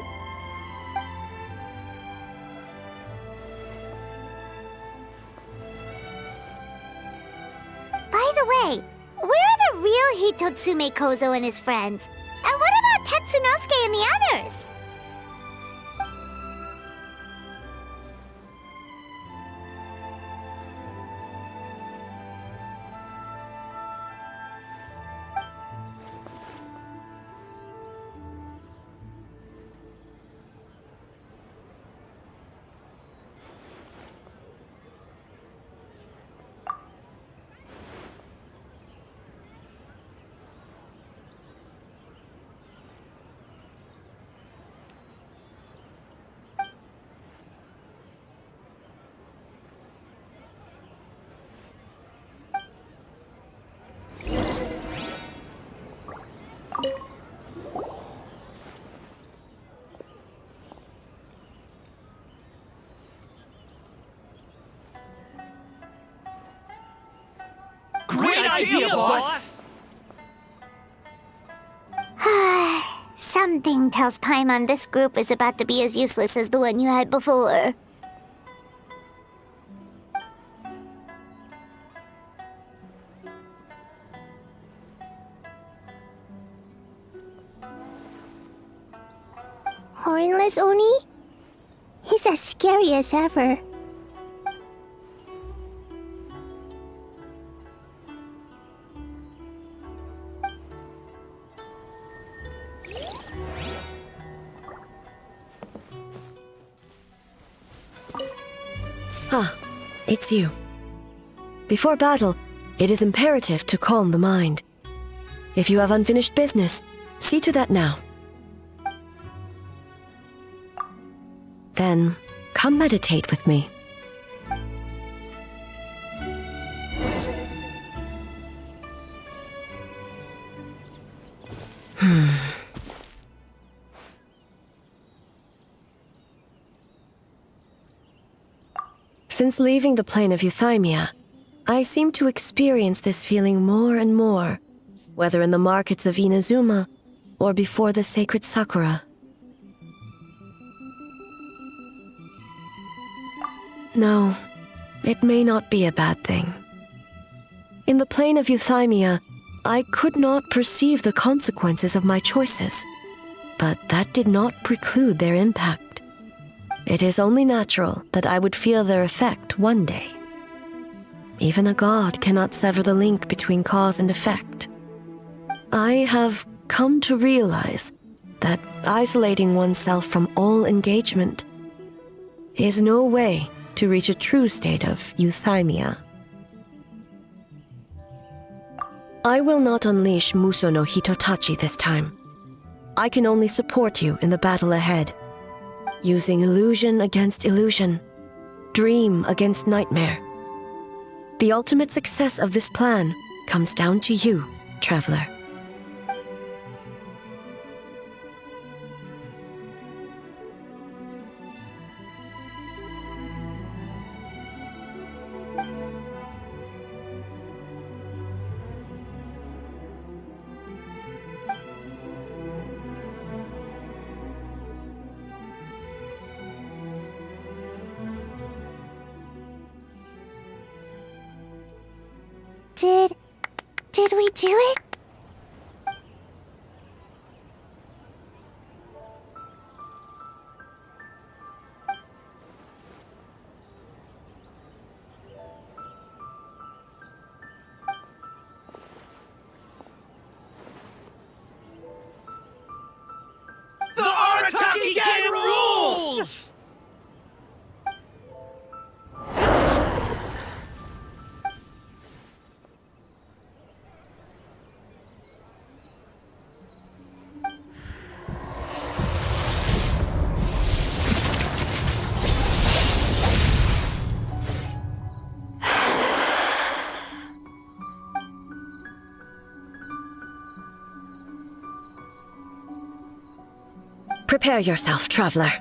By the way, where are the real Hitotsume Kozo and his friends? And what about Tetsunosuke and the others? Great idea, boss! Something tells Paimon this group is about to be as useless as the one you had before. Hornless Oni? He's as scary as ever. Ah, it's you. Before battle, it is imperative to calm the mind. If you have unfinished business, see to that now. Then, come meditate with me. Since leaving the plane of euthymia, I seem to experience this feeling more and more, whether in the markets of Inazuma or before the sacred sakura. No, it may not be a bad thing. In the plane of euthymia, I could not perceive the consequences of my choices, but that did not preclude their impact. It is only natural that I would feel their effect one day. Even a god cannot sever the link between cause and effect. I have come to realize that isolating oneself from all engagement is no way to reach a true state of euthymia. I will not unleash Muso no Hitotachi this time. I can only support you in the battle ahead, using illusion against illusion, dream against nightmare. The ultimate success of this plan comes down to you, traveler. Did we do it? The Arataki gang rules! Prepare yourself, traveler.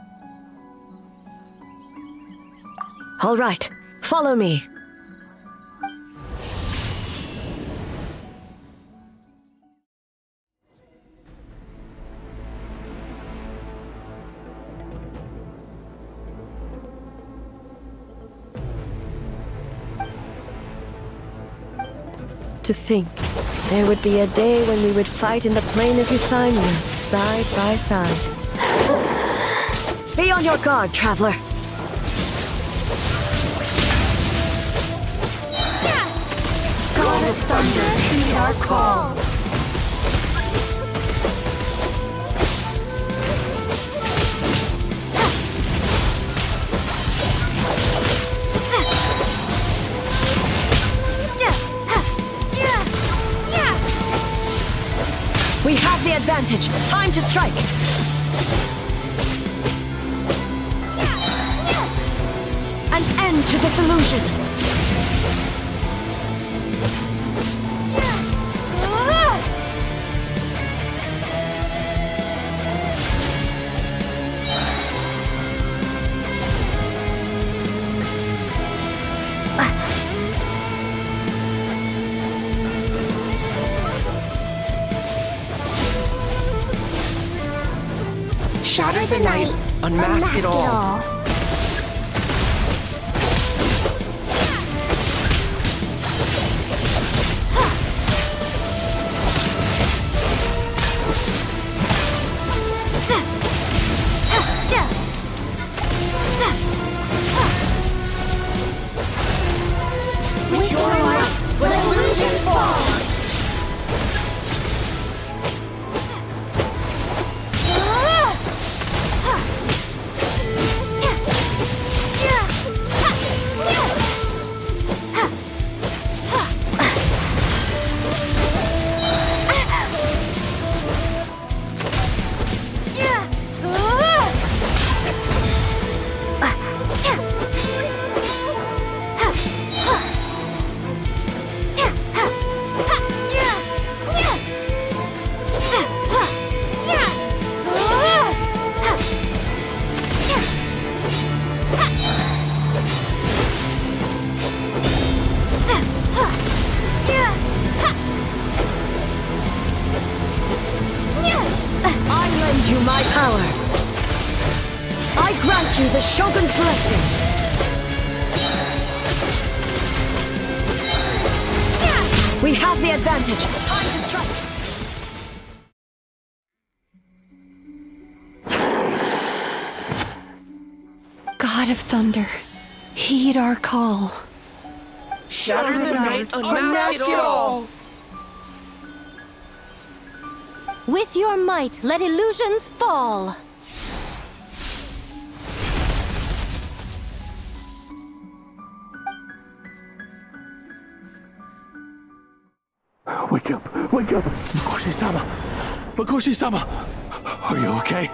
All right, follow me. To think, there would be a day when we would fight in the plain of Euthymia, side by side. Be on your guard, traveler. God of thunder, heed our call. We have the advantage. Time to strike. An end to this illusion. Shatter the night, unmask it all. With your might, let illusions fall. The Shogun's blessing. We have the advantage. Time to strike. God of thunder, heed our call. Shatter the night, unmask it all. With your might, let illusions fall. Wake up! Wake up! Makoshi-sama! Makoshi-sama! Are you okay?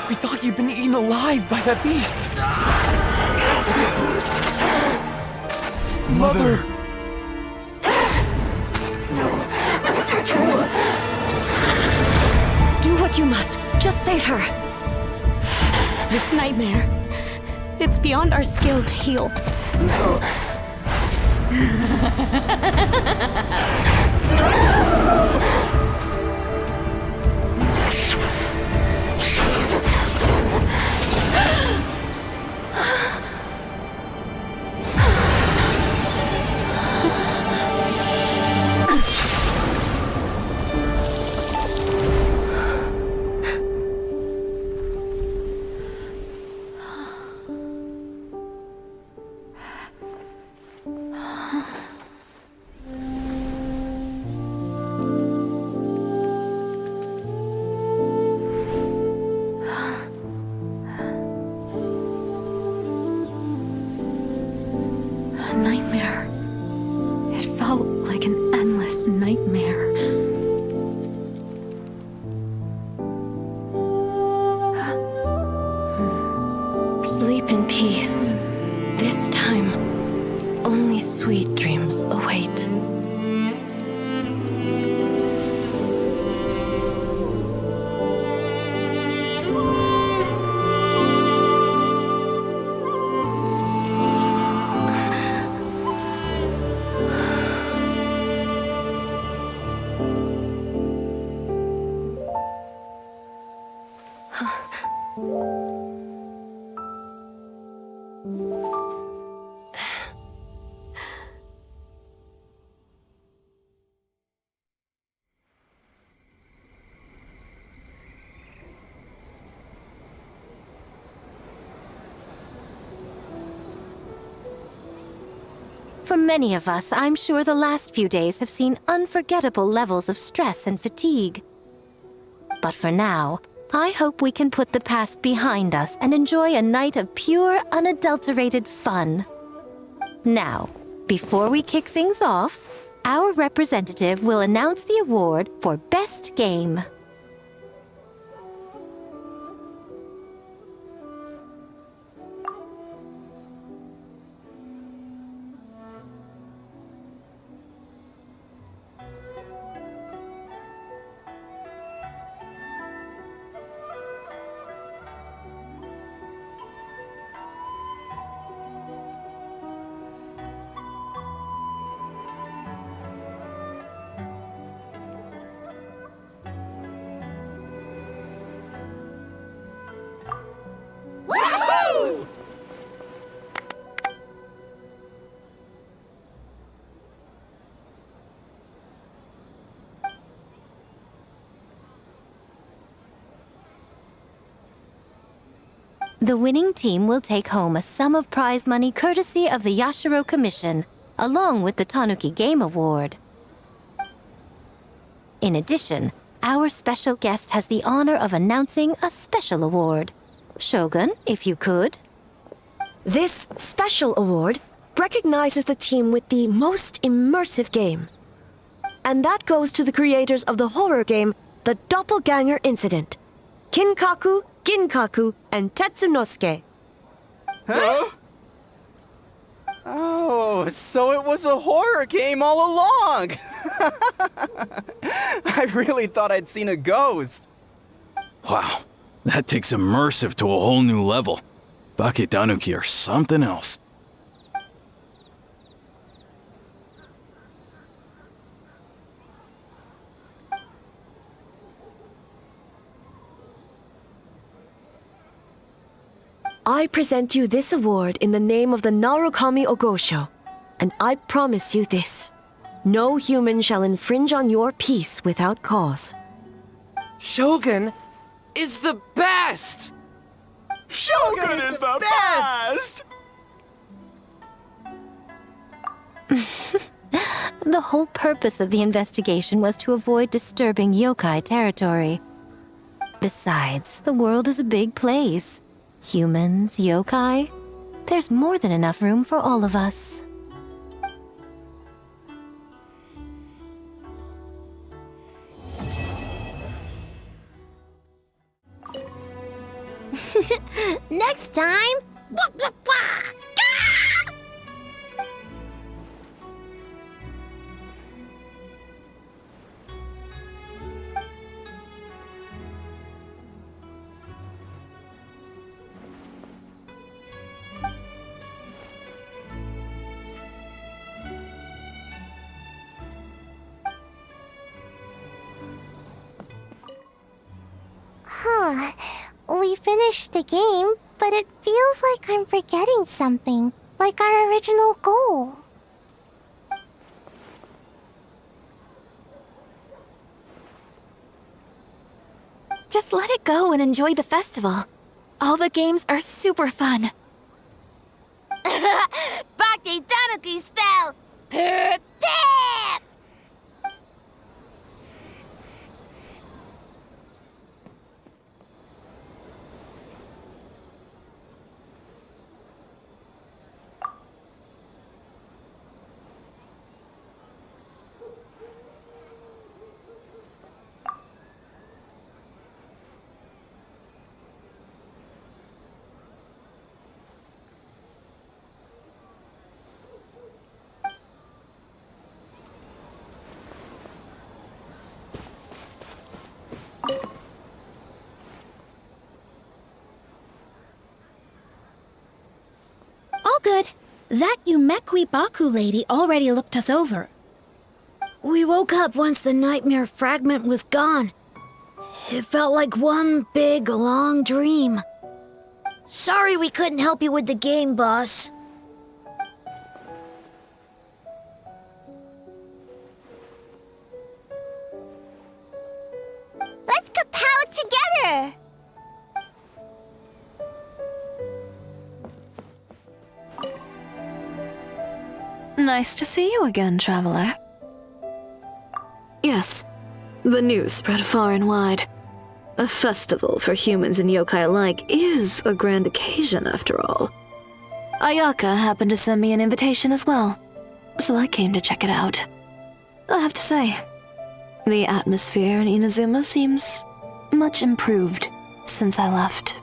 We thought you'd been eaten alive by that beast. Mother! Do what you must. Just save her. This nightmare, it's beyond our skill to heal. Nightmare. It felt like an endless nightmare. Sleep in peace. This time, only sweet dreams await. For many of us, I'm sure the last few days have seen unforgettable levels of stress and fatigue. But for now, I hope we can put the past behind us and enjoy a night of pure, unadulterated fun. Now, before we kick things off, our representative will announce the award for Best Game. The winning team will take home a sum of prize money courtesy of the Yashiro Commission, along with the Tanuki Game Award. In addition, our special guest has the honor of announcing a special award. Shogun, if you could. This special award recognizes the team with the most immersive game. And that goes to the creators of the horror game, The Doppelganger Incident. Kinkaku, Ginkaku, and Tetsunosuke. Huh? Oh, so it was a horror game all along! I really thought I'd seen a ghost. Wow, that takes immersive to a whole new level. Baketanuki are something else. I present you this award in the name of the Narukami Ogosho, and I promise you this. No human shall infringe on your peace without cause. Shogun is the best! Shogun is the best! The whole purpose of the investigation was to avoid disturbing yokai territory. Besides, the world is a big place. Humans, yokai, there's more than enough room for all of us. Next time... We finished the game, but it feels like I'm forgetting something, like our original goal. Just let it go and enjoy the festival. All the games are super fun. Baketanuki spell! Pip! All good. That Yumekwi Baku lady already looked us over. We woke up once the nightmare fragment was gone. It felt like one big, long dream. Sorry we couldn't help you with the game, boss. Let's kapow together! Nice to see you again, traveler. Yes, the news spread far and wide. A festival for humans and yokai alike is a grand occasion after all. Ayaka happened to send me an invitation as well, so I came to check it out. I have to say, the atmosphere in Inazuma seems much improved since I left.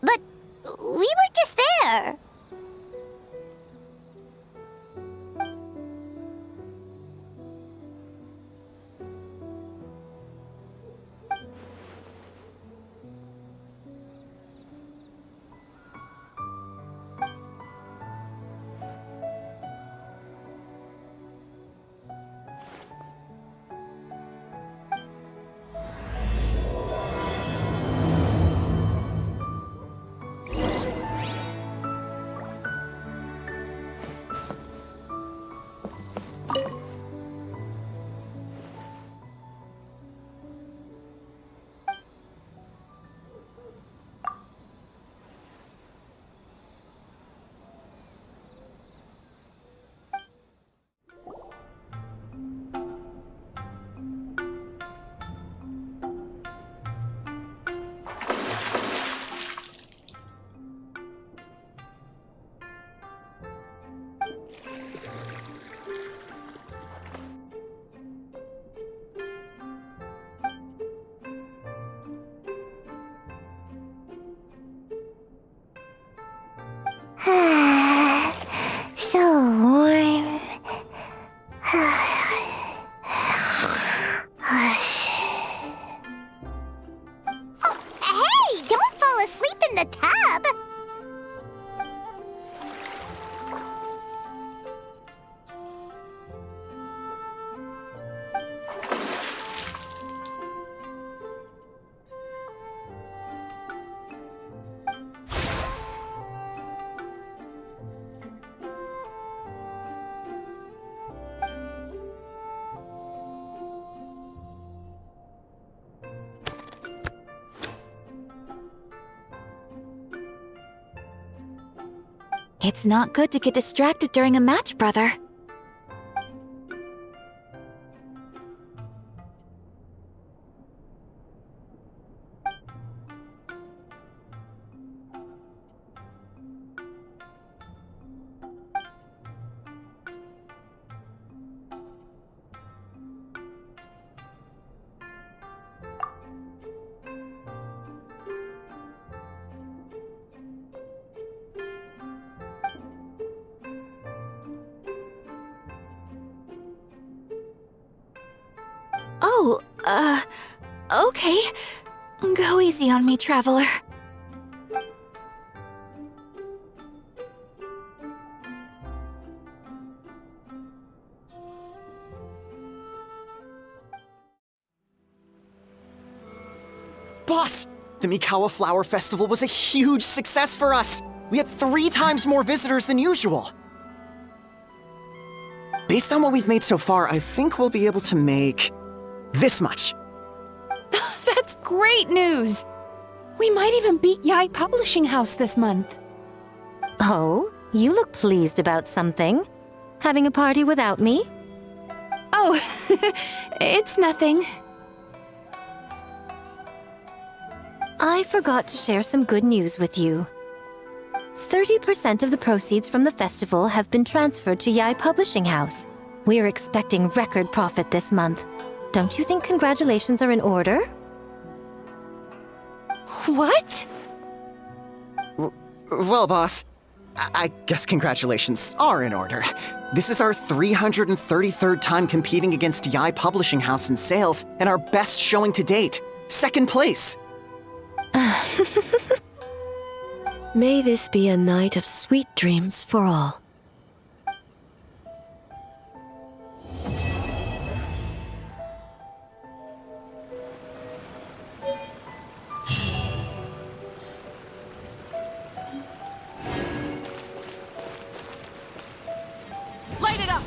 But we were just there. So warm. Oh, hey! Don't fall asleep in the tub! It's not good to get distracted during a match, brother. Oh, okay. Go easy on me, traveler. Boss! The Mikawa Flower Festival was a huge success for us! We had 3 times more visitors than usual! Based on what we've made so far, I think we'll be able to make this much. That's great news! We might even beat Yai Publishing House this month. Oh, you look pleased about something. Having a party without me? Oh, Oh, it's nothing. I forgot to share some good news with you. 30% of the proceeds from the festival have been transferred to Yai Publishing House. We are expecting record profit this month. Don't you think congratulations are in order? What? Well, boss, I guess congratulations are in order. This is our 333rd time competing against Yai Publishing House in sales, and our best showing to date. Second place. May this be a night of sweet dreams for all. Light it up!